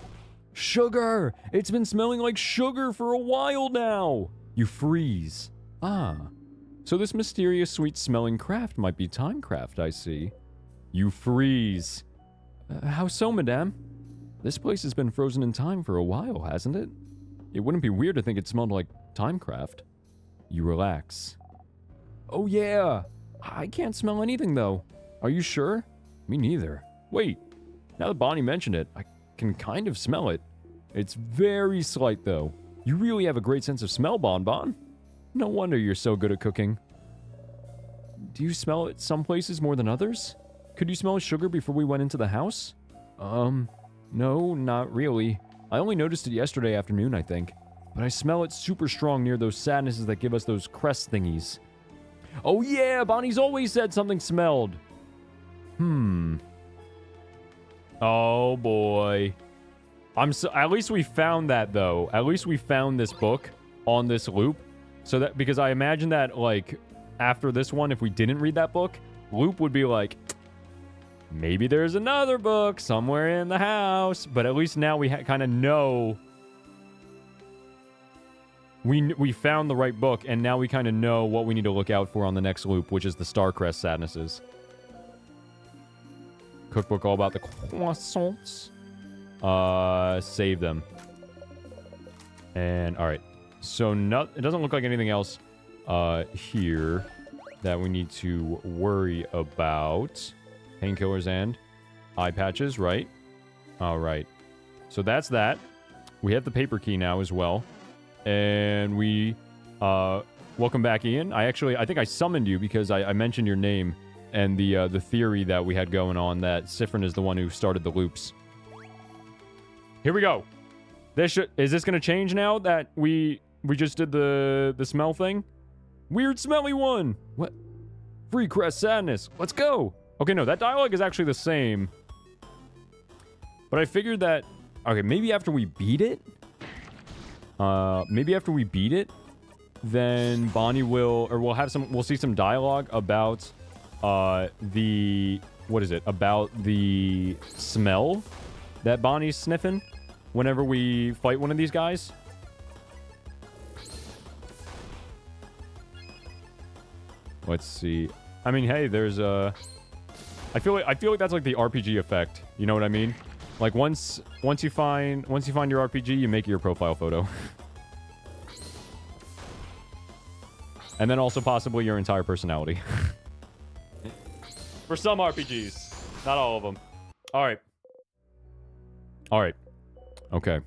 Sugar! It's been smelling like sugar for a while now! You freeze. Ah. So this mysterious sweet-smelling craft might be Timecraft, I see. You freeze. How so, madame? This place has been frozen in time for a while, hasn't it? It wouldn't be weird to think it smelled like Timecraft. You relax. Oh yeah! I can't smell anything, though. Are you sure? Me neither. Wait, now that Bonnie mentioned it, I can kind of smell it. It's very slight, though. You really have a great sense of smell, Bonbon. No wonder you're so good at cooking. Do you smell it some places more than others? Could you smell sugar before we went into the house? No, not really. I only noticed it yesterday afternoon, I think. But I smell it super strong near those sadnesses that give us those crest thingies. Oh yeah, Bonnie's always said something smelled. Oh boy. At least we found that, though. At least we found this book on this loop. So that, because I imagine that, like, after this one, if we didn't read that book, Loop would be like, maybe there's another book somewhere in the house. But at least now we kind of know. We found the right book, and now we kind of know what we need to look out for on the next loop, which is the Starcrest Sadnesses. Cookbook all about the croissants. Save them. And, alright. So, it doesn't look like anything else here that we need to worry about. Painkillers and eye patches, right? Alright. So, that's that. We have the paper key now as well. And we, welcome back, Ian. I think I summoned you because I mentioned your name and the theory that we had going on that Siffrin is the one who started the loops. Here we go. Is this going to change now that we just did the smell thing? Weird smelly one. What? Free Crest Sadness. Let's go. Okay, no, that dialogue is actually the same. But I figured that, okay, maybe after we beat it, then Bonnie we'll see some dialogue about about the smell that Bonnie's sniffing whenever we fight one of these guys. Let's see. I mean, hey, there's I feel like that's like the RPG effect. You know what I mean? Like once you find your RPG, you make it your profile photo. And then also possibly your entire personality. For some RPGs. Not all of them. Alright. Alright. Okay.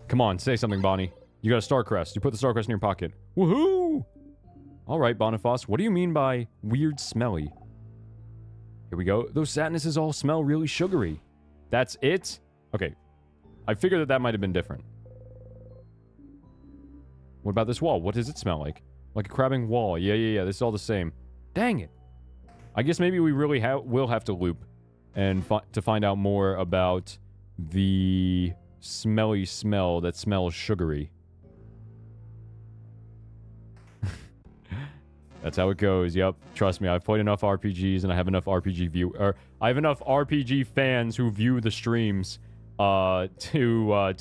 Come on, say something, Bonnie. You got a Starcrest. You put the Starcrest in your pocket. Woohoo! Alright, Boniface. What do you mean by weird smelly? Here we go. Those sadnesses all smell really sugary. That's it? Okay. I figured that might have been different. What about this wall? What does it smell like? Like a crabbing wall. Yeah. This is all the same. Dang it. I guess maybe we really will have to loop and to find out more about the smelly smell that smells sugary. That's how it goes. Yep. Trust me, I've played enough RPGs and I have enough I have enough RPG fans who view the streams to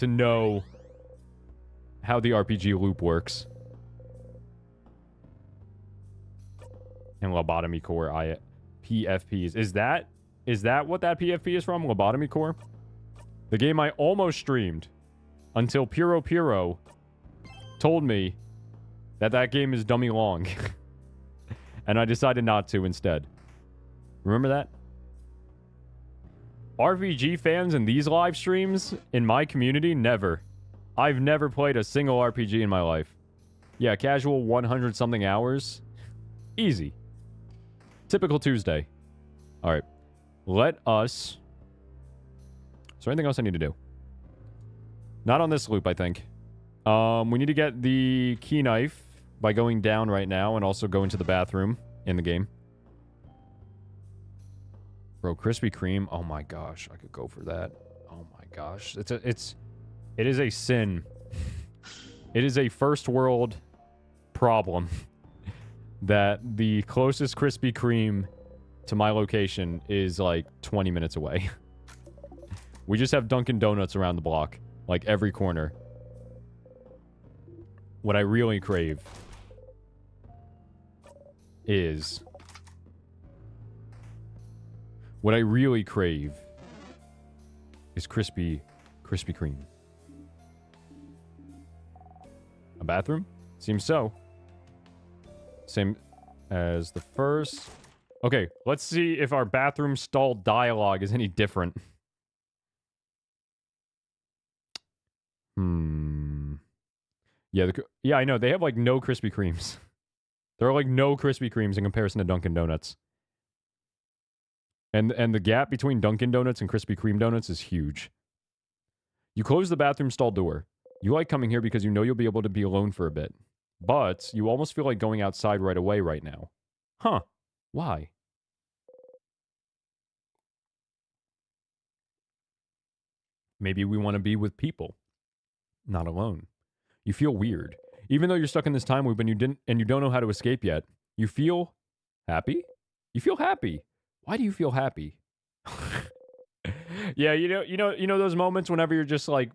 know how the RPG loop works. And lobotomy core PFPs. Is that what that PFP is from? Lobotomy core? The game I almost streamed until Piro told me That game is dummy long. And I decided not to instead. Remember that? RPG fans in these live streams, in my community, never. I've never played a single RPG in my life. Yeah, casual 100-something hours. Easy. Typical Tuesday. Alright. Let us... Is there anything else I need to do? Not on this loop, I think. We need to get the key knife by going down right now and also go into the bathroom in the game. Bro, Krispy Kreme. Oh my gosh, I could go for that. Oh my gosh. It is a sin. It is a first world problem that the closest Krispy Kreme to my location is like 20 minutes away. We just have Dunkin' Donuts around the block, like every corner. What I really crave is... What I really crave is Krispy Kreme. A bathroom? Seems so. Same as the first. Okay, let's see if our bathroom stall dialogue is any different. Yeah, I know. They have, like, no Krispy Kremes. There are, like, no Krispy Kremes in comparison to Dunkin' Donuts. And the gap between Dunkin' Donuts and Krispy Kreme donuts is huge. You close the bathroom stall door. You like coming here because you know you'll be able to be alone for a bit. But you almost feel like going outside right away right now. Huh. Why? Maybe we want to be with people. Not alone. You feel weird. Even though you're stuck in this time loop and you don't know how to escape yet, you feel happy? You feel happy. Why do you feel happy? Yeah, you know those moments whenever you're just like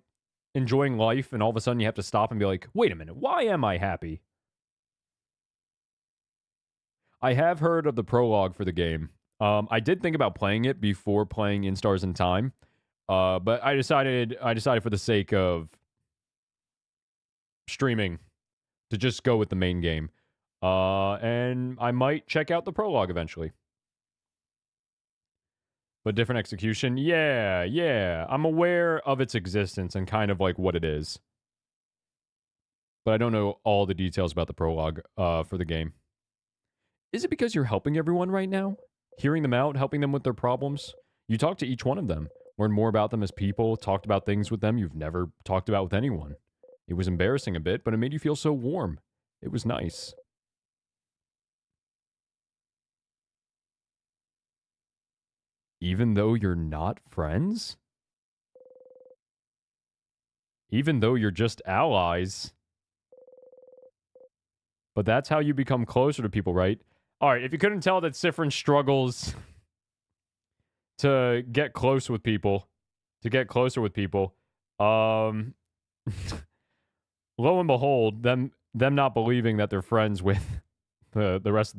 enjoying life and all of a sudden you have to stop and be like, wait a minute, why am I happy? I have heard of the prologue for the game. I did think about playing it before playing Instars in Time. But I decided for the sake of streaming to just go with the main game. And I might check out the prologue eventually. But different execution? Yeah. I'm aware of its existence and kind of like what it is. But I don't know all the details about the prologue for the game. Is it because you're helping everyone right now? Hearing them out, helping them with their problems? You talk to each one of them, learn more about them as people, talked about things with them you've never talked about with anyone. It was embarrassing a bit, but it made you feel so warm. It was nice. Even though you're not friends? Even though you're just allies? But that's how you become closer to people, right? Alright, if you couldn't tell that Siffrin struggles to get close with people, to get closer with people, lo and behold, them not believing that they're friends with the rest of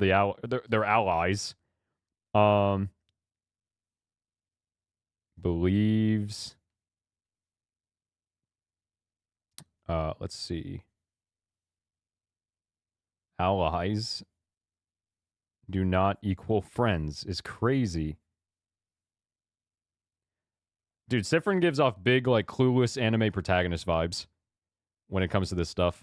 their allies, believes, let's see, allies do not equal friends is crazy. Dude, Siffrin gives off big, like, clueless anime protagonist vibes when it comes to this stuff.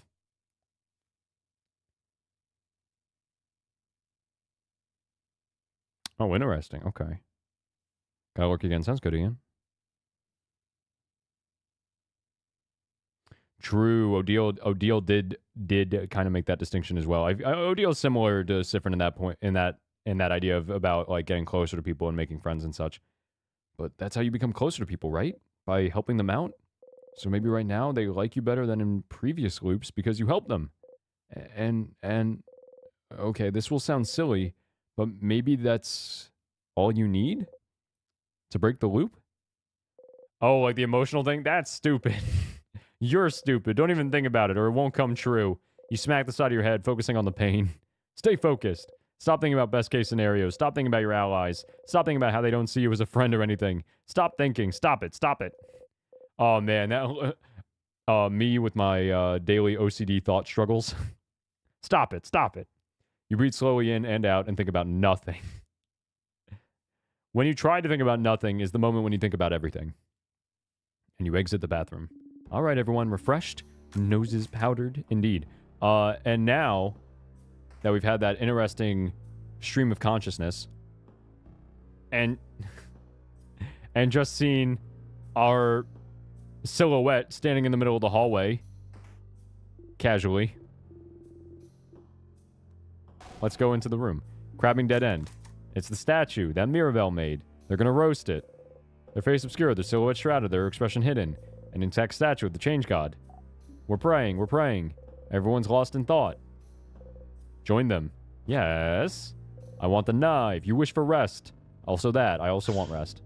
Oh, interesting. Okay. Gotta work again. Sounds good, Ian. True. Odile did kind of make that distinction as well. Odile's similar to Siffrin in that point, in that idea of about like getting closer to people and making friends and such. But that's how you become closer to people, right? By helping them out. So maybe right now they like you better than in previous loops because you helped them. And okay, this will sound silly, but maybe that's all you need to break the loop? Oh, like the emotional thing? That's stupid. You're stupid. Don't even think about it or it won't come true. You smack the side of your head, focusing on the pain. Stay focused. Stop thinking about best case scenarios. Stop thinking about your allies. Stop thinking about how they don't see you as a friend or anything. Stop thinking. Stop it. Stop it. Oh, man. That, me with my daily OCD thought struggles. Stop it. Stop it. You breathe slowly in and out and think about nothing. When you try to think about nothing is the moment when you think about everything. And you exit the bathroom. All right, everyone, refreshed, noses powdered, indeed. And now that we've had that interesting stream of consciousness and just seen our silhouette standing in the middle of the hallway casually, let's go into the room. Crabbing dead end. It's the statue that Mirabelle made. They're gonna roast it. Their face obscured, their silhouette shrouded, their expression hidden. An intact statue of the Change God. We're praying, we're praying. Everyone's lost in thought. Join them. Yes. I want the knife. You wish for rest. Also that. I also want rest.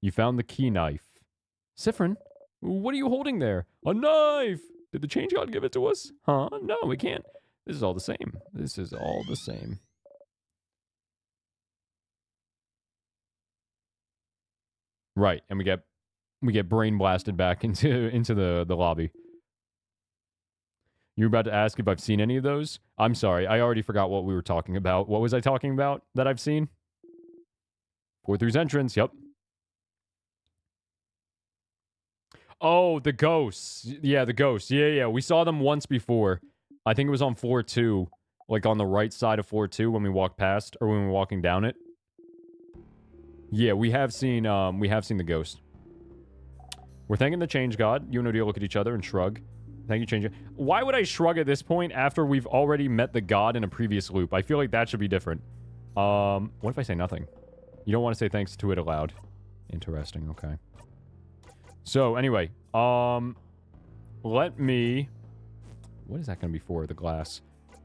You found the key knife. Siffrin, what are you holding there? A knife! Did the Change God give it to us? Huh? No, we can't. This is all the same. This is all the same. Right, and we get brain blasted back into the lobby. You're about to ask if I've seen any of those? I'm sorry, I already forgot what we were talking about. What was I talking about that I've seen? 4-3's entrance, yep. Oh, the ghosts. Yeah, the ghosts. Yeah. We saw them once before. I think it was on floor 2. Like on the right side of floor 2 when we walked past, or when we were walking down it. Yeah, we have seen the ghost. We're thanking the Change God. You and Odia look at each other and shrug. Thank you, Change God. Why would I shrug at this point after we've already met the god in a previous loop? I feel like that should be different. What if I say nothing? You don't want to say thanks to it aloud. Interesting, okay. So, anyway, let me... What is that going to be for, the glass?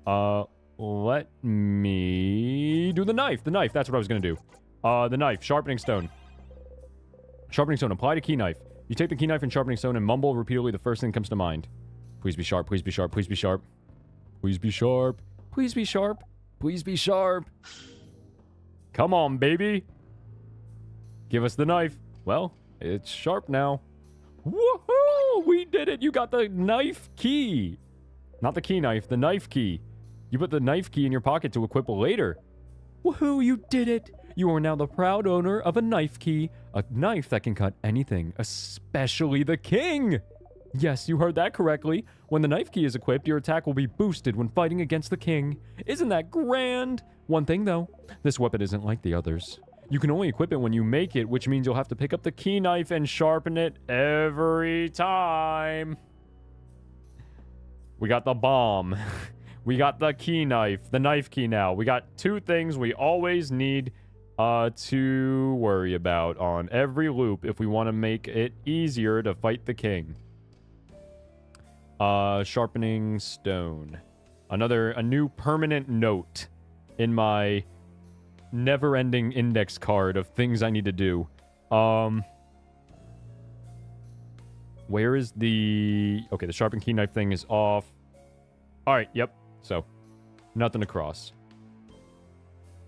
Let me do the knife. The knife, that's what I was going to do. The knife, sharpening stone. Sharpening stone, apply to key knife. You take the key knife and sharpening stone and mumble repeatedly the first thing that comes to mind. Please be sharp, please be sharp, please be sharp. Please be sharp. Please be sharp. Please be sharp. Come on, baby. Give us the knife. Well, it's sharp now. Woohoo! We did it! You got the knife key. Not the key knife, the knife key. You put the knife key in your pocket to equip later. Woohoo! You did it! You are now the proud owner of a knife key. A knife that can cut anything, especially the king! Yes, you heard that correctly. When the knife key is equipped, your attack will be boosted when fighting against the king. Isn't that grand? One thing though, this weapon isn't like the others. You can only equip it when you make it, which means you'll have to pick up the key knife and sharpen it every time. We got the bomb. We got the key knife, the knife key now. We got 2 things we always need to worry about on every loop if we want to make it easier to fight the king. Sharpening stone. A new permanent note in my never-ending index card of things I need to do. Where is the... Okay, the sharpened key knife thing is off. Alright, yep. So, nothing to cross.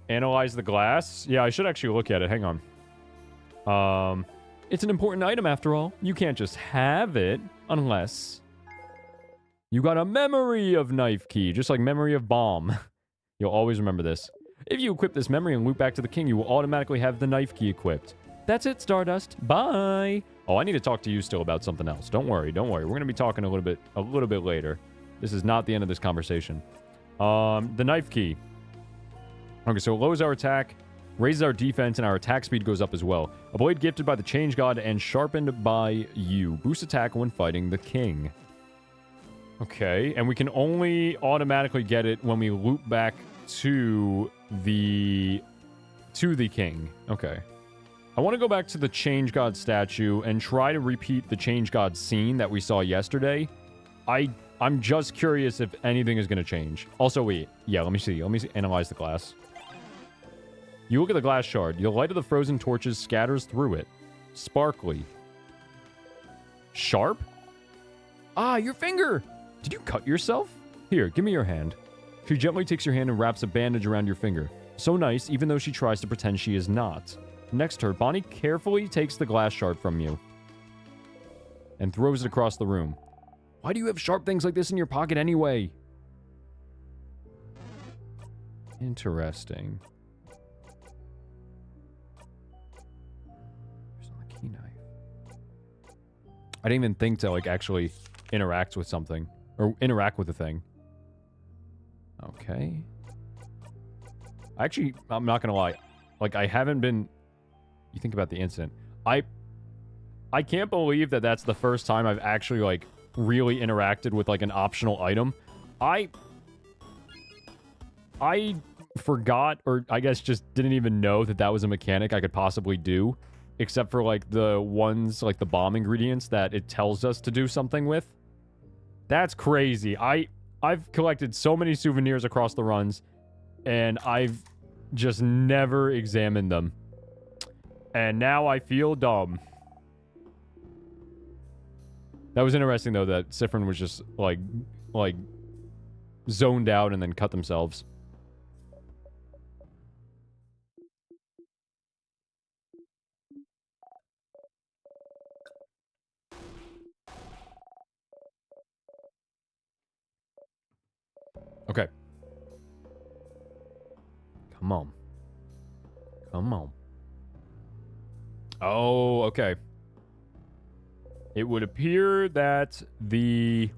Analyze the glass. Yeah, I should actually look at it. Hang on. It's an important item after all. You can't just have it unless you got a memory of knife key, just like memory of bomb. You'll always remember this. If you equip this memory and loop back to the king, you will automatically have the knife key equipped. That's it, Stardust. Bye. Oh, I need to talk to you still about something else. Don't worry, don't worry. We're gonna be talking a little bit later. This is not the end of this conversation. The knife key. Okay, so it lowers our attack, raises our defense, and our attack speed goes up as well. A blade gifted by the Change God and sharpened by you. Boost attack when fighting the king. Okay, and we can only automatically get it when we loop back to the king. Okay. I want to go back to the Change God statue and try to repeat the Change God scene that we saw yesterday. I'm just curious if anything is going to change. Also, wait. Yeah, let me see. Analyze the glass. You look at the glass shard. The light of the frozen torches scatters through it. Sparkly. Sharp? Ah, your finger! Did you cut yourself? Here, give me your hand. She gently takes your hand and wraps a bandage around your finger. So nice, even though she tries to pretend she is not. Next to her, Bonnie carefully takes the glass shard from you. and throws it across the room. Why do you have sharp things like this in your pocket anyway? Interesting. There's a key knife. I didn't even think to, like, actually interact with something. Or interact with the thing. Okay. Actually, I'm not gonna lie. Like, I haven't been... You think about the incident. I can't believe that that's the first time I've actually, like, really interacted with, like, an optional item. I forgot, or I guess just didn't even know that that was a mechanic I could possibly do. Except for, like, the ones, like, the bomb ingredients that it tells us to do something with. That's crazy. I've collected so many souvenirs across the runs, and I've just never examined them. And now I feel dumb. That was interesting, though, that Siffrin was just, like, zoned out and then cut themselves. Okay. Come on. Come on. Oh, okay. It would appear that the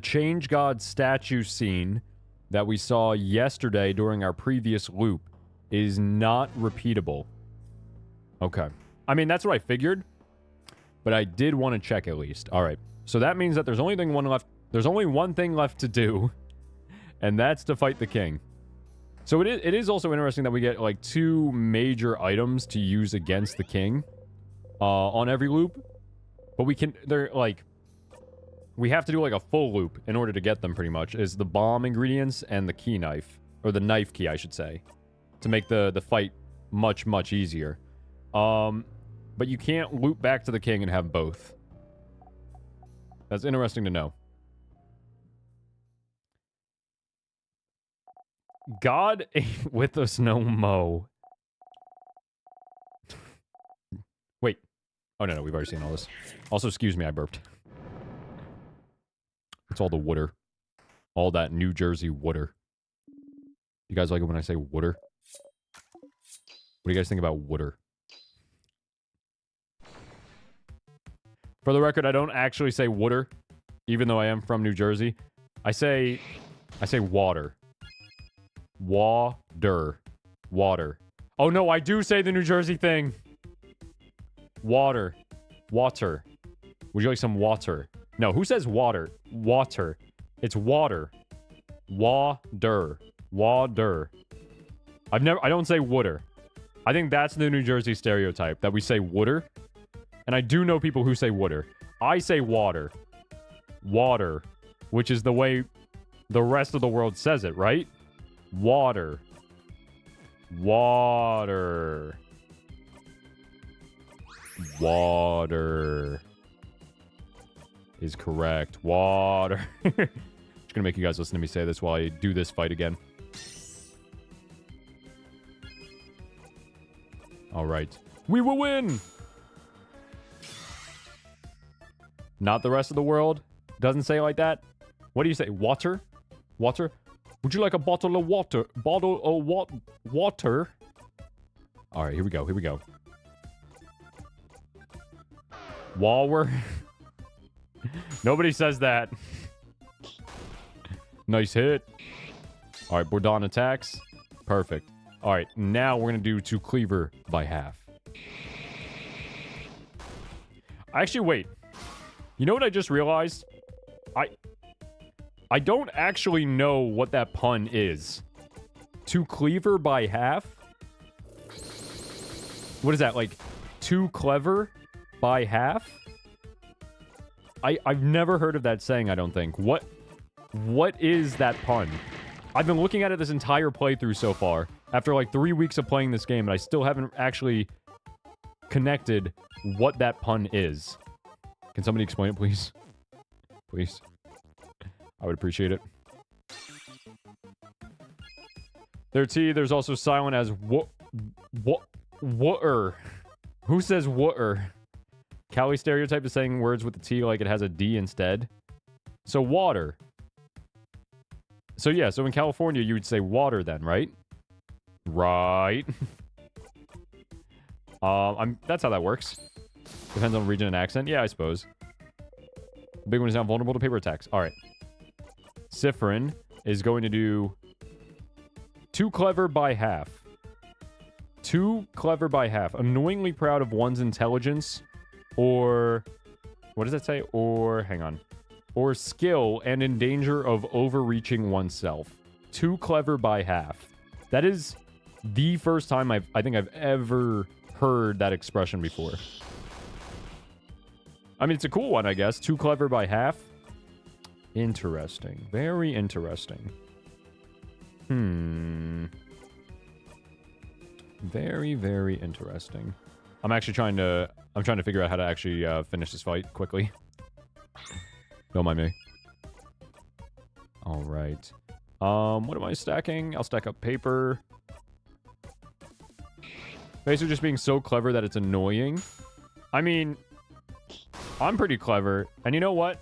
Change God statue scene that we saw yesterday during our previous loop is not repeatable. Okay. I mean, that's what I figured, but I did want to check at least. All right. So that means that there's only one thing left to do, and that's to fight the king. So it is also interesting that we get, like, 2 major items to use against the king on every loop. But we have to do, like, a full loop in order to get them, pretty much, is the bomb ingredients and the key knife. Or the knife key, I should say. To make the fight much, much easier. But you can't loop back to the king and have both. That's interesting to know. God ain't with us no mo. Wait. Oh, no, we've already seen all this. Also, excuse me, I burped. It's all the water. All that New Jersey water. You guys like it when I say water? What do you guys think about water? For the record, I don't actually say water, even though I am from New Jersey. I say water. Water. Water. Oh no, I do say the New Jersey thing. Water. Water. Would you like some water? No, who says water? Water. It's water. Water. Water. I don't say water. I think that's the New Jersey stereotype, that we say water. And I do know people who say water. I say water. Water. Which is the way the rest of the world says it, right? Water. Water. Water. Is correct. Water. Just gonna make you guys listen to me say this while I do this fight again. Alright. We will win! Not the rest of the world? Doesn't say it like that? What do you say? Water? Water? Would you like a bottle of water? Bottle of water? Alright, here we go. Here we go. While we're... Nobody says that. Nice hit. Alright, Bordon attacks. Perfect. Alright, now we're gonna do 2 cleaver by half. Actually, wait. You know what I just realized? I don't actually know what that pun is. 2 cleaver by half? What is that, like, 2 clever by half? I've never heard of that saying, I don't think. What is that pun? I've been looking at it this entire playthrough so far, after like 3 weeks of playing this game, and I still haven't actually connected what that pun is. Can somebody explain it, please? Please. I would appreciate it. There's also silent as water. Who says water? Cali stereotype is saying words with the T like it has a D instead. So water. So yeah, so in California you would say water then, right? Right. That's how that works. Depends on region and accent. Yeah, I suppose. The big one is now vulnerable to paper attacks. All right. Siffrin is going to do too clever by half. Too clever by half. Annoyingly proud of one's intelligence, or what does that say? Or hang on. Or skill and in danger of overreaching oneself. Too clever by half. That is the first time I think I've ever heard that expression before. I mean, it's a cool one, I guess. Too clever by half. Interesting. Very interesting. Very, very interesting. I'm trying to figure out how to actually finish this fight quickly. Don't mind me. All right. What am I stacking? I'll stack up paper. Basically just being so clever that it's annoying. I mean, I'm pretty clever. And you know what?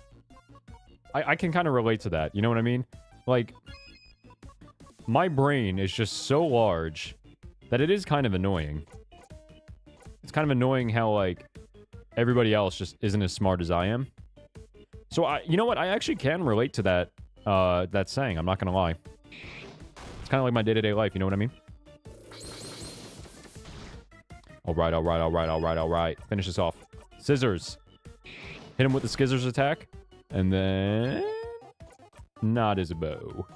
I can kind of relate to that. You know what I mean? Like, my brain is just so large that it is kind of annoying. It's kind of annoying how, like, everybody else just isn't as smart as I am. So, you know what? I actually can relate to that, that saying. I'm not going to lie. It's kind of like my day-to-day life. You know what I mean? All right, all right, all right, all right, all right. Finish this off. Scissors. Hit him with the scissors attack. And then... Not as a bow.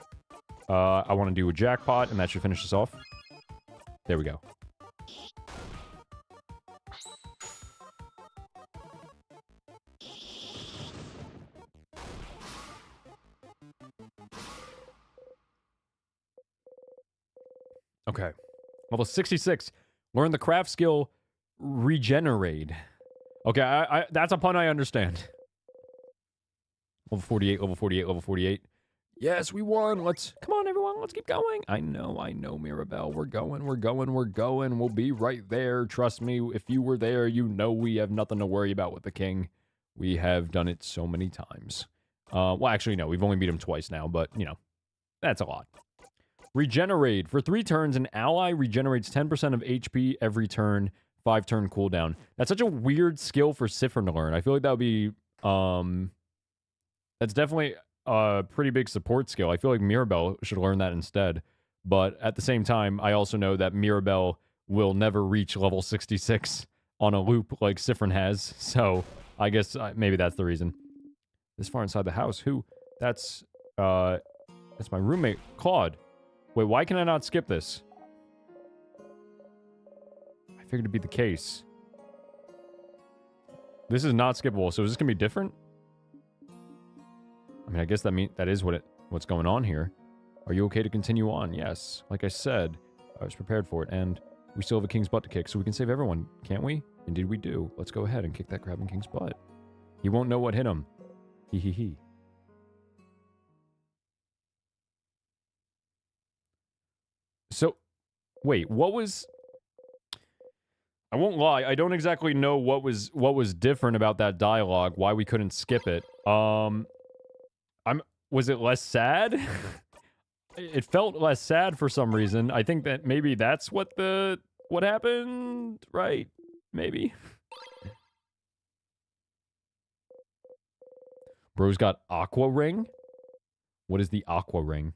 I want to do a jackpot, and that should finish this off. There we go. Okay. Level 66. Learn the craft skill Regenerate. Okay, that's a pun I understand. Level 48, level 48, level 48. Yes, we won. Come on, everyone. Let's keep going. I know, Mirabelle. We're going. We'll be right there. Trust me, if you were there, you know we have nothing to worry about with the king. We have done it so many times. Well, actually, no. We've only beat him twice now, but, you know, that's a lot. Regenerate. For 3 turns, an ally regenerates 10% of HP every turn. 5-turn cooldown. That's such a weird skill for Siffrin to learn. I feel like that would be, that's definitely a pretty big support skill. I feel like Mirabelle should learn that instead. But at the same time, I also know that Mirabelle will never reach level 66 on a loop like Siffrin has. So I guess maybe that's the reason. This far inside the house. Who? That's my roommate, Claude. Wait, why can I not skip this? I figured it'd be the case. This is not skippable, so is this gonna be different? I mean, I guess that is what's going on here. Are you okay to continue on? Yes. Like I said, I was prepared for it, and we still have a king's butt to kick, so we can save everyone, can't we? Indeed we do. Let's go ahead and kick that crabbing king's butt. He won't know what hit him. Hee hee hee. So, wait, what was... I won't lie, I don't exactly know what was different about that dialogue, why we couldn't skip it. Was it less sad? It felt less sad for some reason. I think that maybe that's what happened, right? Maybe. Bro's got Aqua Ring? What is the Aqua Ring?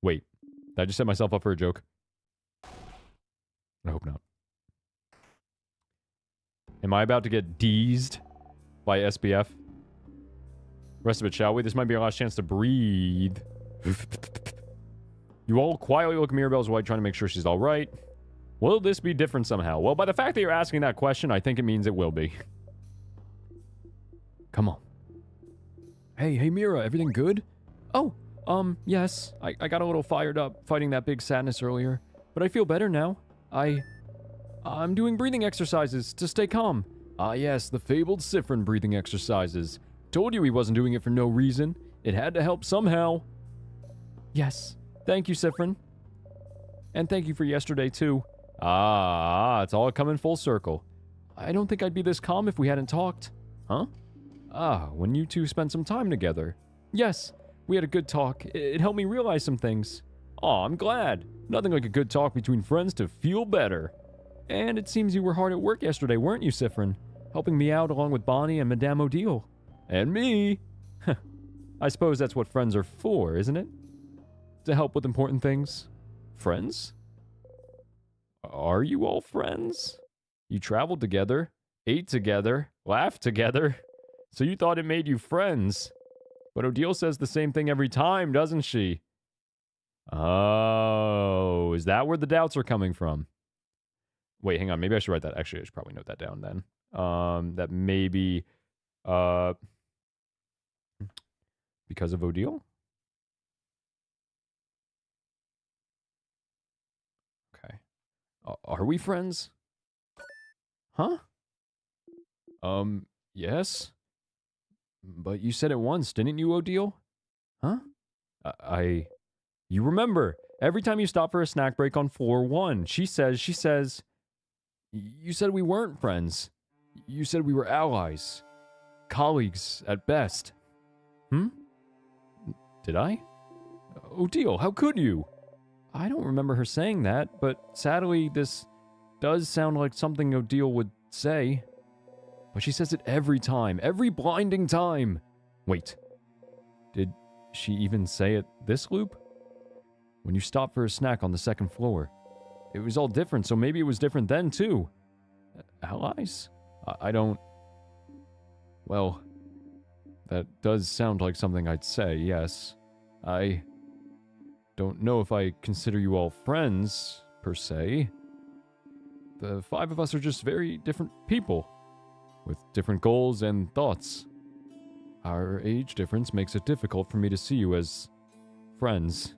Wait, did I just set myself up for a joke? I hope not. Am I about to get deezed by SBF? Rest of it, shall we? This might be our last chance to breathe. You all quietly look Mirabelle's way, trying to make sure she's all right. Will this be different somehow? Well, by the fact that you're asking that question, I think it means it will be. Come on. Hey, Mira, everything good? Oh, yes. I got a little fired up fighting that big sadness earlier, but I feel better now. I'm doing breathing exercises to stay calm. Ah, yes, the fabled Siffrin breathing exercises. Told you he wasn't doing it for no reason. It had to help somehow. Yes. Thank you, Siffrin. And thank you for yesterday, too. Ah, it's all coming full circle. I don't think I'd be this calm if we hadn't talked. Huh? Ah, when you two spent some time together. Yes, we had a good talk. It helped me realize some things. Aw, I'm glad. Nothing like a good talk between friends to feel better. And it seems you were hard at work yesterday, weren't you, Siffrin? Helping me out along with Bonnie and Madame Odile. And me. I suppose that's what friends are for, isn't it? To help with important things. Friends? Are you all friends? You traveled together, ate together, laughed together. So you thought it made you friends. But Odile says the same thing every time, doesn't she? Oh, is that where the doubts are coming from? Wait, hang on. Maybe I should write that. Actually, I should probably note that down then. That maybe, because of Odile? Okay. Are we friends? Huh? Yes? But you said it once, didn't you, Odile? Huh? You remember, every time you stop for a snack break on floor 1, she says, you said we weren't friends. You said we were allies. Colleagues, at best. Did I? Odile, how could you? I don't remember her saying that, but sadly, this does sound like something Odile would say. But she says it every time, every blinding time. Wait, did she even say it this loop? When you stopped for a snack on the 2nd floor. It was all different, so maybe it was different then, too. Allies? I don't... Well, that does sound like something I'd say, yes. I don't know if I consider you all friends, per se. The 5 of us are just very different people, with different goals and thoughts. Our age difference makes it difficult for me to see you as friends.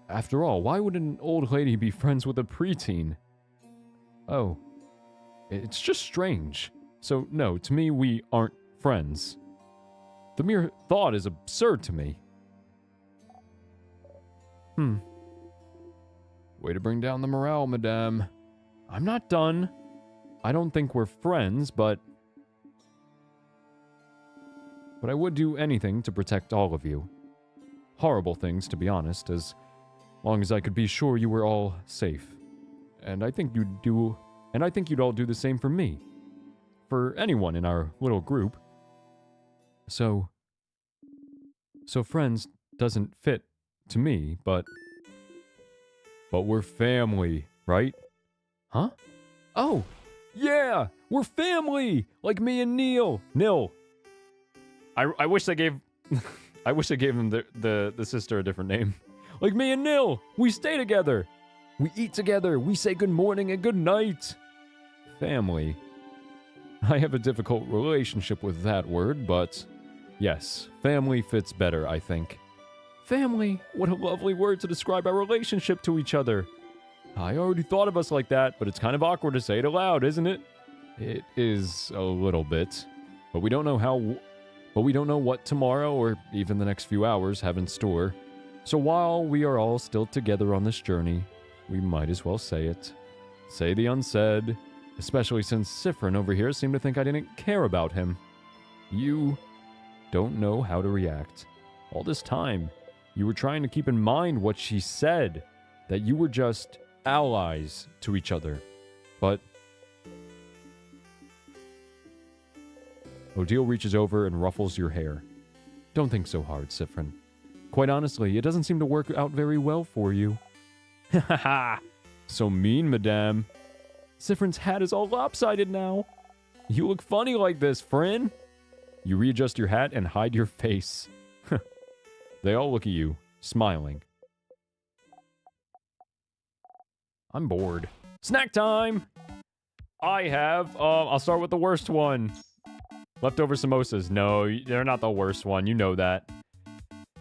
After all, why would an old lady be friends with a preteen? Oh, it's just strange. So no, to me, we aren't friends. The mere thought is absurd to me. Way to bring down the morale, madame. I'm not done. I don't think we're friends, but I would do anything to protect all of you. Horrible things, to be honest, as long as I could be sure you were all safe. And I think you'd all do the same for me. For anyone in our little group. So friends doesn't fit to me, but we're family, right? Huh? Oh, yeah, we're family, like me and Neil. Nil. I wish I gave I wish I gave him the sister a different name. Like me and Nil, we stay together. We eat together. We say good morning and good night. Family. I have a difficult relationship with that word, but yes, family fits better, I think. Family, what a lovely word to describe our relationship to each other. I already thought of us like that, but it's kind of awkward to say it aloud, isn't it? It is a little bit, but we don't know what tomorrow or even the next few hours have in store. So while we are all still together on this journey, we might as well say it. Say the unsaid, especially since Siffrin over here seemed to think I didn't care about him. You don't know how to react. All this time, you were trying to keep in mind what she said, that you were just allies to each other. But Odile reaches over and ruffles your hair. Don't think so hard, Siffrin. Quite honestly, it doesn't seem to work out very well for you. Ha ha ha! So mean, madame. Siffrin's hat is all lopsided now. You look funny like this, friend. You readjust your hat and hide your face. They all look at you, smiling. I'm bored. Snack time! I have, I'll start with the worst one. Leftover samosas. No, they're not the worst one. You know that.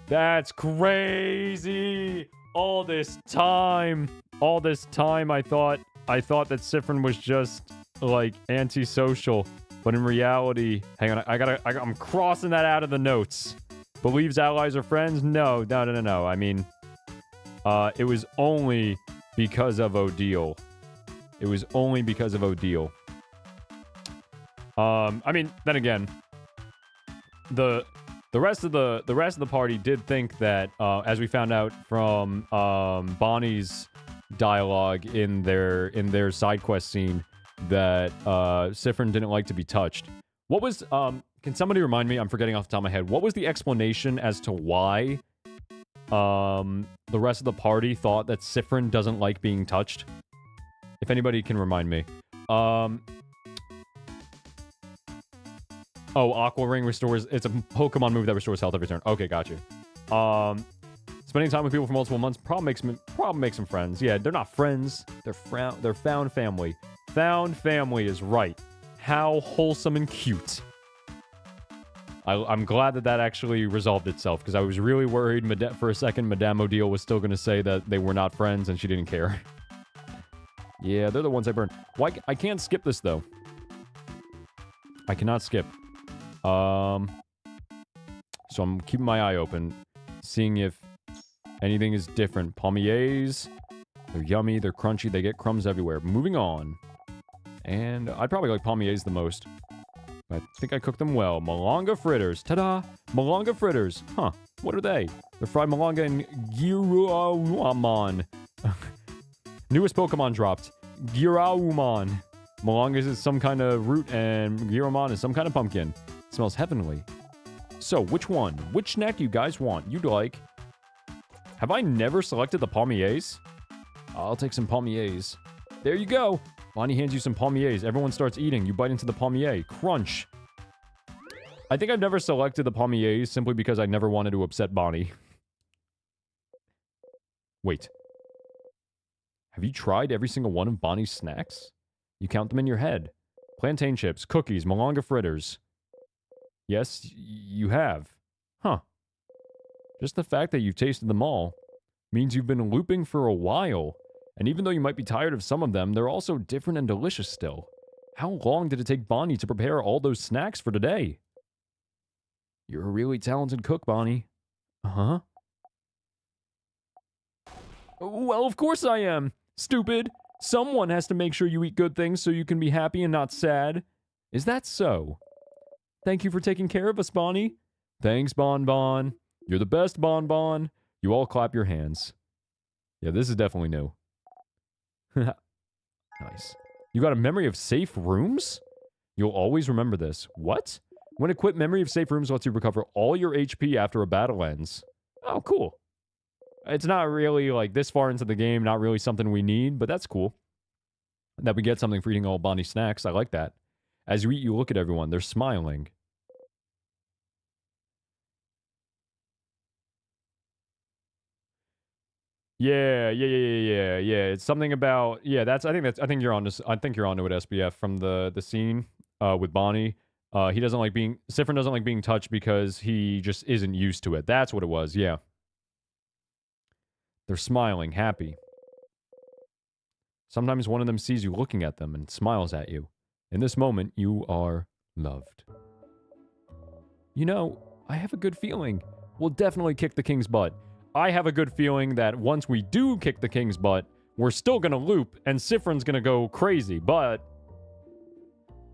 That's crazy! All this time I thought that Siffrin was just, like, antisocial. But in reality, hang on, I'm crossing that out of the notes. Believes allies are friends? No. I mean, it was only because of Odile. I mean, then again, the rest of the party did think that, as we found out from Bonnie's dialogue in their side quest scene, that Siffrin didn't like to be touched. What was can somebody remind me? I'm forgetting off the top of my head. What was the explanation as to why the rest of the party thought that Siffrin doesn't like being touched? If anybody can remind me. Oh, Aqua Ring restores... It's a Pokemon move that restores health every turn. Okay, got you. Spending time with people for multiple months probably makes them friends. Yeah, they're not friends. They're found family. Found family is right. How wholesome and cute. I'm glad that actually resolved itself, because I was really worried for a second Madame Odile was still going to say that they were not friends and she didn't care. Yeah, they're the ones I burned. Why? I can't skip this, though. I cannot skip. So I'm keeping my eye open, seeing if anything is different. Palmiers, they're yummy, they're crunchy, they get crumbs everywhere. Moving on. And I'd probably like palmiers the most. I think I cooked them well. Malanga fritters. Ta-da! Malanga fritters. Huh. What are they? They're fried malanga and Gyuramon. Newest Pokemon dropped. Gyuramon. Malanga is some kind of root and Gyuramon is some kind of pumpkin. It smells heavenly. So, which one? Which snack do you guys want? You'd like... Have I never selected the palmiers? I'll take some palmiers. There you go. Bonnie hands you some palmiers. Everyone starts eating. You bite into the palmier. Crunch. I think I've never selected the palmiers simply because I never wanted to upset Bonnie. Wait. Have you tried every single one of Bonnie's snacks? You count them in your head. Plantain chips, cookies, malanga fritters. Yes, you have. Huh. Just the fact that you've tasted them all means you've been looping for a while. And even though you might be tired of some of them, they're also different and delicious still. How long did it take Bonnie to prepare all those snacks for today? You're a really talented cook, Bonnie. Uh-huh. Well, of course I am. Stupid. Someone has to make sure you eat good things so you can be happy and not sad. Is that so? Thank you for taking care of us, Bonnie. Thanks, Bon Bon. You're the best, Bon Bon. You all clap your hands. Yeah, this is definitely new. Nice. You got a memory of safe rooms? You'll always remember this. What? When equipped, memory of safe rooms lets you recover all your HP after a battle ends. Oh, cool. It's not really, like, this far into the game, not really something we need, but that's cool. That we get something for eating all Bonnie snacks. I like that. As you eat, you look at everyone. They're smiling. Yeah. It's something about, yeah, I think you're on to it, SBF, from the scene with Bonnie. Siffrin doesn't like being touched because he just isn't used to it. That's what it was, yeah. They're smiling, happy. Sometimes one of them sees you looking at them and smiles at you. In this moment, you are loved. You know, I have a good feeling. We'll definitely kick the king's butt. I have a good feeling that once we do kick the king's butt, we're still gonna loop, and Siffrin's gonna go crazy, but...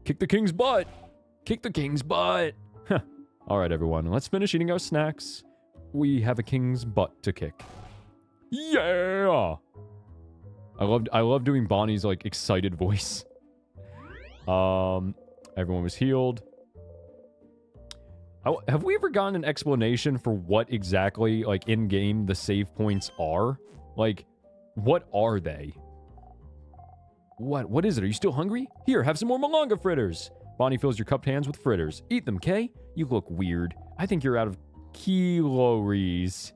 Kick the king's butt! Kick the king's butt! Alright, everyone, let's finish eating our snacks. We have a king's butt to kick. Yeah! I love doing Bonnie's, like, excited voice. Everyone was healed. Have we ever gotten an explanation for what exactly, like, in-game the save points are? Like, what are they? What is it? Are you still hungry? Here, have some more malanga fritters. Bonnie fills your cupped hands with fritters. Eat them, Kay. You look weird. I think you're out of calories.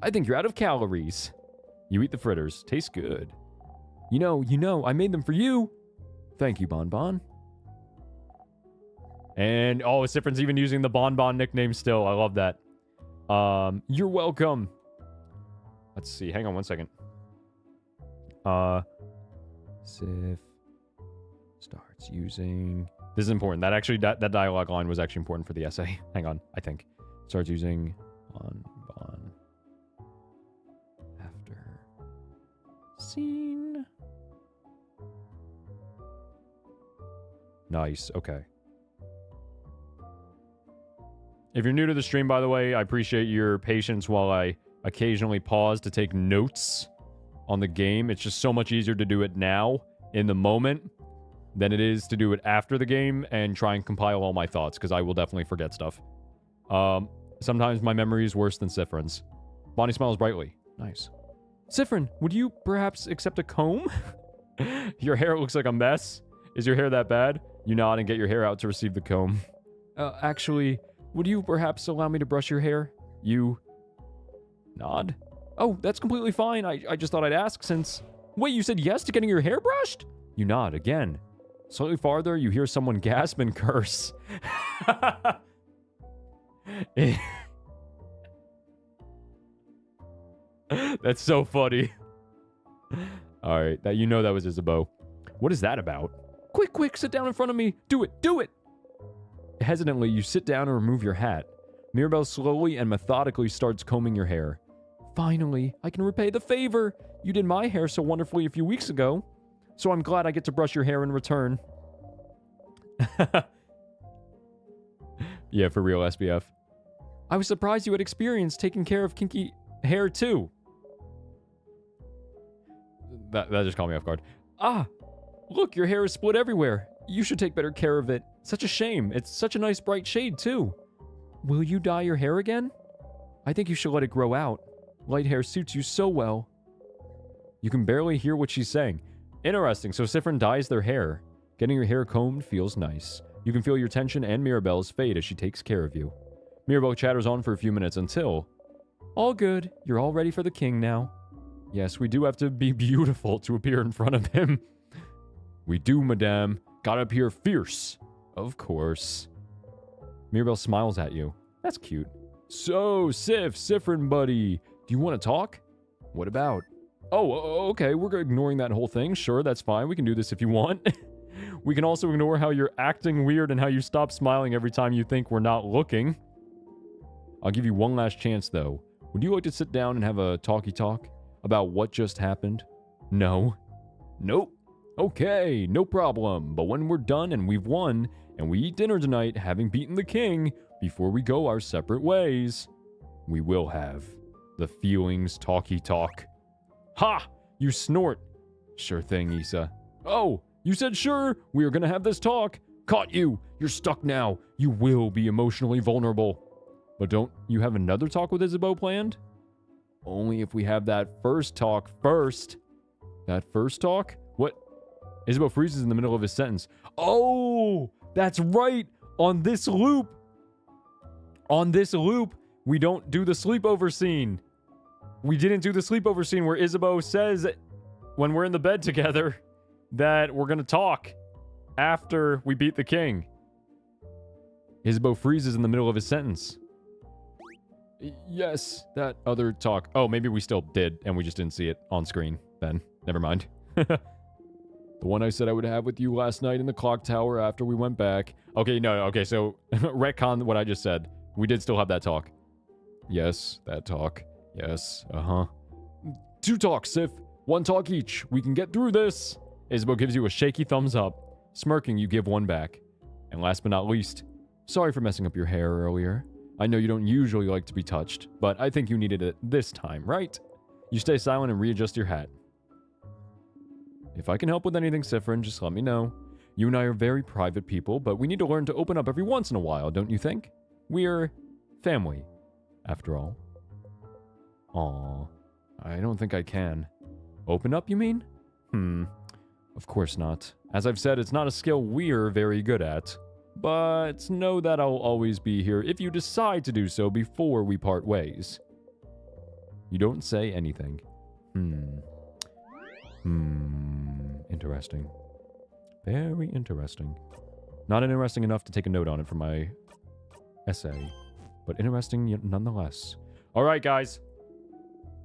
I think you're out of calories. You eat the fritters. Tastes good. You know, I made them for you. Thank you, Bon Bon. And, oh, Siffrin's even using the Bon Bon nickname still. I love that. You're welcome. Let's see. Hang on one second. Sif starts using... This is important. That dialogue line was actually important for the essay. Hang on, I think. Starts using Bon Bon after scene. Nice. Okay. If you're new to the stream, by the way, I appreciate your patience while I occasionally pause to take notes on the game. It's just so much easier to do it now, in the moment, than it is to do it after the game and try and compile all my thoughts, because I will definitely forget stuff. Sometimes my memory is worse than Sifrin's. Bonnie smiles brightly. Nice. Sifrin, would you perhaps accept a comb? Your hair looks like a mess. Is your hair that bad? You nod and get your hair out to receive the comb. Actually, would you perhaps allow me to brush your hair? You nod. Oh, that's completely fine. I just thought I'd ask since... Wait, you said yes to getting your hair brushed? You nod again. Slightly farther, you hear someone gasp and curse. That's so funny. Alright, that that was Isabeau. What is that about? Quick, quick, sit down in front of me. Do it, do it! Hesitantly, you sit down and remove your hat. Mirabelle slowly and methodically starts combing your hair. Finally, I can repay the favor. You did my hair so wonderfully a few weeks ago. So I'm glad I get to brush your hair in return. Yeah, for real, SBF. I was surprised you had experience taking care of kinky hair too. That just caught me off guard. Ah, look, your hair is split everywhere. You should take better care of it. Such a shame. It's such a nice bright shade too. Will you dye your hair again? I think you should let it grow out. Light hair suits you so well. You can barely hear what she's saying. Interesting, so Sifrin dyes their hair. Getting your hair combed feels nice. You can feel your tension and Mirabelle's fade as she takes care of you. Mirabelle chatters on for a few minutes until... All good. You're all ready for the king now. Yes, we do have to be beautiful to appear in front of him. We do, madame. Gotta appear fierce. Of course. Mirabelle smiles at you. That's cute. So, Sifrin buddy. Do you want to talk? What about? Oh, okay, we're ignoring that whole thing. Sure, that's fine. We can do this if you want. We can also ignore how you're acting weird and how you stop smiling every time you think we're not looking. I'll give you one last chance, though. Would you like to sit down and have a talkie-talk about what just happened? No. Nope. Okay, no problem. But when we're done and we've won, and we eat dinner tonight, having beaten the king, before we go our separate ways, we will have the feelings talkie-talk. Ha! You snort. Sure thing, Issa. Oh, you said sure. We are gonna have this talk. Caught you. You're stuck now. You will be emotionally vulnerable. But don't you have another talk with Isabeau planned? Only if we have that first talk first. That first talk? What? Isabeau freezes in the middle of his sentence. Oh, that's right. On this loop, we don't do the sleepover scene. We didn't do the sleepover scene where Isabeau says, when we're in the bed together, that we're going to talk after we beat the king. Isabeau freezes in the middle of his sentence. Yes, that other talk. Oh, maybe we still did, and we just didn't see it on screen then. Never mind. The one I said I would have with you last night in the clock tower after we went back. Okay, no, okay, so retcon what I just said. We did still have that talk. Yes, that talk. Yes, uh-huh. 2 talks, Sif. 1 talk each. We can get through this. Isabeau gives you a shaky thumbs up. Smirking, you give one back. And last but not least, sorry for messing up your hair earlier. I know you don't usually like to be touched, but I think you needed it this time, right? You stay silent and readjust your hat. If I can help with anything, Sifrin, just let me know. You and I are very private people, but we need to learn to open up every once in a while, don't you think? We're family, after all. Aw, I don't think I can. Open up, you mean? Of course not. As I've said, it's not a skill we're very good at. But know that I'll always be here if you decide to do so before we part ways. You don't say anything. Interesting. Very interesting. Not interesting enough to take a note on it for my essay, but interesting nonetheless. All right, guys.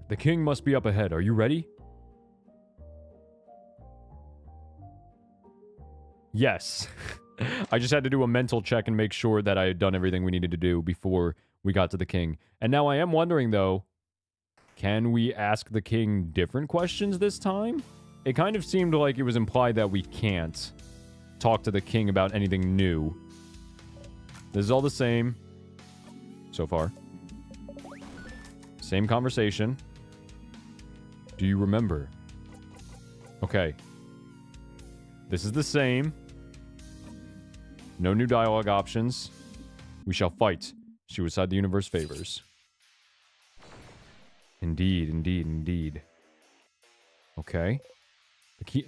The king must be up ahead. Are you ready? Yes. I just had to do a mental check and make sure that I had done everything we needed to do before we got to the king. And now I am wondering, though, can we ask the king different questions this time? It kind of seemed like it was implied that we can't. talk to the king about anything new. This is all the same so far. Same conversation. Do you remember? Okay. This is the same. No new dialogue options. We shall fight. Suicide the universe favors. Indeed, indeed, indeed. Okay.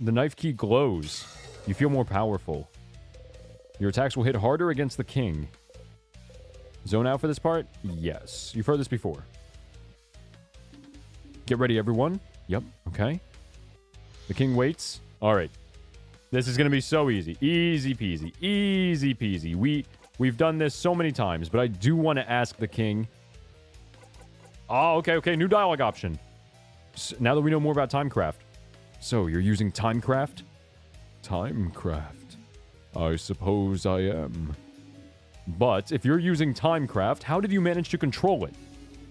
The knife key glows. You feel more powerful. Your attacks will hit harder against the king. Zone out for this part? Yes. You've heard this before. Get ready, everyone. Yep. Okay. The king waits. All right. This is going to be so easy. Easy peasy. Easy peasy. We've done this so many times, but I do want to ask the king. Oh, okay, okay. New dialogue option. So now that we know more about Timecraft. So, you're using Timecraft? Timecraft. I suppose I am. But, if you're using Timecraft, how did you manage to control it?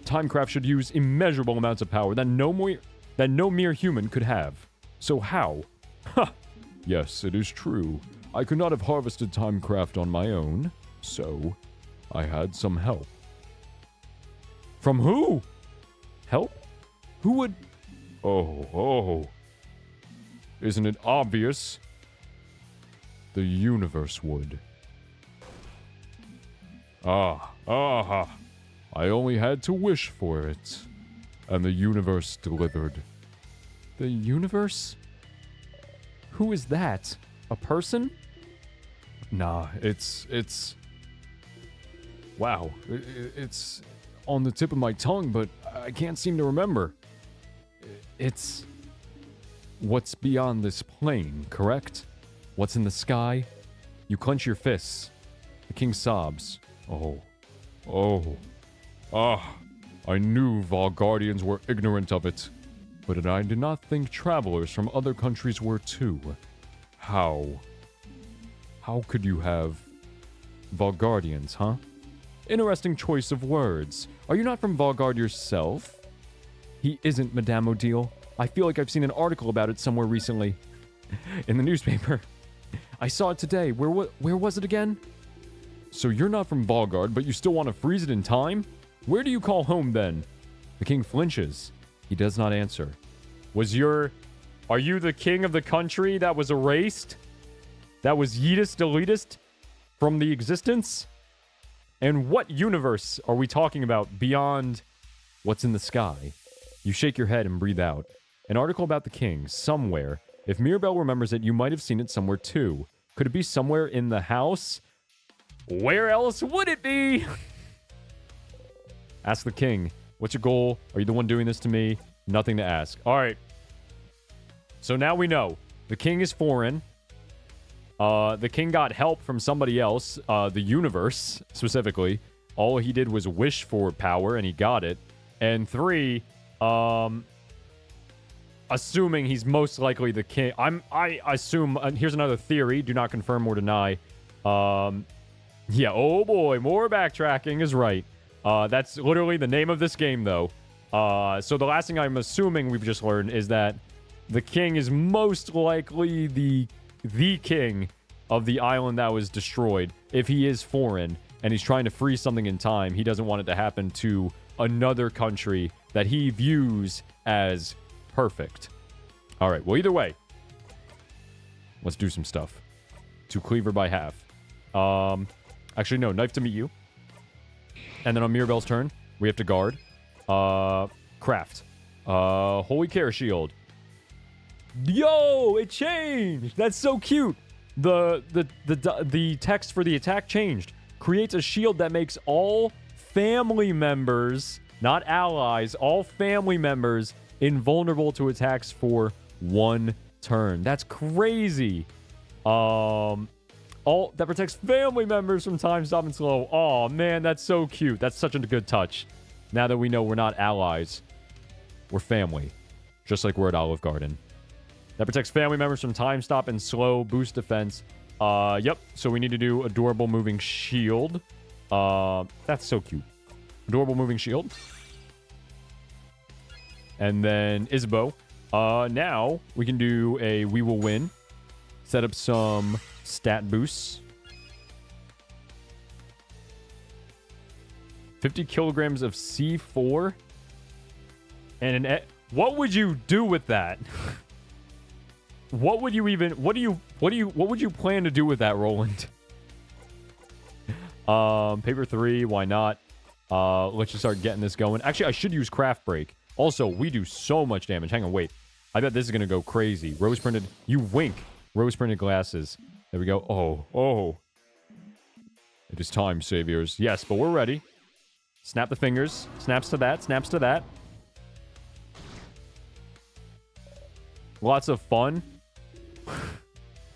Timecraft should use immeasurable amounts of power that no mere human could have. So how? Ha! Yes, it is true. I could not have harvested Timecraft on my own, so I had some help. From who? Help? Who would... Oh. Isn't it obvious? The universe would. I only had to wish for it, and the universe delivered. The universe? Who is that? A person? Nah, it's... Wow, it's on the tip of my tongue, but I can't seem to remember. It's... What's beyond this plane, correct? What's in the sky? You clench your fists. The king sobs. I knew Valgardians were ignorant of it, but I did not think travelers from other countries were too. How? How could you have Valgardians, huh? Interesting choice of words. Are you not from Valgard yourself? He isn't, Madame Odile. I feel like I've seen an article about it somewhere recently. In the newspaper. I saw it today. Where was it again? So you're not from Valgard, but you still want to freeze it in time? Where do you call home, then? The king flinches. He does not answer. Are you the king of the country that was erased? That was yeetist deletist from the existence? And what universe are we talking about beyond what's in the sky? You shake your head and breathe out. An article about the king, somewhere. If Mirabelle remembers it, you might have seen it somewhere too. Could it be somewhere in the house? Where else would it be? Ask the king. What's your goal? Are you the one doing this to me? Nothing to ask. All right. So now we know. The king is foreign. The king got help from somebody else. The universe, specifically. All he did was wish for power, and he got it. And 3, assuming he's most likely the king. I assume, here's another theory. Do not confirm or deny. Yeah, oh boy, more backtracking is right. That's literally the name of this game, though. So the last thing I'm assuming we've just learned is that the king is most likely the king of the island that was destroyed. If he is foreign and he's trying to freeze something in time, he doesn't want it to happen to another country that he views as perfect. All right, well, either way, let's do some stuff. To Cleaver by half. Actually, no, knife to meet you. And then on Mirabelle's turn, we have to guard. Craft. Holy Care Shield. Yo, it changed. That's so cute. The text for the attack changed. Creates a shield that makes all family members, not allies, all family members invulnerable to attacks for 1 turn. That's crazy. All that protects family members from time, stop, and slow. Oh man, that's so cute. That's such a good touch. Now that we know we're not allies, we're family, just like we're at Olive Garden. That protects family members from time, stop, and slow. Boost defense. Yep. So we need to do adorable moving shield. That's so cute. Adorable moving shield. And then Isabeau. Now we can do a we will win. Set up some stat boosts. 50 kilograms of C4. And what would you do with that? What would you even... What would you plan to do with that, Roland? Paper 3, why not? Let's just start getting this going. Actually, I should use Craft Break. Also, we do so much damage. Hang on, wait. I bet this is going to go crazy. Rose printed... You wink. Rose printed glasses. There we go. Oh. It is time, saviors. Yes, but we're ready. Snap the fingers. Snaps to that. Snaps to that. Lots of fun.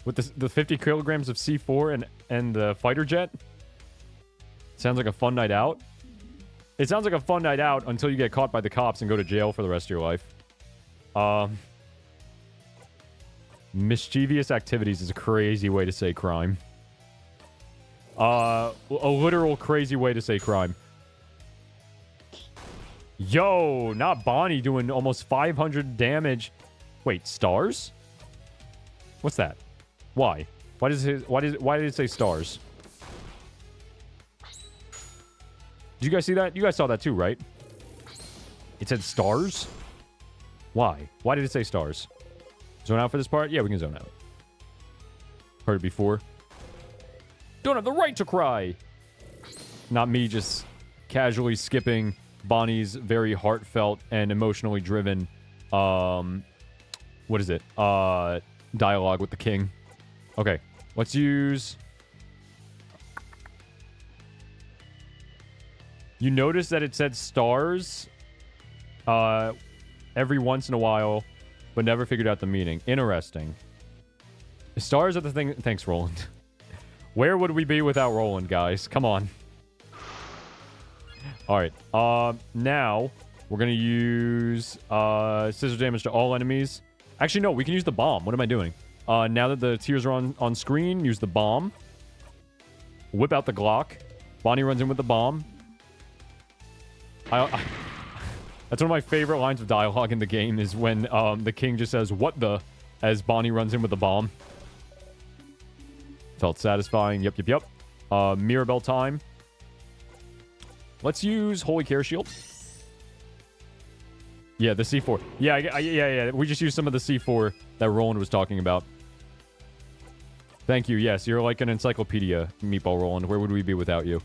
With the 50 kilograms of C4 and the fighter jet. Sounds like a fun night out. It sounds like a fun night out until you get caught by the cops and go to jail for the rest of your life. Mischievous activities is a crazy way to say crime. A literal crazy way to say crime. Yo, not Bonnie doing almost 500 damage. Wait, stars? What's that? Why? Why did it say stars? Did you guys see that? You guys saw that too, right? It said stars? Why? Why did it say stars? Zone out for this part? Yeah, we can zone out. Heard it before. Don't have the right to cry! Not me just casually skipping Bonnie's very heartfelt and emotionally driven, what is it? Dialogue with the king. Okay, let's use... You notice that it said stars every once in a while, but never figured out the meaning. Interesting. Stars are the thing... Thanks, Roland. Where would we be without Roland, guys? Come on. Alright. Now, we're going to use scissor damage to all enemies. Actually, no, we can use the bomb. What am I doing? Now that the tears are on screen, use the bomb. Whip out the Glock. Bonnie runs in with the bomb. That's one of my favorite lines of dialogue in the game is when the king just says, "What the?" as Bonnie runs in with the bomb. Felt satisfying. Yep. Mirabelle time. Let's use Holy Care Shield. Yeah, the C4. Yeah. We just used some of the C4 that Roland was talking about. Thank you. Yes, you're like an encyclopedia, Meatball Roland. Where would we be without you?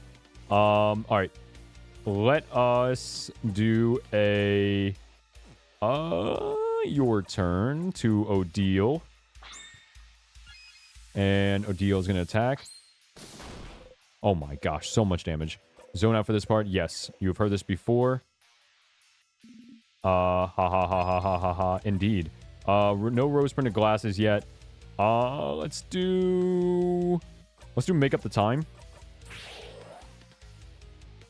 All right. Let us do a... your turn to Odile. And Odile is going to attack. Oh my gosh, so much damage. Zone out for this part. Yes, you have heard this before. Ha. Indeed. No rose printed glasses yet. Let's do make up the time.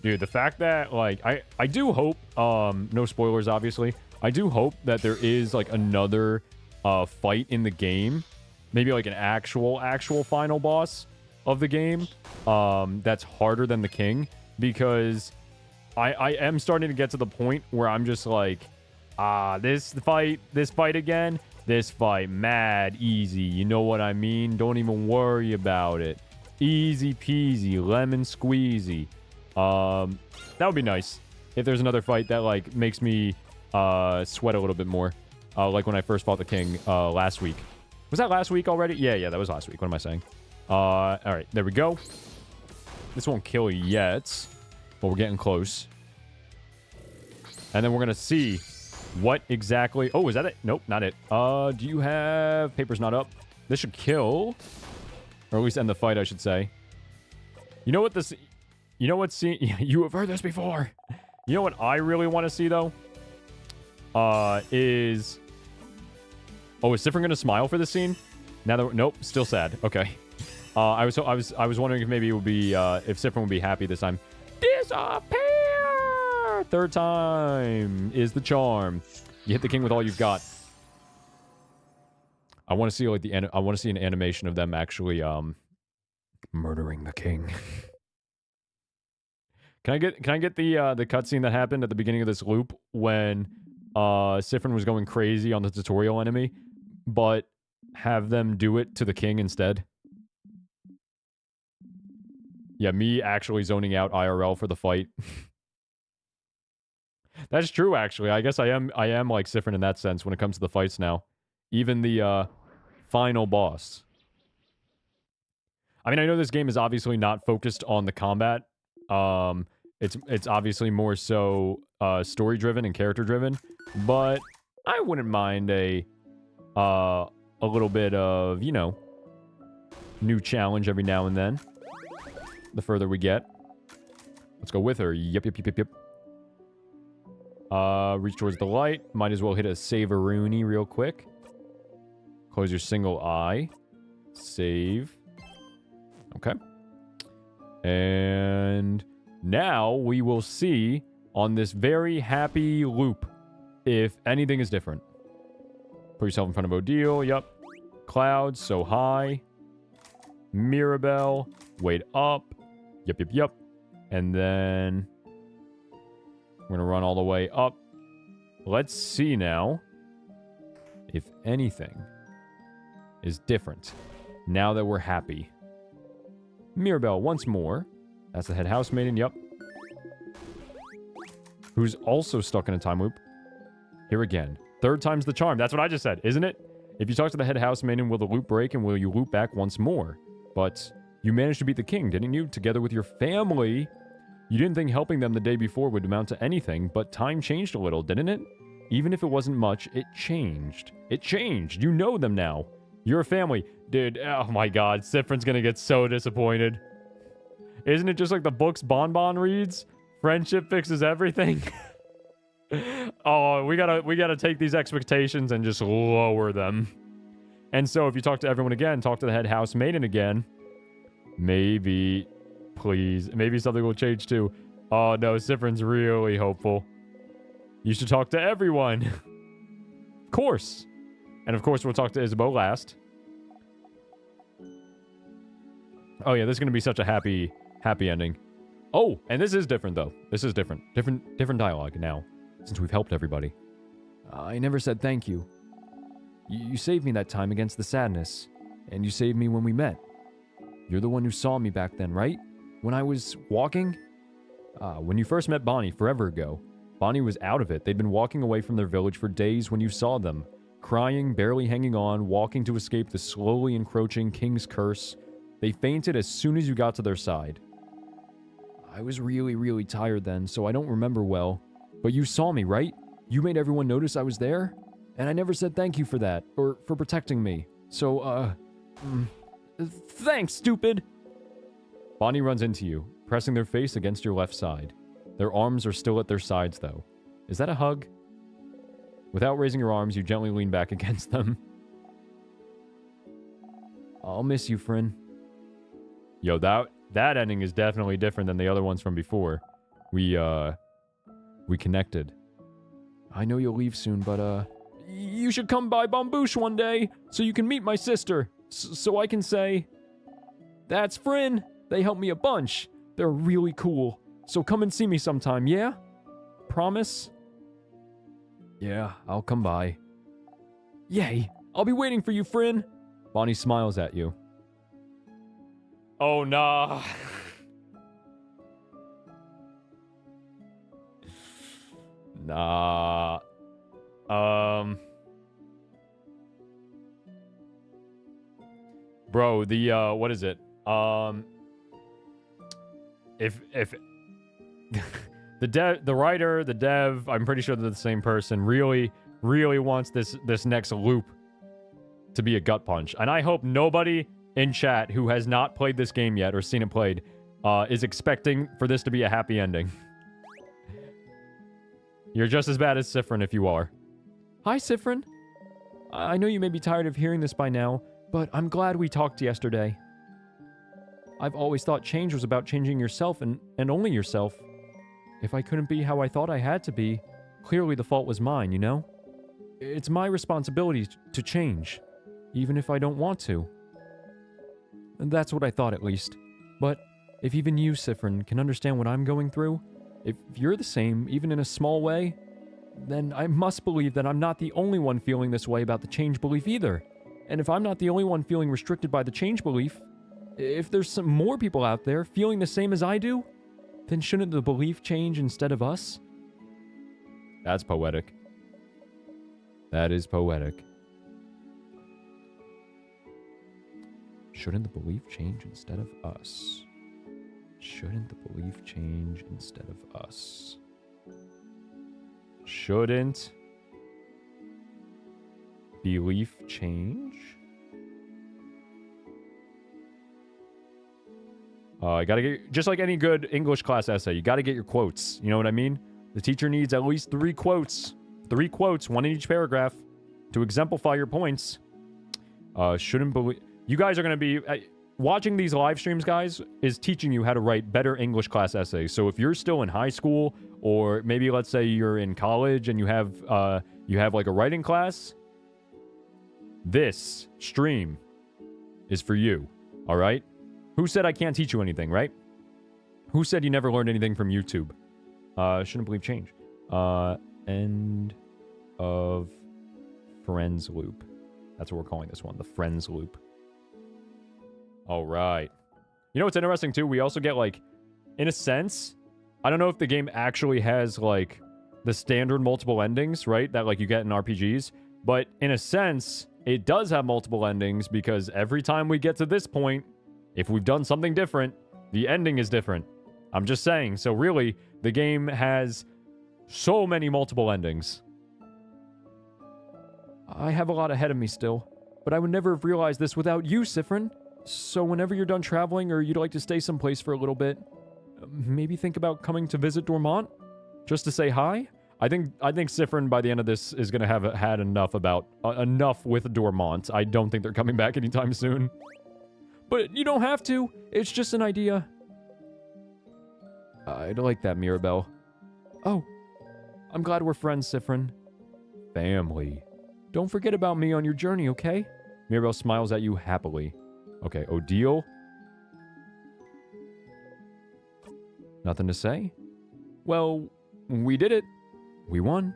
Dude, the fact that, like, I do hope, no spoilers, obviously. I do hope that there is, like, another, fight in the game. Maybe, like, an actual final boss of the game. That's harder than the king. Because I am starting to get to the point where I'm just like, this fight again? This fight, mad easy. You know what I mean? Don't even worry about it. Easy peasy, lemon squeezy. That would be nice if there's another fight that like makes me sweat a little bit more, like when I first fought the king last week. Was that last week already? Yeah, that was last week. What am I saying? All right, there we go. This won't kill yet, but we're getting close. And then we're gonna see what exactly... Oh, is that it? Nope, not it. Do you have... Paper's not up. This should kill, or at least end the fight, I should say. You know what this... You know what scene... You have heard this before. You know what I really want to see, though? Is... Oh, is Siffrin gonna smile for this scene? Now that... Nope, still sad. Okay. I was wondering if maybe it would be... if Siffrin would be happy this time. Disappear! Third time is the charm. You hit the king with all you've got. I want to see like I want to see an animation of them actually murdering the king. Can I get the cutscene that happened at the beginning of this loop when Siffrin was going crazy on the tutorial enemy, but have them do it to the king instead? Yeah, me actually zoning out IRL for the fight. That's true, actually. I guess I am like Siffrin in that sense when it comes to the fights now. Even the final boss. I mean, I know this game is obviously not focused on the combat. It's obviously more so story driven and character driven, but I wouldn't mind a little bit of, you know, new challenge every now and then. The further we get. Let's go with her. Yep. Reach towards the light. Might as well hit a save-a-rooney real quick. Close your single eye. Save. Okay. And now we will see on this very happy loop if anything is different. Put yourself in front of Odile. Yep. Clouds, so high. Mirabelle. Wait up. Yep. And then we're going to run all the way up. Let's see now if anything is different now that we're happy. Mirabelle, once more. That's the head house maiden, yep. Who's also stuck in a time loop. Here again. Third time's the charm. That's what I just said, isn't it? If you talk to the head house maiden, will the loop break and will you loop back once more? But you managed to beat the king, didn't you? Together with your family. You didn't think helping them the day before would amount to anything, but time changed a little, didn't it? Even if it wasn't much, it changed. It changed. You know them now. You're a family. Dude, oh my god, Siffrin's gonna get so disappointed. Isn't it just like the books Bonbon reads? Friendship fixes everything. Oh, we gotta take these expectations and just lower them. And so if you talk to everyone again, talk to the head house maiden again, maybe, please, maybe something will change too. Oh no, Siffrin's really hopeful. You should talk to everyone. Of course. And of course we'll talk to Isabeau last. Oh yeah, this is gonna be such a happy ending. Oh, and this is different though. This is different. Different dialogue now, since we've helped everybody. I never said thank you. You saved me that time against the sadness, and you saved me when we met. You're the one who saw me back then, right? When I was walking? When you first met Bonnie forever ago. Bonnie was out of it. They'd been walking away from their village for days when you saw them. Crying, barely hanging on, walking to escape the slowly encroaching king's curse. They fainted as soon as you got to their side. I was really tired then, so I don't remember well. But you saw me, right? You made everyone notice I was there? And I never said thank you for that, or for protecting me. So, thanks, stupid! Bonnie runs into you, pressing their face against your left side. Their arms are still at their sides, though. Is that a hug? Without raising your arms, you gently lean back against them. I'll miss you, Frin. Yo, that ending is definitely different than the other ones from before. We connected. I know you'll leave soon, but, you should come by Bombouche one day, so you can meet my sister. So I can say, that's Frin. They helped me a bunch. They're really cool. So come and see me sometime, yeah? Promise? Yeah, I'll come by. Yay! I'll be waiting for you, Frin. Bonnie smiles at you. Oh, nah. Nah. Bro, the, what is it? If the writer, the dev, I'm pretty sure they're the same person, really wants this next loop to be a gut punch. And I hope nobody in chat who has not played this game yet or seen it played is expecting for this to be a happy ending. You're just as bad as Siffrin if you are. Hi, Siffrin. I know you may be tired of hearing this by now, but I'm glad we talked yesterday. I've always thought change was about changing yourself and only yourself. If I couldn't be how I thought I had to be, clearly the fault was mine, you know? It's my responsibility to change, even if I don't want to. And that's what I thought, at least. But if even you, Siffrin, can understand what I'm going through, if you're the same, even in a small way, then I must believe that I'm not the only one feeling this way about the change belief either. And if I'm not the only one feeling restricted by the change belief, If there's some more people out there feeling the same as I do, then shouldn't the belief change instead of us? That's poetic. That is poetic. Shouldn't the belief change instead of us? Shouldn't the belief change instead of us? Shouldn't belief change? You gotta get, just like any good English class essay, you gotta get your quotes. You know what I mean? The teacher needs at least 3 quotes. 3 quotes, 1 in each paragraph, to exemplify your points. Shouldn't believe... You guys are gonna be... watching these live streams, guys, is teaching you how to write better English class essays. So if you're still in high school, or maybe let's say you're in college and you have like a writing class, this stream is for you, all right? Who said I can't teach you anything, right? Who said you never learned anything from YouTube? Shouldn't believe change. End of friends loop. That's what we're calling this one, the friends loop. All right. You know what's interesting, too? We also get, like, in a sense, I don't know if the game actually has, like, the standard multiple endings, right? That, like, you get in RPGs. But in a sense, it does have multiple endings because every time we get to this point, if we've done something different, the ending is different. I'm just saying. So really, the game has so many multiple endings. I have a lot ahead of me still, but I would never have realized this without you, Siffrin. So whenever you're done traveling or you'd like to stay someplace for a little bit, maybe think about coming to visit Dormont? Just to say hi? I think Siffrin by the end of this is going to have had enough with Dormont. I don't think they're coming back anytime soon. But you don't have to. It's just an idea. I'd like that, Mirabelle. Oh, I'm glad we're friends, Siffrin. Family. Don't forget about me on your journey, okay? Mirabelle smiles at you happily. Okay, Odile. Nothing to say? Well, we did it. We won.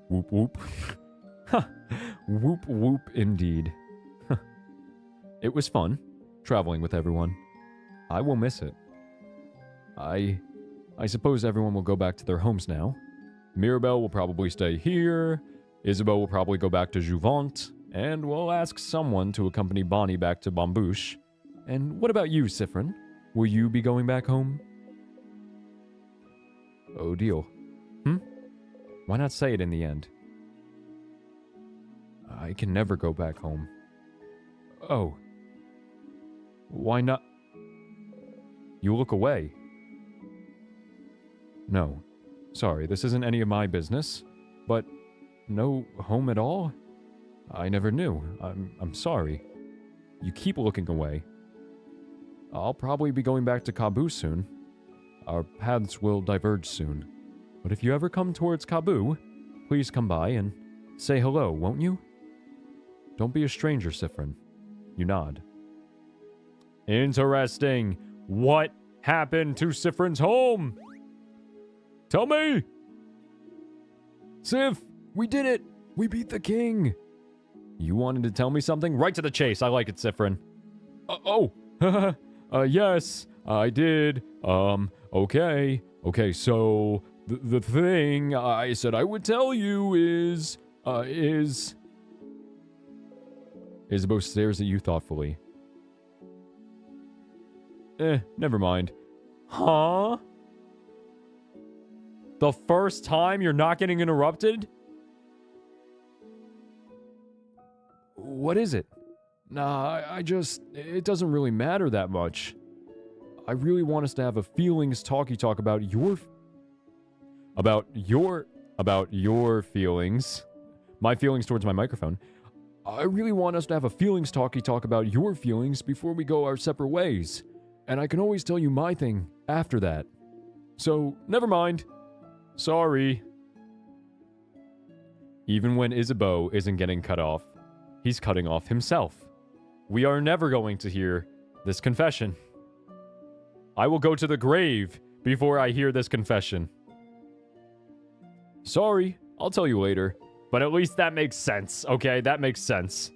Whoop whoop. Ha! Whoop whoop indeed. It was fun, traveling with everyone. I will miss it. I suppose everyone will go back to their homes now. Mirabelle will probably stay here. Isabeau will probably go back to Jouvant. And we'll ask someone to accompany Bonnie back to Bambouche. And what about you, Siffrin? Will you be going back home? Odile. Why not say it in the end? I can never go back home. Oh. Why not? You look away. No. Sorry, this isn't any of my business. But no home at all? I never knew. I'm sorry. You keep looking away. I'll probably be going back to Kaboo soon. Our paths will diverge soon. But if you ever come towards Kaboo, please come by and say hello, won't you? Don't be a stranger, Siffrin. You nod. Interesting. What happened to Siffrin's home? Tell me! Sif, we did it! We beat the king! You wanted to tell me something? Right to the chase. I like it, Siffrin. Yes, I did. Okay. Okay, so the thing I said I would tell you is Isabeau stares at you thoughtfully. Never mind. Huh? The first time you're not getting interrupted? What is it? Nah, it doesn't really matter that much. I really want us to have a feelings talky talk about your feelings. My feelings towards my microphone. I really want us to have a feelings talky talk about your feelings before we go our separate ways. And I can always tell you my thing after that. So, never mind. Sorry. Even when Isabeau isn't getting cut off, he's cutting off himself. We are never going to hear this confession. I will go to the grave before I hear this confession. Sorry, I'll tell you later. But at least that makes sense, okay? That makes sense.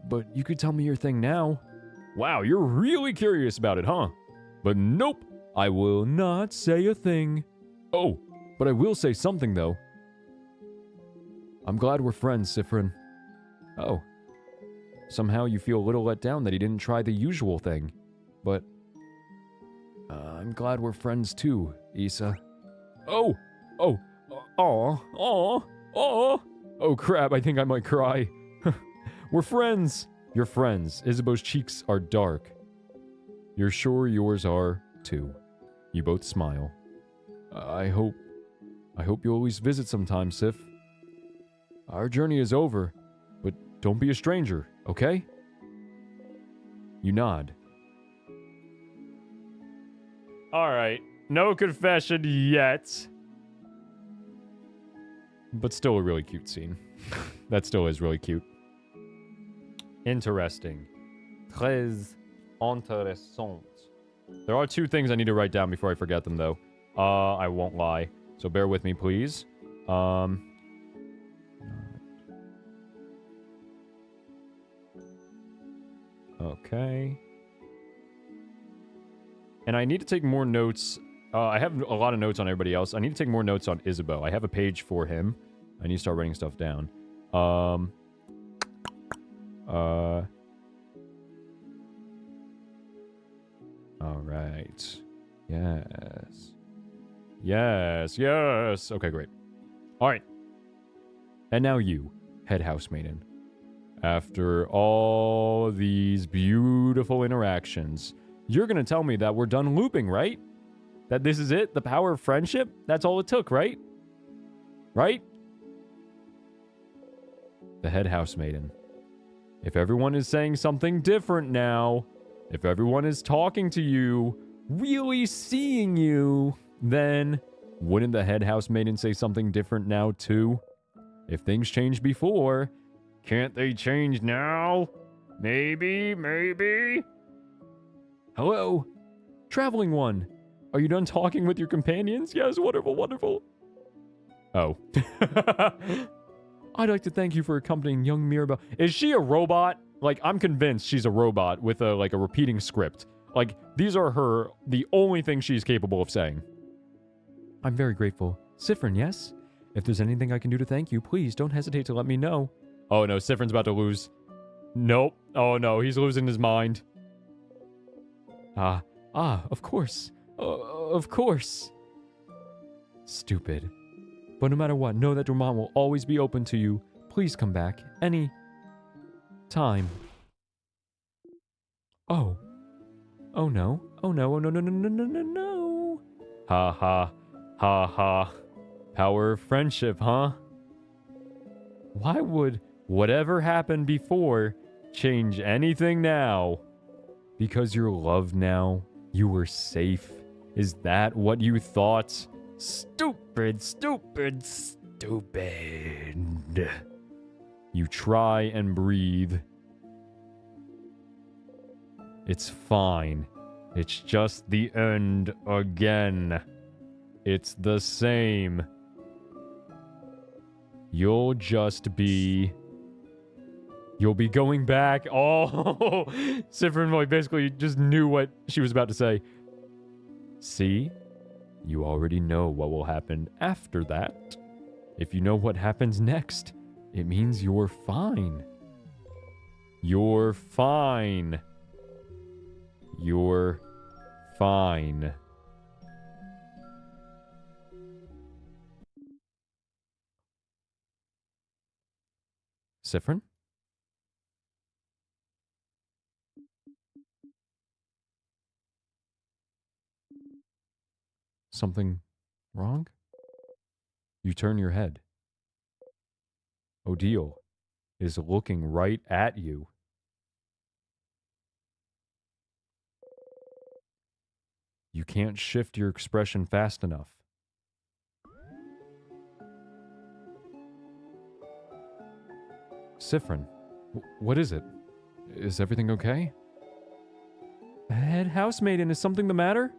But you could tell me your thing now. Wow, you're really curious about it, huh? But nope, I will not say a thing. Oh, but I will say something, though. I'm glad we're friends, Siffrin. Oh. Somehow you feel a little let down that he didn't try the usual thing. But I'm glad we're friends too, Issa. Oh! Oh! Aw! Aw! Aw! Oh crap, I think I might cry. We're friends! You're friends. Isabeau's cheeks are dark. You're sure yours are, too. You both smile. I hope you'll always visit sometime, Sif. Our journey is over, but don't be a stranger, okay? You nod. Alright, no confession yet. But still a really cute scene. That still is really cute. Interesting. Très intéressant. There are 2 things I need to write down before I forget them, though. I won't lie. So bear with me, please. Okay. And I need to take more notes. I have a lot of notes on everybody else. I need to take more notes on Isabeau. I have a page for him. I need to start writing stuff down. Alright. Yes. Yes, yes. Okay, great. Alright. And now you, head housemaiden. After all these beautiful interactions, you're gonna tell me that we're done looping, right? That this is it? The power of friendship? That's all it took, right? Right? The head housemaiden. If everyone is saying something different now, if everyone is talking to you, really seeing you, then wouldn't the head housemaiden say something different now too? If things changed before, can't they change now? Maybe, maybe? Hello? Traveling one. Are you done talking with your companions? Yes, wonderful, wonderful. Oh. I'd like to thank you for accompanying young Mirabelle. Is she a robot? Like, I'm convinced she's a robot with a repeating script. Like, these are the only things she's capable of saying. I'm very grateful. Siffrin, yes? If there's anything I can do to thank you, please don't hesitate to let me know. Oh no, Siffrin's about to lose. Nope. Oh no, he's losing his mind. Of course. Of course. Stupid. But no matter what, know that Dormont will always be open to you. Please come back. Any time. Oh. Oh no. Oh no. Oh no, no, no, no, no, no, no. Ha ha. Ha ha. Power of friendship, huh? Why would whatever happened before change anything now? Because you're loved now? You were safe? Is that what you thought? Stupid, stupid, stupid. You try and breathe. It's fine. It's just the end again. It's the same. You'll be going back. Oh, Siffrin basically just knew what she was about to say. See? You already know what will happen after that. If you know what happens next, it means you're fine. You're fine. You're fine. Siffrin? Something wrong? You turn your head. Odile is looking right at you. You can't shift your expression fast enough. Siffrin, what is it? Is everything okay? Head housemaiden, is something the matter?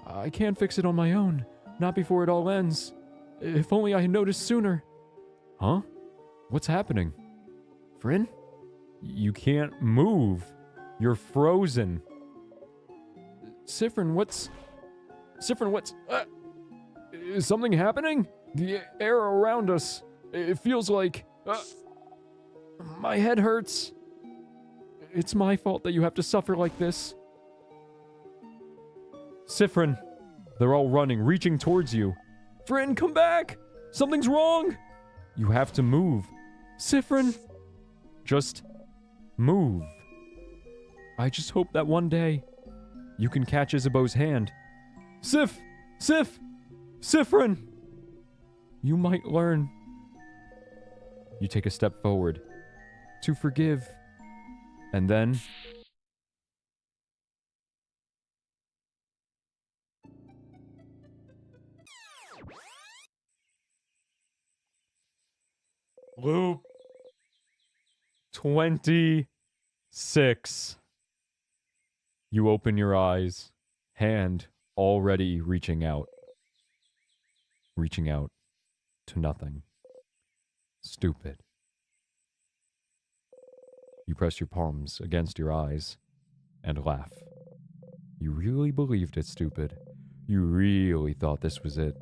I can't fix it on my own. Not before it all ends. If only I had noticed sooner. Huh? What's happening? Frin? You can't move. You're frozen. Siffrin, what's... Is something happening? The air around us, it feels like... my head hurts. It's my fault that you have to suffer like this. Siffrin, they're all running, reaching towards you. Friend, come back! Something's wrong! You have to move. Siffrin, just move. I just hope that one day you can catch Isabeau's hand. Siffrin! You might learn. You take a step forward to forgive, and then... Loop 26. You open your eyes, hand already reaching out to nothing. Stupid. You press your palms against your eyes and laugh. You really believed it, stupid. You really thought this was it.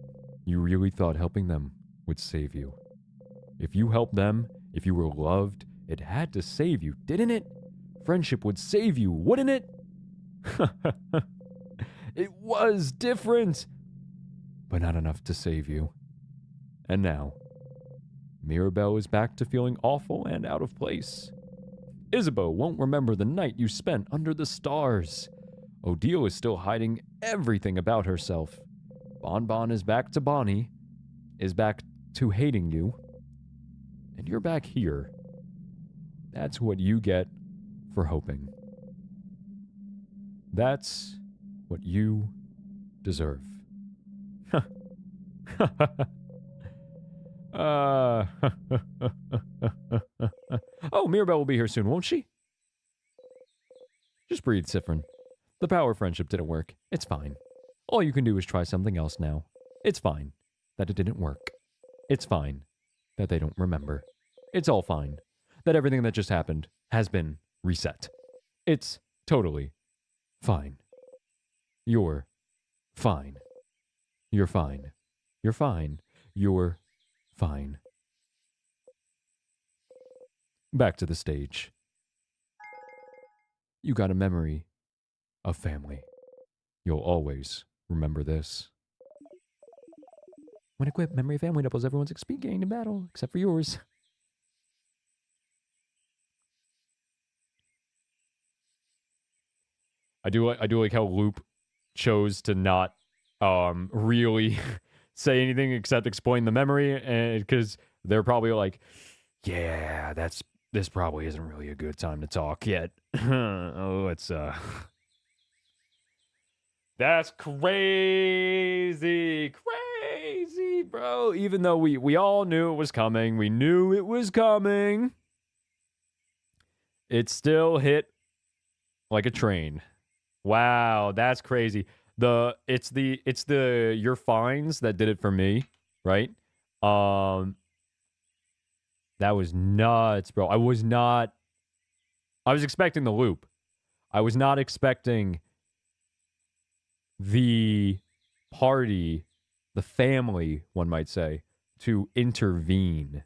You really thought helping them would save you. If you helped them, if you were loved, it had to save you, didn't it? Friendship would save you, wouldn't it? It was different, but not enough to save you. And now, Mirabelle is back to feeling awful and out of place. Isabeau won't remember the night you spent under the stars. Odile is still hiding everything about herself. Bonbon is back to Bonnie, is back to hating you. And you're back here. That's what you get for hoping. That's what you deserve. Oh, Mirabelle will be here soon, won't she? Just breathe, Siffrin. The power of friendship didn't work. It's fine. All you can do is try something else now. It's fine that it didn't work. It's fine that they don't remember. It's all fine that everything that just happened has been reset. It's totally fine. You're fine. You're fine. You're fine. You're fine. Back to the stage. You got a memory of family. You'll always remember this. When equipped, memory of family doubles everyone's XP gained in battle, except for yours. I do like how Loop chose to not really say anything except explain the memory, and because they're probably like, yeah, this probably isn't really a good time to talk yet. Oh, it's that's crazy, bro. Even though we all knew it was coming, it still hit like a train. Wow, that's crazy. It's the your fines that did it for me, right? That was nuts, bro. I was expecting the loop. I was not expecting the party, the family, one might say, to intervene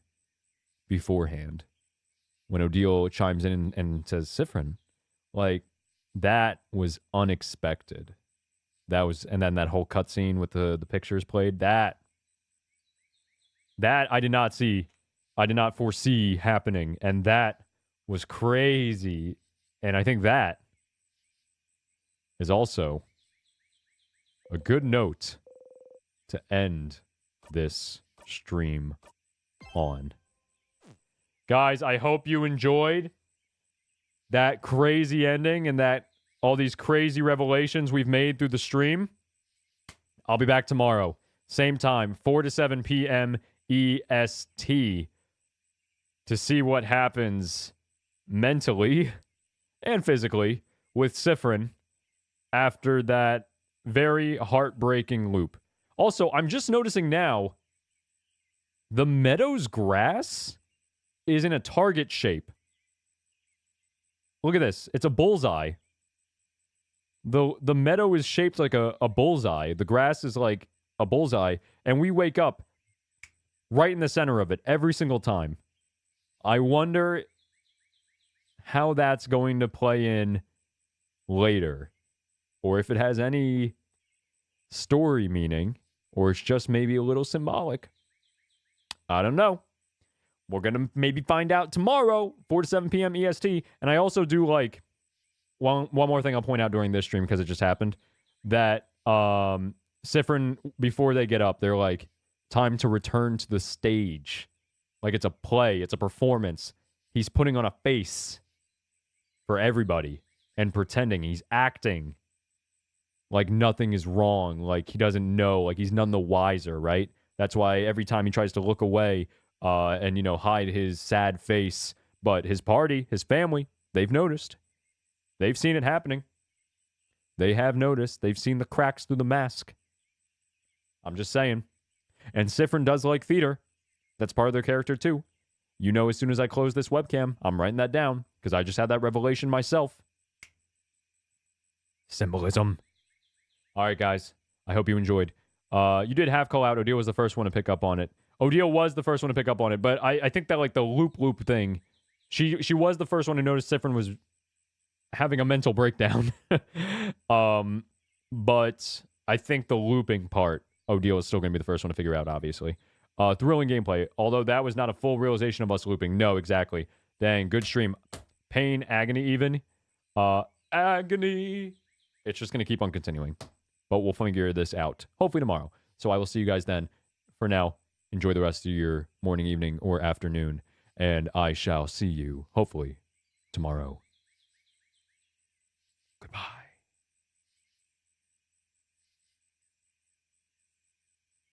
beforehand. When Odile chimes in and says, Siffrin, like, that was unexpected. And then that whole cutscene with the pictures played, that I did not see. I did not foresee happening, and that was crazy. And I think that is also a good note to end this stream on. Guys, I hope you enjoyed that crazy ending and that all these crazy revelations we've made through the stream. I'll be back tomorrow. Same time, 4 to 7 p.m. EST. To see what happens mentally and physically with Siffrin after that very heartbreaking loop. Also, I'm just noticing now, the meadow's grass is in a target shape. Look at this. It's a bullseye. The meadow is shaped like a bullseye. The grass is like a bullseye. And we wake up right in the center of it every single time. I wonder how that's going to play in later. Or if it has any story meaning. Or it's just maybe a little symbolic. I don't know. We're going to maybe find out tomorrow, 4 to 7 p.m. EST. And I also do like, one more thing I'll point out during this stream because it just happened, that Siffrin, before they get up, they're like, time to return to the stage. Like it's a play, it's a performance. He's putting on a face for everybody and pretending he's acting like nothing is wrong, like he doesn't know, like he's none the wiser, right? That's why every time he tries to look away and, you know, hide his sad face, but his party, his family, they've noticed. They've seen it happening. They have noticed. They've seen the cracks through the mask. I'm just saying. And Siffrin does like theater. That's part of their character too. You know, as soon as I close this webcam, I'm writing that down because I just had that revelation myself. Symbolism. All right, guys. I hope you enjoyed. You did half call out. Odile was the first one to pick up on it. Odile was the first one to pick up on it, but I think that like the loop thing, she was the first one to notice Siffrin was having a mental breakdown. But I think the looping part, Odile is still going to be the first one to figure out, obviously. Thrilling gameplay, although that was not a full realization of us looping. No, exactly. Dang, good stream. Pain, agony even. Agony. It's just going to keep on continuing. But we'll figure this out, hopefully tomorrow. So I will see you guys then. For now, enjoy the rest of your morning, evening, or afternoon. And I shall see you, hopefully, tomorrow.